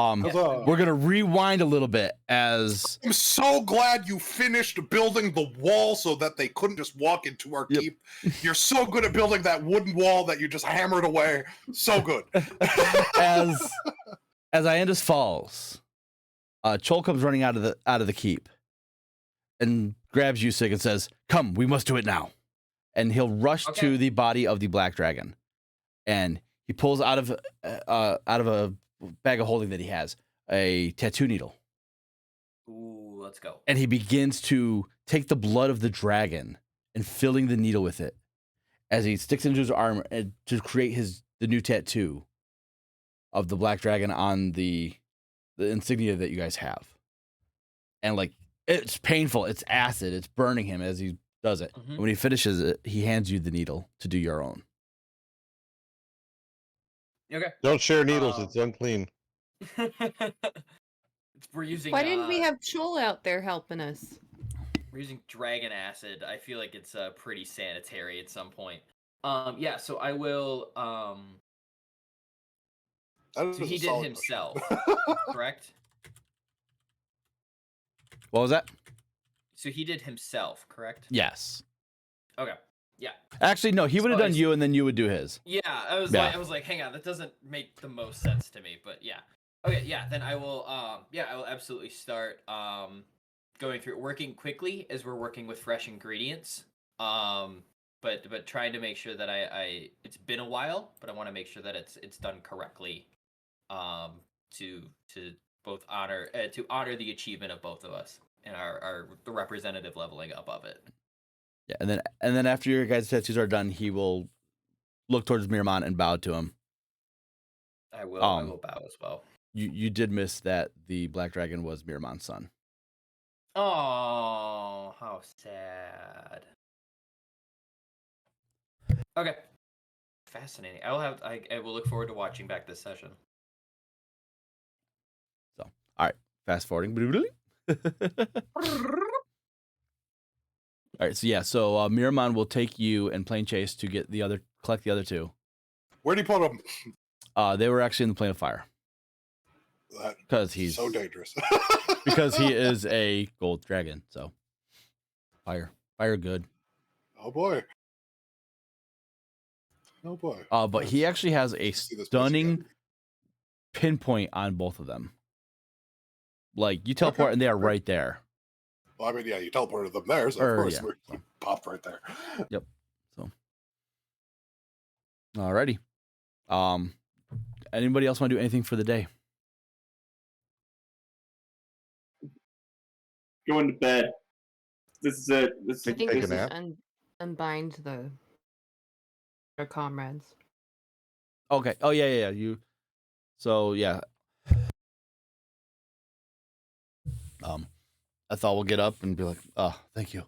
we're gonna rewind a little bit as I'm so glad you finished building the wall so that they couldn't just walk into our keep. You're so good at building that wooden wall that you just hammered away. So good. as Iendas falls, Chol comes running out of the keep and grabs Yusig and says, "Come, we must do it now." And he'll rush to the body of the black dragon, and he pulls out of a bag of holding that he has a tattoo needle. Ooh, let's go. And he begins to take the blood of the dragon and filling the needle with it as he sticks into his arm to create the new tattoo of the black dragon on the insignia that you guys have. And like, it's painful, it's acid, it's burning him as he does it. And when he finishes it, he hands you the needle to do your own. Okay. Don't share needles, it's unclean. We're using. Why didn't we have Chol out there helping us? We're using dragon acid. I feel like it's pretty sanitary at some point. Yeah. So I will. So he did himself, correct? What was that? So he did himself, correct? Yes. Okay. Yeah. Actually, no. He would have done you, and then you would do his. Yeah. I was like, hang on, that doesn't make the most sense to me. But yeah. Okay. Yeah. Then I will. I will absolutely start. Going through working quickly as we're working with fresh ingredients. But trying to make sure that I it's been a while, but I want to make sure that it's done correctly. To both honor the achievement of both of us and the representative leveling up of it. Yeah, and then after your guys' tattoos are done, he will look towards Miramon and bow to him. I will bow as well. You did miss that the black dragon was Miramon's son. Oh, how sad. Okay. Fascinating. I will look forward to watching back this session. So, all right, fast forwarding. All right, so Miramon will take you and plane chase to collect the other two. Where'd he put them? They were actually in the plane of fire. Because he's so dangerous. Because he is a gold dragon, so fire good. Oh boy. But he actually has a stunning pinpoint on both of them. Like, you teleport and they are right there. Well, I mean, yeah, you teleported them there, so of course we popped right there. Yep. So, alrighty. Anybody else want to do anything for the day? Going to bed. This is it. I think Take this a is nap. unbind our comrades. Okay. Oh yeah. So yeah. I thought we'll get up and be like, "Oh, thank you."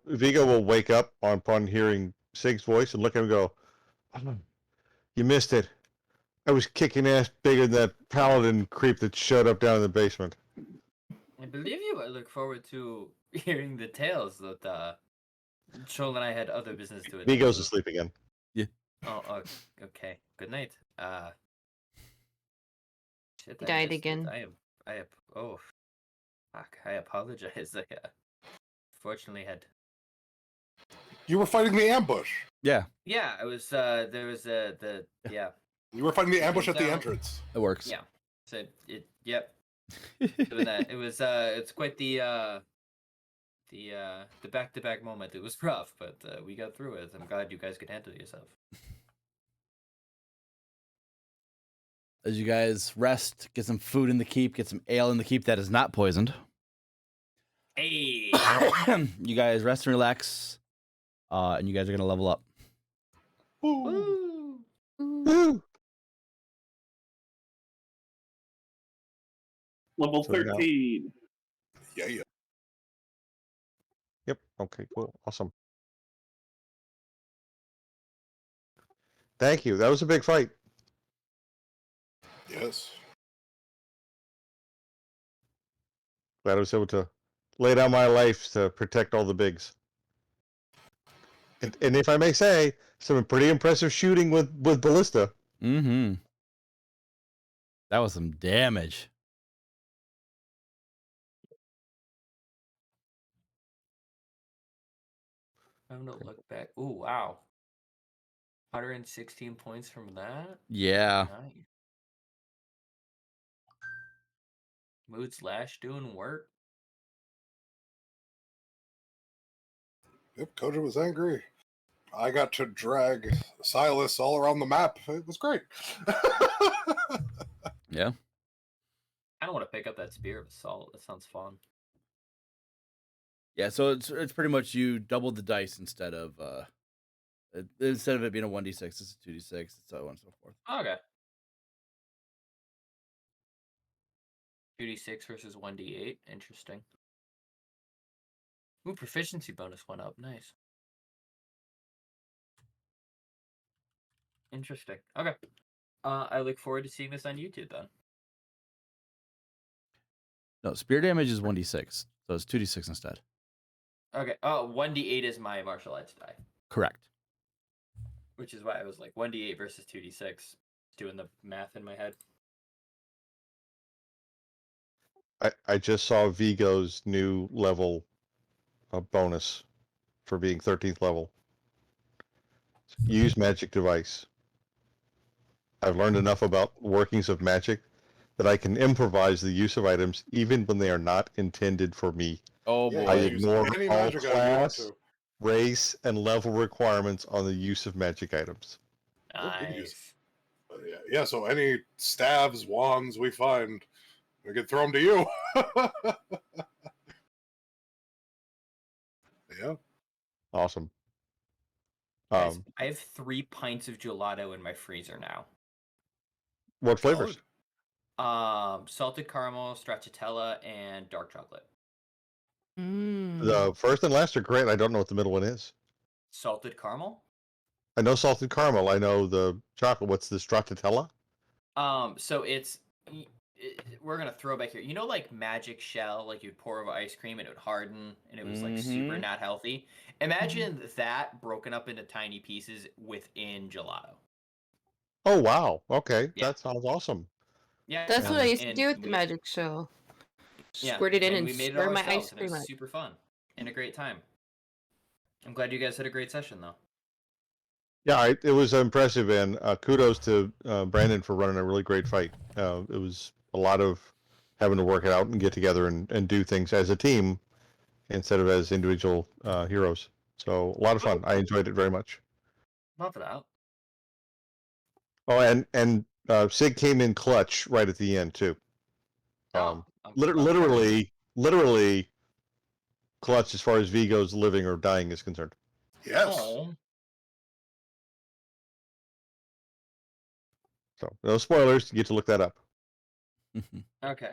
Vigo will wake up upon hearing Sig's voice and look at him and go, "Oh, you missed it. I was kicking ass bigger than that paladin creep that showed up down in the basement." I believe you. I look forward to hearing the tales that Chol and I had other business to attend. Vigo's asleep again. Yeah. Oh, okay. Good night. Shit, He died again. Fuck. I apologize. I fortunately had. You were fighting the ambush. Yeah. Yeah, I was. There was yeah. You were fighting the ambush at the entrance. It works. Yeah. So yep. Doing that. It was it's quite the back-to-back moment. It was rough, but we got through it. I'm glad you guys could handle yourself. As you guys rest, get some food in the keep, get some ale in the keep that is not poisoned. Hey. You guys rest and relax, and you guys are gonna level up. Woo. Woo! Level So now- 13. Yeah, yeah. Yep. Okay, cool. Awesome. Thank you. That was a big fight. Yes. Glad I was able to lay down my life to protect all the bigs. And if I may say, some pretty impressive shooting with ballista. Mm-hmm. That was some damage. I'm gonna look back. Ooh, wow. 116 points from that. Yeah. Nice. Mood Slash doing work. Yep, Koja was angry. I got to drag Silas all around the map. It was great. Yeah. I don't want to pick up that Spear of Assault. That sounds fun. Yeah, so it's pretty much you doubled the dice instead of it being a 1d6, it's a 2d6, and so on and so forth. Okay. 2d6 versus 1d8. Interesting. Ooh, proficiency bonus went up. Nice. Interesting. Okay. I look forward to seeing this on YouTube then. No, spear damage is 1d6, so it's 2d6 instead. Okay. Oh, 1d8 is my martial arts die. Correct. Which is why I was like 1d8 versus 2d6. Doing the math in my head. I just saw Vigo's new level bonus for being 13th level. Use magic device. I've learned enough about workings of magic that I can improvise the use of items even when they are not intended for me. Oh Yeah, boy. I you can use ignore any all magic item you want class, to. race, and level requirements on the use of magic items. Oh, good use. Nice. Yeah, so any staves, wands we find, we can throw them to you. Yeah. Awesome. Guys, I have 3 pints of gelato in my freezer now. What flavors? Salted caramel, stracciatella, and dark chocolate. The first and last are great. I don't know what the middle one is. Salted caramel? I know salted caramel. I know the chocolate. What's the stracciatella? So we're gonna throw back here. You know, like Magic Shell, like you'd pour over ice cream and it would harden, and it was like super not healthy. Imagine that broken up into tiny pieces within gelato. Oh wow. Okay, Yeah. that sounds awesome. Yeah, That's what I used to and do with the we- magic shell. Yeah, Squirt it in and we made it stir all my ice ourselves, and it cream was up. super fun and a great time. I'm glad you guys had a great session, though. Yeah, it was impressive, and kudos to Brandon for running a really great fight. It was a lot of having to work it out and get together and do things as a team instead of as individual heroes. So a lot of fun. I enjoyed it very much. Love that. Oh, and Sig came in clutch right at the end too. I'm Literally clutch as far as Vigo's living or dying is concerned. Yes. Oh. So no spoilers. You get to look that up. Okay.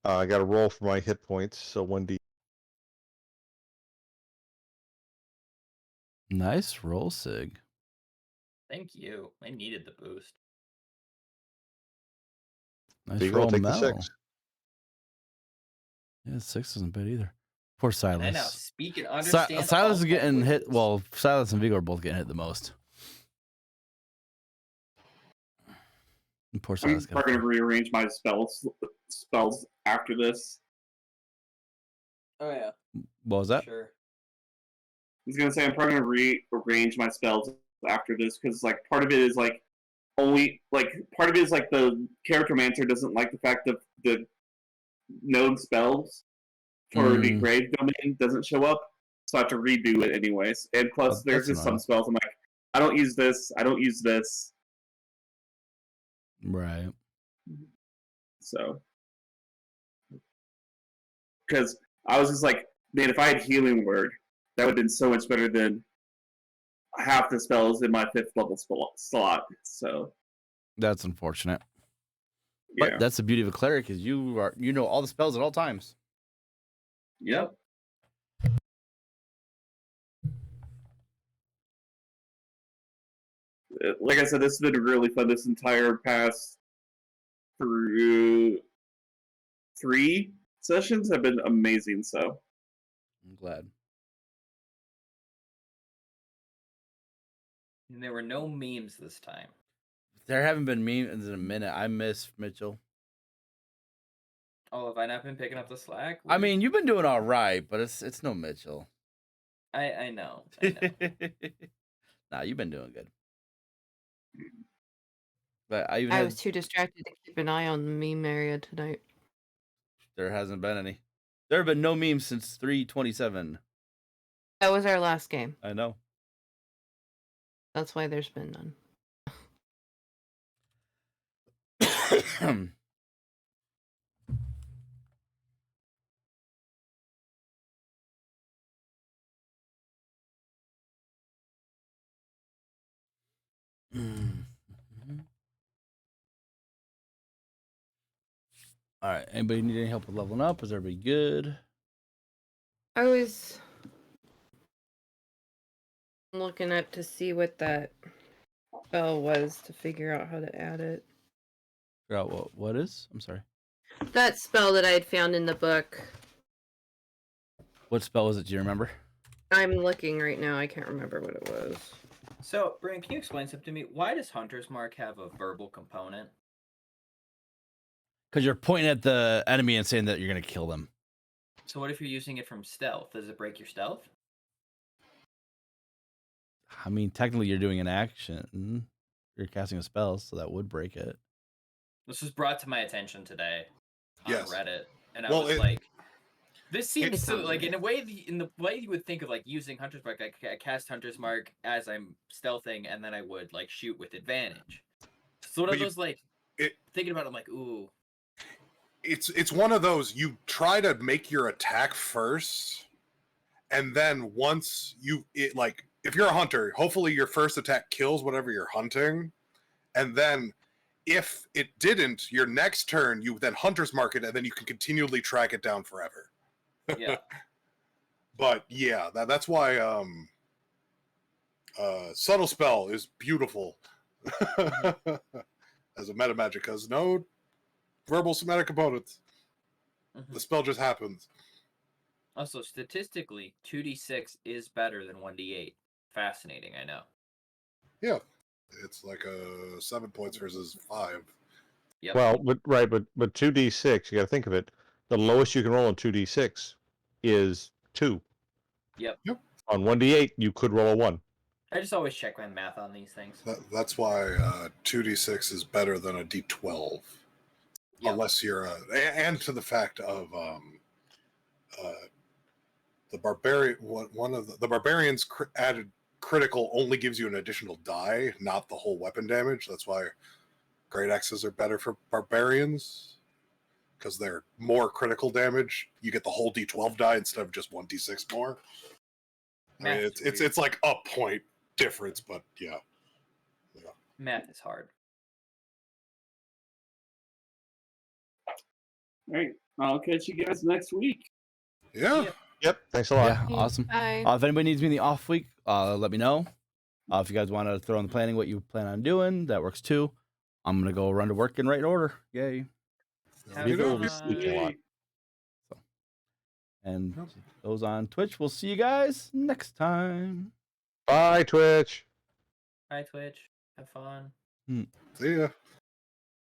I got a roll for my hit points. So 1d. Nice roll, Sig. Thank you. I needed the boost. Nice Vigo, roll, take the Mel. 6. Yeah, 6 isn't bad either. Poor And I now Silas. speak and understand. Silas is all getting hit. languages. Well, Silas and Vigo are both getting hit the most. And poor I'm Silas. probably going to rearrange my spells after this. Oh yeah. What was that? Sure. I was going to say I'm probably going to rearrange my spells after this because like part of it is like only like part of it is like the character manager doesn't like the fact that the known spells for the grave domain doesn't show up, so I have to redo it anyways. And plus, there's just some spells I'm like, I don't use this. I don't use this. Right. So, because I was just like, man, if I had healing word, that would have been so much better than half the spells in my 5th level slot. So that's unfortunate. yeah. But that's the beauty of a cleric is you know all the spells at all times. Yep. Like I said, this has been really fun. This entire past through 3 sessions have been amazing. So I'm glad. And there were no memes this time. There haven't been memes in a minute. I miss Mitchell. Oh, have I not been picking up the slack? I mean, you've been doing all right, but it's no Mitchell. I know. Nah, you've been doing good. But I was too distracted to keep an eye on the meme area tonight. There hasn't been any. There have been no memes since 3:27. That was our last game. I know. That's why there's been none. All right. Anybody need any help with leveling up? Is everybody good? I was looking up to see what that spell was to figure out how to add it. Figure out what is? I'm sorry. That spell that I had found in the book. What spell was it? Do you remember? I'm looking right now. I can't remember what it was. So, Brian, can you explain something to me? Why does Hunter's Mark have a verbal component? Because you're pointing at the enemy and saying that you're going to kill them. So what if you're using it from stealth? Does it break your stealth? I mean, technically you're doing an action. You're casting a spell, so that would break it. This was brought to my attention today on Reddit. And I was like, this seems so, like, in the way you would think of, like, using Hunter's Mark, I cast Hunter's Mark as I'm stealthing, and then I would, like, shoot with advantage. So one of those, like, thinking about it, I'm like, ooh. It's one of those, you try to make your attack first, and then once if you're a hunter, hopefully your first attack kills whatever you're hunting, and then if it didn't, your next turn, you then Hunter's Mark it, and then you can continually track it down forever. Yeah. But yeah, that's why Subtle Spell is beautiful as a meta magic, because no verbal somatic components. The spell just happens. Also, statistically, 2d6 is better than 1d8. Fascinating, I know. Yeah. It's like 7 points versus 5. Yep. Well, but 2d6, you got to think of it. The lowest you can roll on 2d6 is 2. Yep. On 1d8, you could roll a 1. I just always check my math on these things. That's why 2d6 is better than a d12. Yep. Unless you're and to the fact of the barbarian, one of the barbarians added critical only gives you an additional die, not the whole weapon damage. That's why great axes are better for barbarians, because they're more critical damage. You get the whole d12 die instead of just 1d6 more. I mean, it's like a point difference, but yeah. Math is hard. All right, I'll catch you guys next week. Yeah. Yep. Thanks a lot. Yeah, awesome. Bye. If anybody needs me in the off week, let me know. If you guys want to throw in the planning what you plan on doing, that works too. I'm gonna go run to work and write an order. Yay! And those on Twitch, we'll see you guys next time. Bye, Twitch. Hi, Twitch. Have fun. See ya.